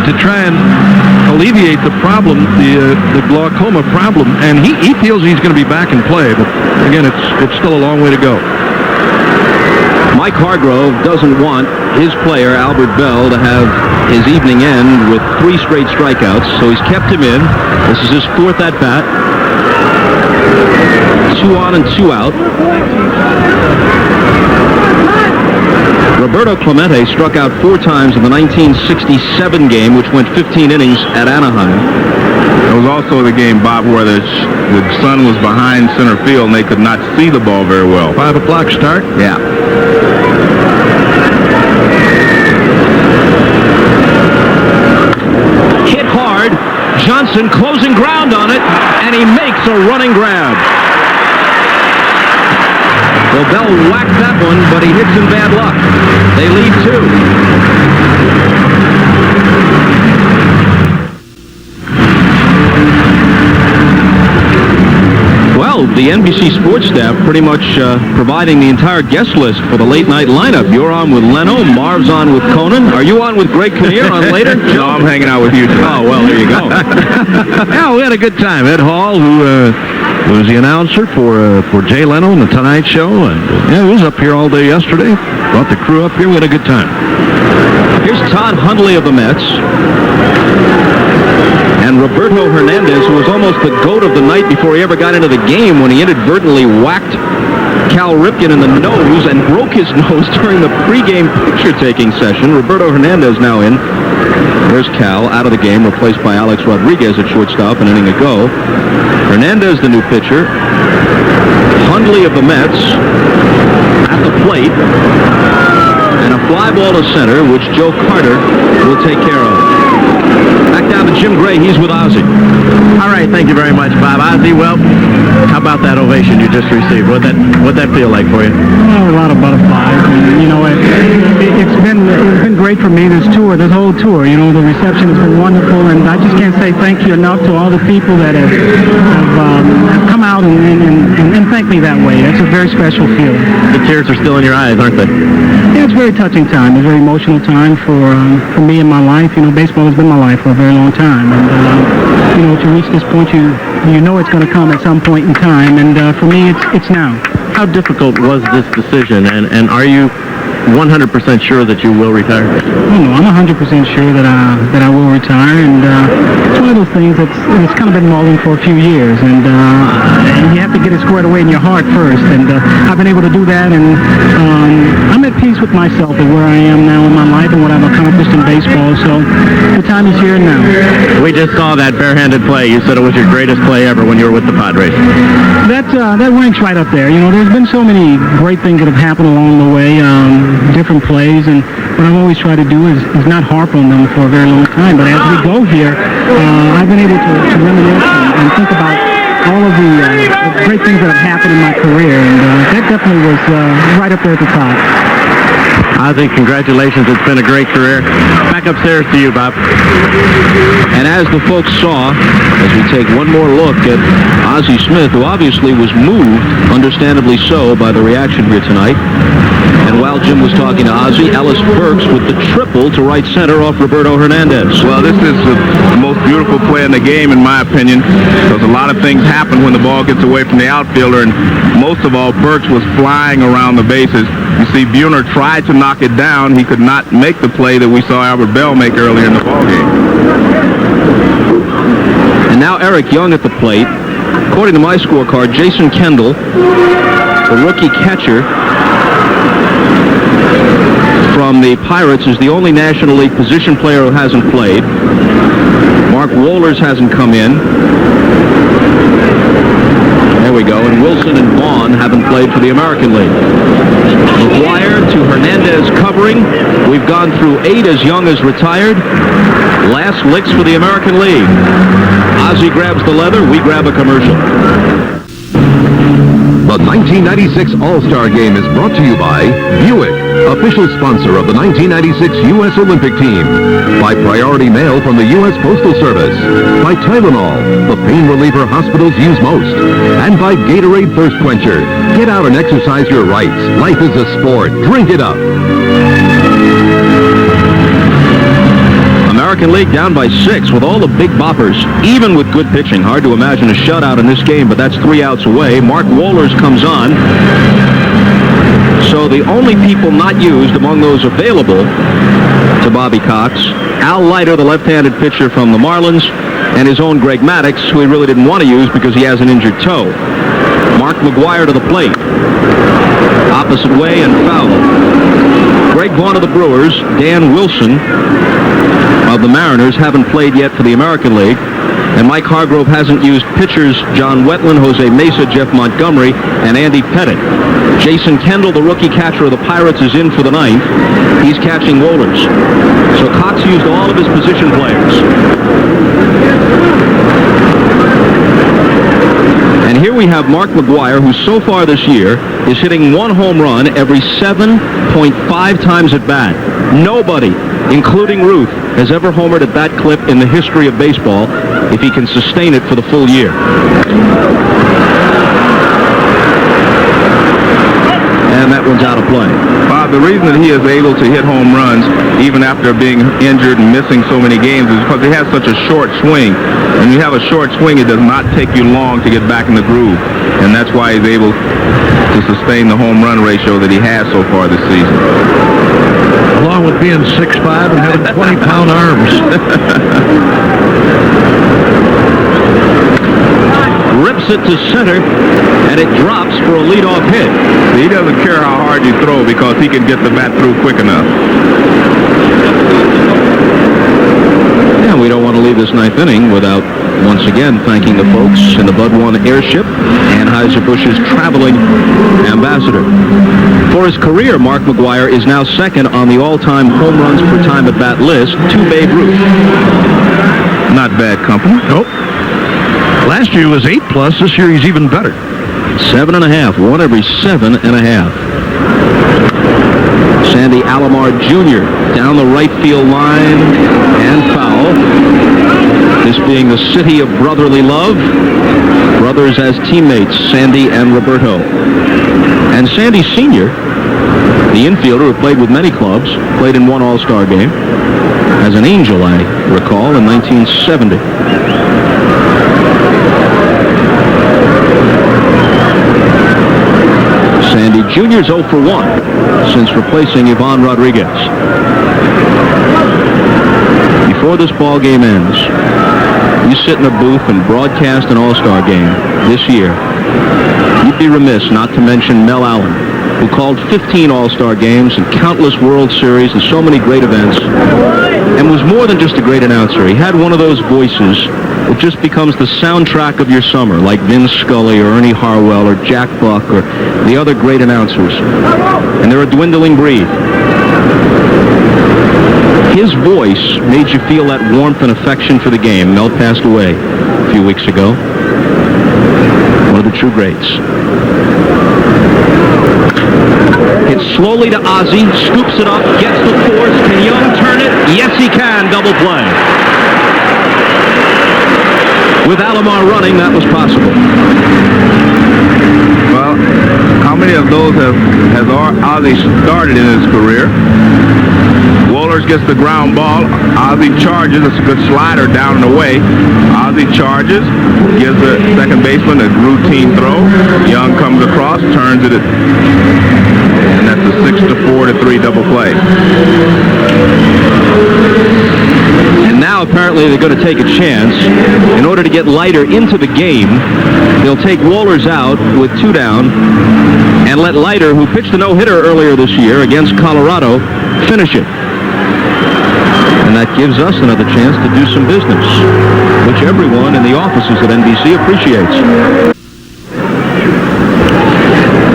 to try and alleviate the problem, the glaucoma problem, and he feels he's going to be back in play, but again, it's still a long way to go. Mike Hargrove doesn't want his player, Albert Bell, to have his evening end with 3 straight strikeouts, so he's kept him in. This is his 4th at-bat. 2 on and 2 out. Roberto Clemente struck out 4 times in the 1967 game, which went 15 innings at Anaheim. It was also the game, Bob, where the sun was behind center field and they could not see the ball very well. 5 o'clock start? Yeah. Hit hard. Johnson closing ground on it, and he makes a running grab. Well, Bell whacked that one, but he hits in bad luck. They lead 2. Well, the NBC Sports staff pretty much providing the entire guest list for the late night lineup. You're on with Leno, Marv's on with Conan. Are you on with Greg Kinnear on later? No, I'm hanging out with you tonight. Oh, well, there you go. Yeah, we had a good time. Ed Hall, who was the announcer for Jay Leno and the Tonight Show, and he was up here all day yesterday. Brought the crew up here. We had a good time. Here's Todd Hundley of the Mets. And Roberto Hernandez, who was almost the GOAT of the night before he ever got into the game when he inadvertently whacked Cal Ripken in the nose and broke his nose during the pregame picture-taking session. Roberto Hernandez now in. There's Cal out of the game, replaced by Alex Rodriguez at shortstop an inning ago. Hernandez, the new pitcher. Hundley of the Mets at the plate. And a fly ball to center, which Joe Carter will take care of. Back down to Jim Gray. He's with Ozzie. All right, thank you very much, Bob. Ozzie, well, how about that ovation you just received? What'd that feel like for you? Well, a lot of butterflies. And, you know, it's been great for me, this whole tour. You know, the reception has been wonderful, and I just can't say thank you enough to all the people that have come out and thank me that way. That's a very special feeling. The tears are still in your eyes, aren't they? Yeah, it's a very touching time. It's a very emotional time for me in my life. You know, baseball has been my life for a very long time, and you know, to reach this point, you know it's going to come at some point in time, and for me, it's now. How difficult was this decision, and are you 100% sure that you will retire? Oh, no, I'm 100% sure that I will retire, and it's one of those things that's kind of been mulling for a few years, and you have to get it squared away in your heart first, and I've been able to do that, and I'm at peace with myself and where I am now in my life and what I've accomplished in baseball, so the time is here and now. We just saw that barehanded play. You said it was your greatest play ever when you were with the Padres. That ranks right up there. You know, there's been so many great things that have happened along the way, different plays, and what I've always tried to do is not harp on them for a very long time. But as we go here, I've been able to reminisce and think about all of the great things that have happened in my career, and that definitely was right up there at the top. I think congratulations. It's been a great career. Back upstairs to you, Bob. And as the folks saw, as we take one more look at Ozzie Smith, who obviously was moved, understandably so, by the reaction here tonight. And while Jim was talking to Ozzie, Ellis Burks with the triple to right center off Roberto Hernandez. Well, this is the most beautiful play in the game, in my opinion, because a lot of things happen when the ball gets away from the outfielder, and most of all, Burks was flying around the bases. You see, Buhner tried to knock it down. He could not make the play that we saw Albert Bell make earlier in the ballgame. And now Eric Young at the plate. According to my scorecard, Jason Kendall, the rookie catcher from the Pirates, is the only National League position player who hasn't played. Mark Wohlers hasn't come in. There we go. And Wilson and Vaughn haven't played for the American League. McGuire to Hernandez covering. We've gone through 8 as Young is retired. Last licks for the American League. Ozzie grabs the leather. We grab a commercial. The 1996 All-Star Game is brought to you by Buick, official sponsor of the 1996 U.S. Olympic team. By Priority Mail from the U.S. Postal Service. By Tylenol, the pain reliever hospitals use most. And by Gatorade Thirst Quencher. Get out and exercise your rights. Life is a sport. Drink it up. American League down by 6 with all the big boppers, even with good pitching. Hard to imagine a shutout in this game, but that's 3 outs away. Mark Wohlers comes on. So the only people not used among those available to Bobby Cox, Al Leiter, the left-handed pitcher from the Marlins, and his own Greg Maddux, who he really didn't want to use because he has an injured toe. Mark McGuire to the plate. Opposite way and foul. Greg Vaughn of the Brewers, Dan Wilson of the Mariners haven't played yet for the American League. And Mike Hargrove hasn't used pitchers John Wetland, Jose Mesa, Jeff Montgomery, and Andy Pettit. Jason Kendall, the rookie catcher of the Pirates, is in for the 9th. He's catching Wohlers. So Cox used all of his position players. And here we have Mark McGuire, who so far this year is hitting 1 home run every 7.5 times at bat. Nobody, including Ruth, has ever homered at that clip in the history of baseball if he can sustain it for the full year. And that one's out of play. Bob, the reason that he is able to hit home runs even after being injured and missing so many games is because he has such a short swing. When you have a short swing, it does not take you long to get back in the groove. And that's why he's able to sustain the home run ratio that he has so far this season. Along with being 6'5" and having 20-pound arms. Rips it to center, and it drops for a leadoff hit. He doesn't care how hard you throw because he can get the bat through quick enough. Yeah, we don't want to leave this 9th inning without once again thanking the folks in the Bud One airship, Anheuser-Busch's traveling ambassador. For his career, Mark McGuire is now second on the all-time home runs per time at bat list to Babe Ruth. Not bad company. Nope. Last year was 8+. This year he's even better. 7.5. 1 every 7.5. Sandy Alomar Jr. down the right field line and foul. This being the city of brotherly love. Brothers as teammates, Sandy and Roberto. And Sandy Sr., the infielder who played with many clubs, played in 1 All-Star game. As an Angel, I recall, in 1970. Sandy Jr.'s 0 for 1 since replacing Ivan Rodriguez. Before this ball game ends, you sit in a booth and broadcast an All-Star game this year. You'd be remiss not to mention Mel Allen, who called 15 All-Star games and countless World Series and so many great events, and was more than just a great announcer. He had one of those voices that just becomes the soundtrack of your summer, like Vin Scully or Ernie Harwell or Jack Buck or the other great announcers. And they're a dwindling breed. His voice made you feel that warmth and affection for the game. Mel passed away a few weeks ago. One of the true greats. Hits slowly to Ozzie, scoops it up, gets the force. Can Young turn it? Yes, he can. Double play. With Alomar running, that was possible. Well, how many of those has Ozzie started in his career? Wohlers gets the ground ball. Ozzie charges. It's a good slider down and away. Ozzie charges, gives the second baseman a routine throw. Young comes across, turns it, and that's a 6-4-3 double play. And now apparently they're going to take a chance. In order to get Leiter into the game, they'll take Wohlers out with 2 down and let Leiter, who pitched a no-hitter earlier this year against Colorado, finish it. And that gives us another chance to do some business, which everyone in the offices at NBC appreciates.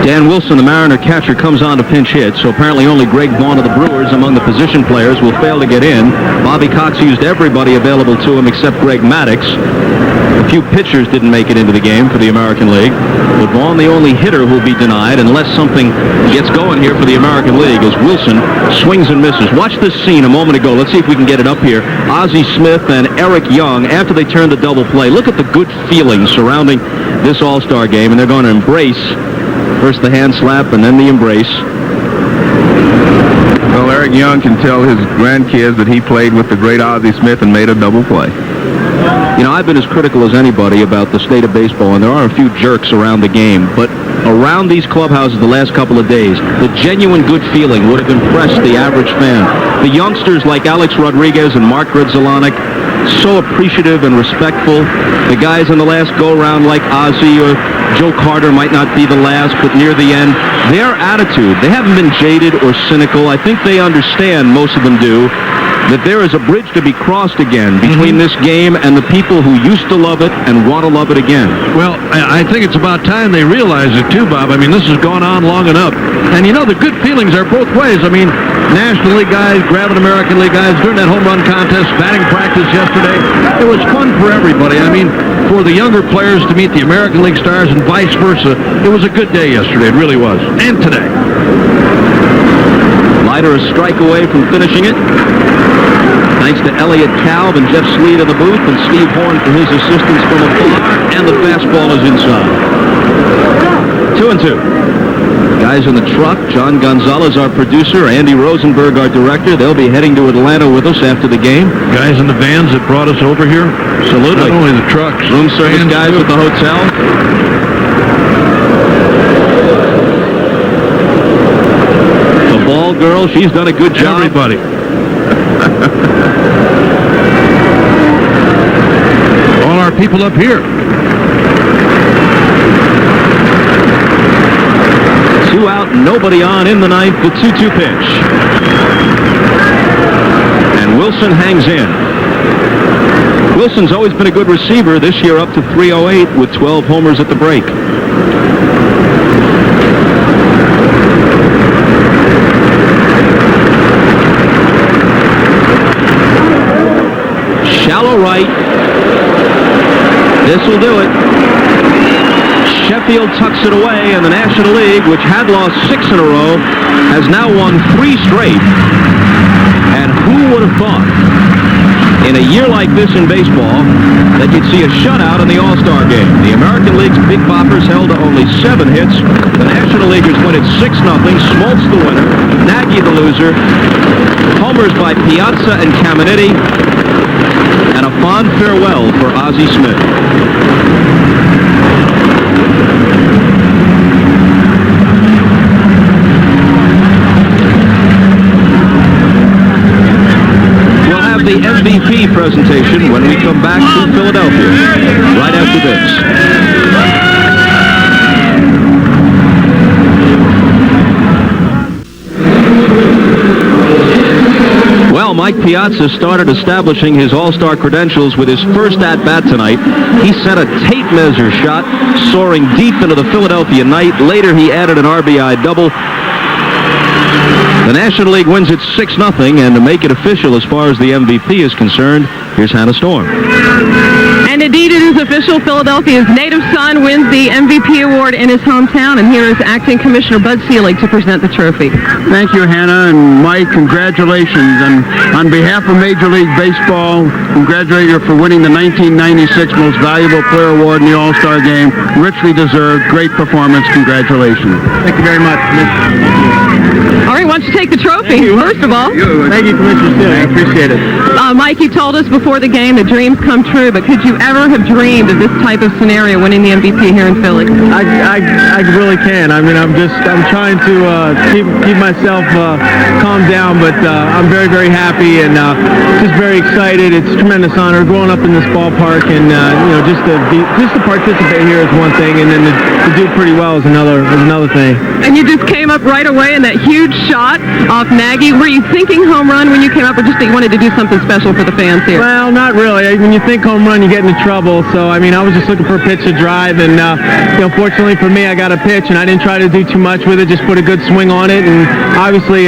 Dan Wilson, the Mariner catcher, comes on to pinch hit, so apparently only Greg Vaughn of the Brewers among the position players will fail to get in. Bobby Cox used everybody available to him except Greg Maddux. A few pitchers didn't make it into the game for the American League, but Vaughn the only hitter who will be denied unless something gets going here for the American League as Wilson swings and misses. Watch this scene a moment ago. Let's see if we can get it up here. Ozzie Smith and Eric Young, after they turn the double play, look at the good feeling surrounding this All-Star game, and they're going to embrace. First the hand slap and then the embrace. Well, Eric Young can tell his grandkids that he played with the great Ozzie Smith and made a double play. You know, I've been as critical as anybody about the state of baseball, and there are a few jerks around the game, but around these clubhouses the last couple of days, the genuine good feeling would have impressed the average fan. The youngsters like Alex Rodriguez and Mark Grudzielanek, so appreciative and respectful. The guys in the last go-round like Ozzie or Joe Carter might not be the last, but near the end, their attitude, they haven't been jaded or cynical. I think they understand, most of them do, that there is a bridge to be crossed again between this game and the people who used to love it and want to love it again. Well, I think it's about time they realize it too, Bob. I mean, this has gone on long enough. And you know, the good feelings are both ways. I mean, National League guys grabbing American League guys during that home run contest, batting practice yesterday. It was fun for everybody. I mean, for the younger players to meet the American League stars and vice versa. It was a good day yesterday. It really was. And today. Leiter a strike away from finishing it. Thanks to Elliot Kalb and Jeff Sleet in the booth and Steve Horn for his assistance from afar. And the fastball is inside. 2-2. Guys in the truck, John Gonzalez, our producer, Andy Rosenberg, our director. They'll be heading to Atlanta with us after the game. Guys in the vans that brought us over here? Absolutely. Not only the trucks. Room service vans guys too. at the hotel. The ball girl, she's done a good job. Everybody. All our people up here. 2 out, nobody on in the ninth, the 2-2 pitch. And Wilson hangs in. Wilson's always been a good receiver, this year up to 308 with 12 homers at the break. Shallow right. This will do it. Sheffield tucks it away, and the National League, which had lost 6 in a row, has now won 3 straight. And who would have thought, in a year like this in baseball, that you'd see a shutout in the All-Star game? The American League's Big Boppers held to only 7 hits. The National Leaguers win it 6-0. Smoltz the winner, Nagy the loser. Homers by Piazza and Caminiti. And a fond farewell for Ozzie Smith. The MVP presentation when we come back to Philadelphia right after this. Well, Mike Piazza started establishing his all-star credentials with his first at-bat tonight. He sent a tape measure shot soaring deep into the Philadelphia night. Later, he added an RBI double. The National League wins it 6-0, and to make it official as far as the MVP is concerned, here's Hannah Storm. And indeed, it is official. Philadelphia's native son wins the MVP award in his hometown, and here is Acting Commissioner Bud Selig to present the trophy. Thank you, Hannah, and Mike, congratulations. And on behalf of Major League Baseball, congratulate you for winning the 1996 Most Valuable Player Award in the All-Star Game. Richly deserved. Great performance. Congratulations. Thank you very much, Commissioner. All right, why don't you take the trophy, first of all? Thank you, Commissioner Selig. I appreciate it. Mike, you told us before the game that dreams come true, but could you ever have dreamed of this type of scenario, winning the MVP here in Philly? I really can. I mean, I'm trying to keep myself calmed down, but I'm very, very happy and just very excited. It's a tremendous honor growing up in this ballpark, and just to participate here is one thing, and then to do pretty well is another thing. And you just came up right away in that huge shot off Nagy. Were you thinking home run when you came up, or just that you wanted to do something special for the fans here? Well, not really. When you think home run, you get into trouble. So, I mean, I was just looking for a pitch to drive, and fortunately for me, I got a pitch, and I didn't try to do too much with it. Just put a good swing on it, and obviously,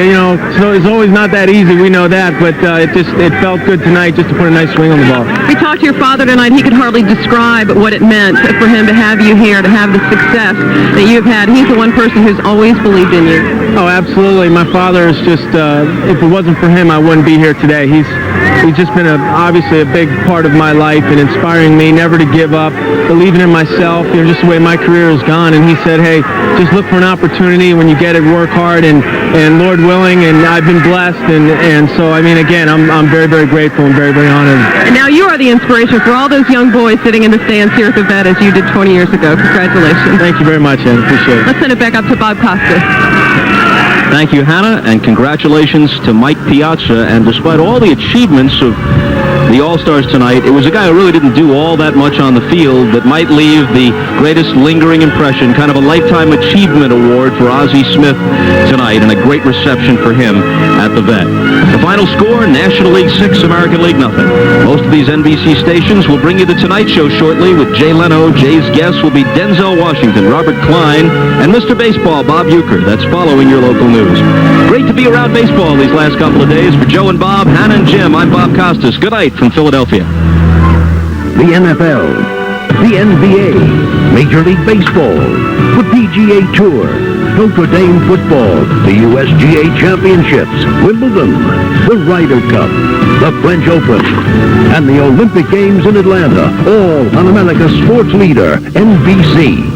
so it's always not that easy. We know that, but it felt good tonight just to put a nice swing on the ball. We talked to your father tonight. He could hardly describe what it meant for him to have you here, to have the success that you've had. He's the one person who's always believed in you. Oh, absolutely. My father is just, if it wasn't for him, I wouldn't be here today. He's just been obviously a big part of my life and inspiring me never to give up, believing in myself, just the way my career has gone. And he said, hey, just look for an opportunity. When you get it, work hard, and Lord willing, and I've been blessed. And so, I mean, again, I'm very, very grateful and very, very honored. And now you are the inspiration for all those young boys sitting in the stands here at the Vet as you did 20 years ago. Congratulations. Thank you very much, Ed. Appreciate it. Let's send it back up to Bob Costas. Thank you, Hannah, and congratulations to Mike Piazza. And despite all the achievements of the All-Stars tonight, it was a guy who really didn't do all that much on the field that might leave the greatest lingering impression, kind of a Lifetime Achievement Award for Ozzie Smith tonight, and a great reception for him at the Vet. The final score, National League 6, American League nothing. Most of these NBC stations will bring you The Tonight Show shortly with Jay Leno. Jay's guests will be Denzel Washington, Robert Klein, and Mr. Baseball, Bob Uecker. That's following your local news. Great to be around baseball these last couple of days. For Joe and Bob, Hannah and Jim, I'm Bob Costas. Good night from Philadelphia. The NFL, the NBA, Major League Baseball, the PGA Tour, Notre Dame football, the USGA Championships, Wimbledon, the Ryder Cup, the French Open, and the Olympic Games in Atlanta, all on America's sports leader, NBC.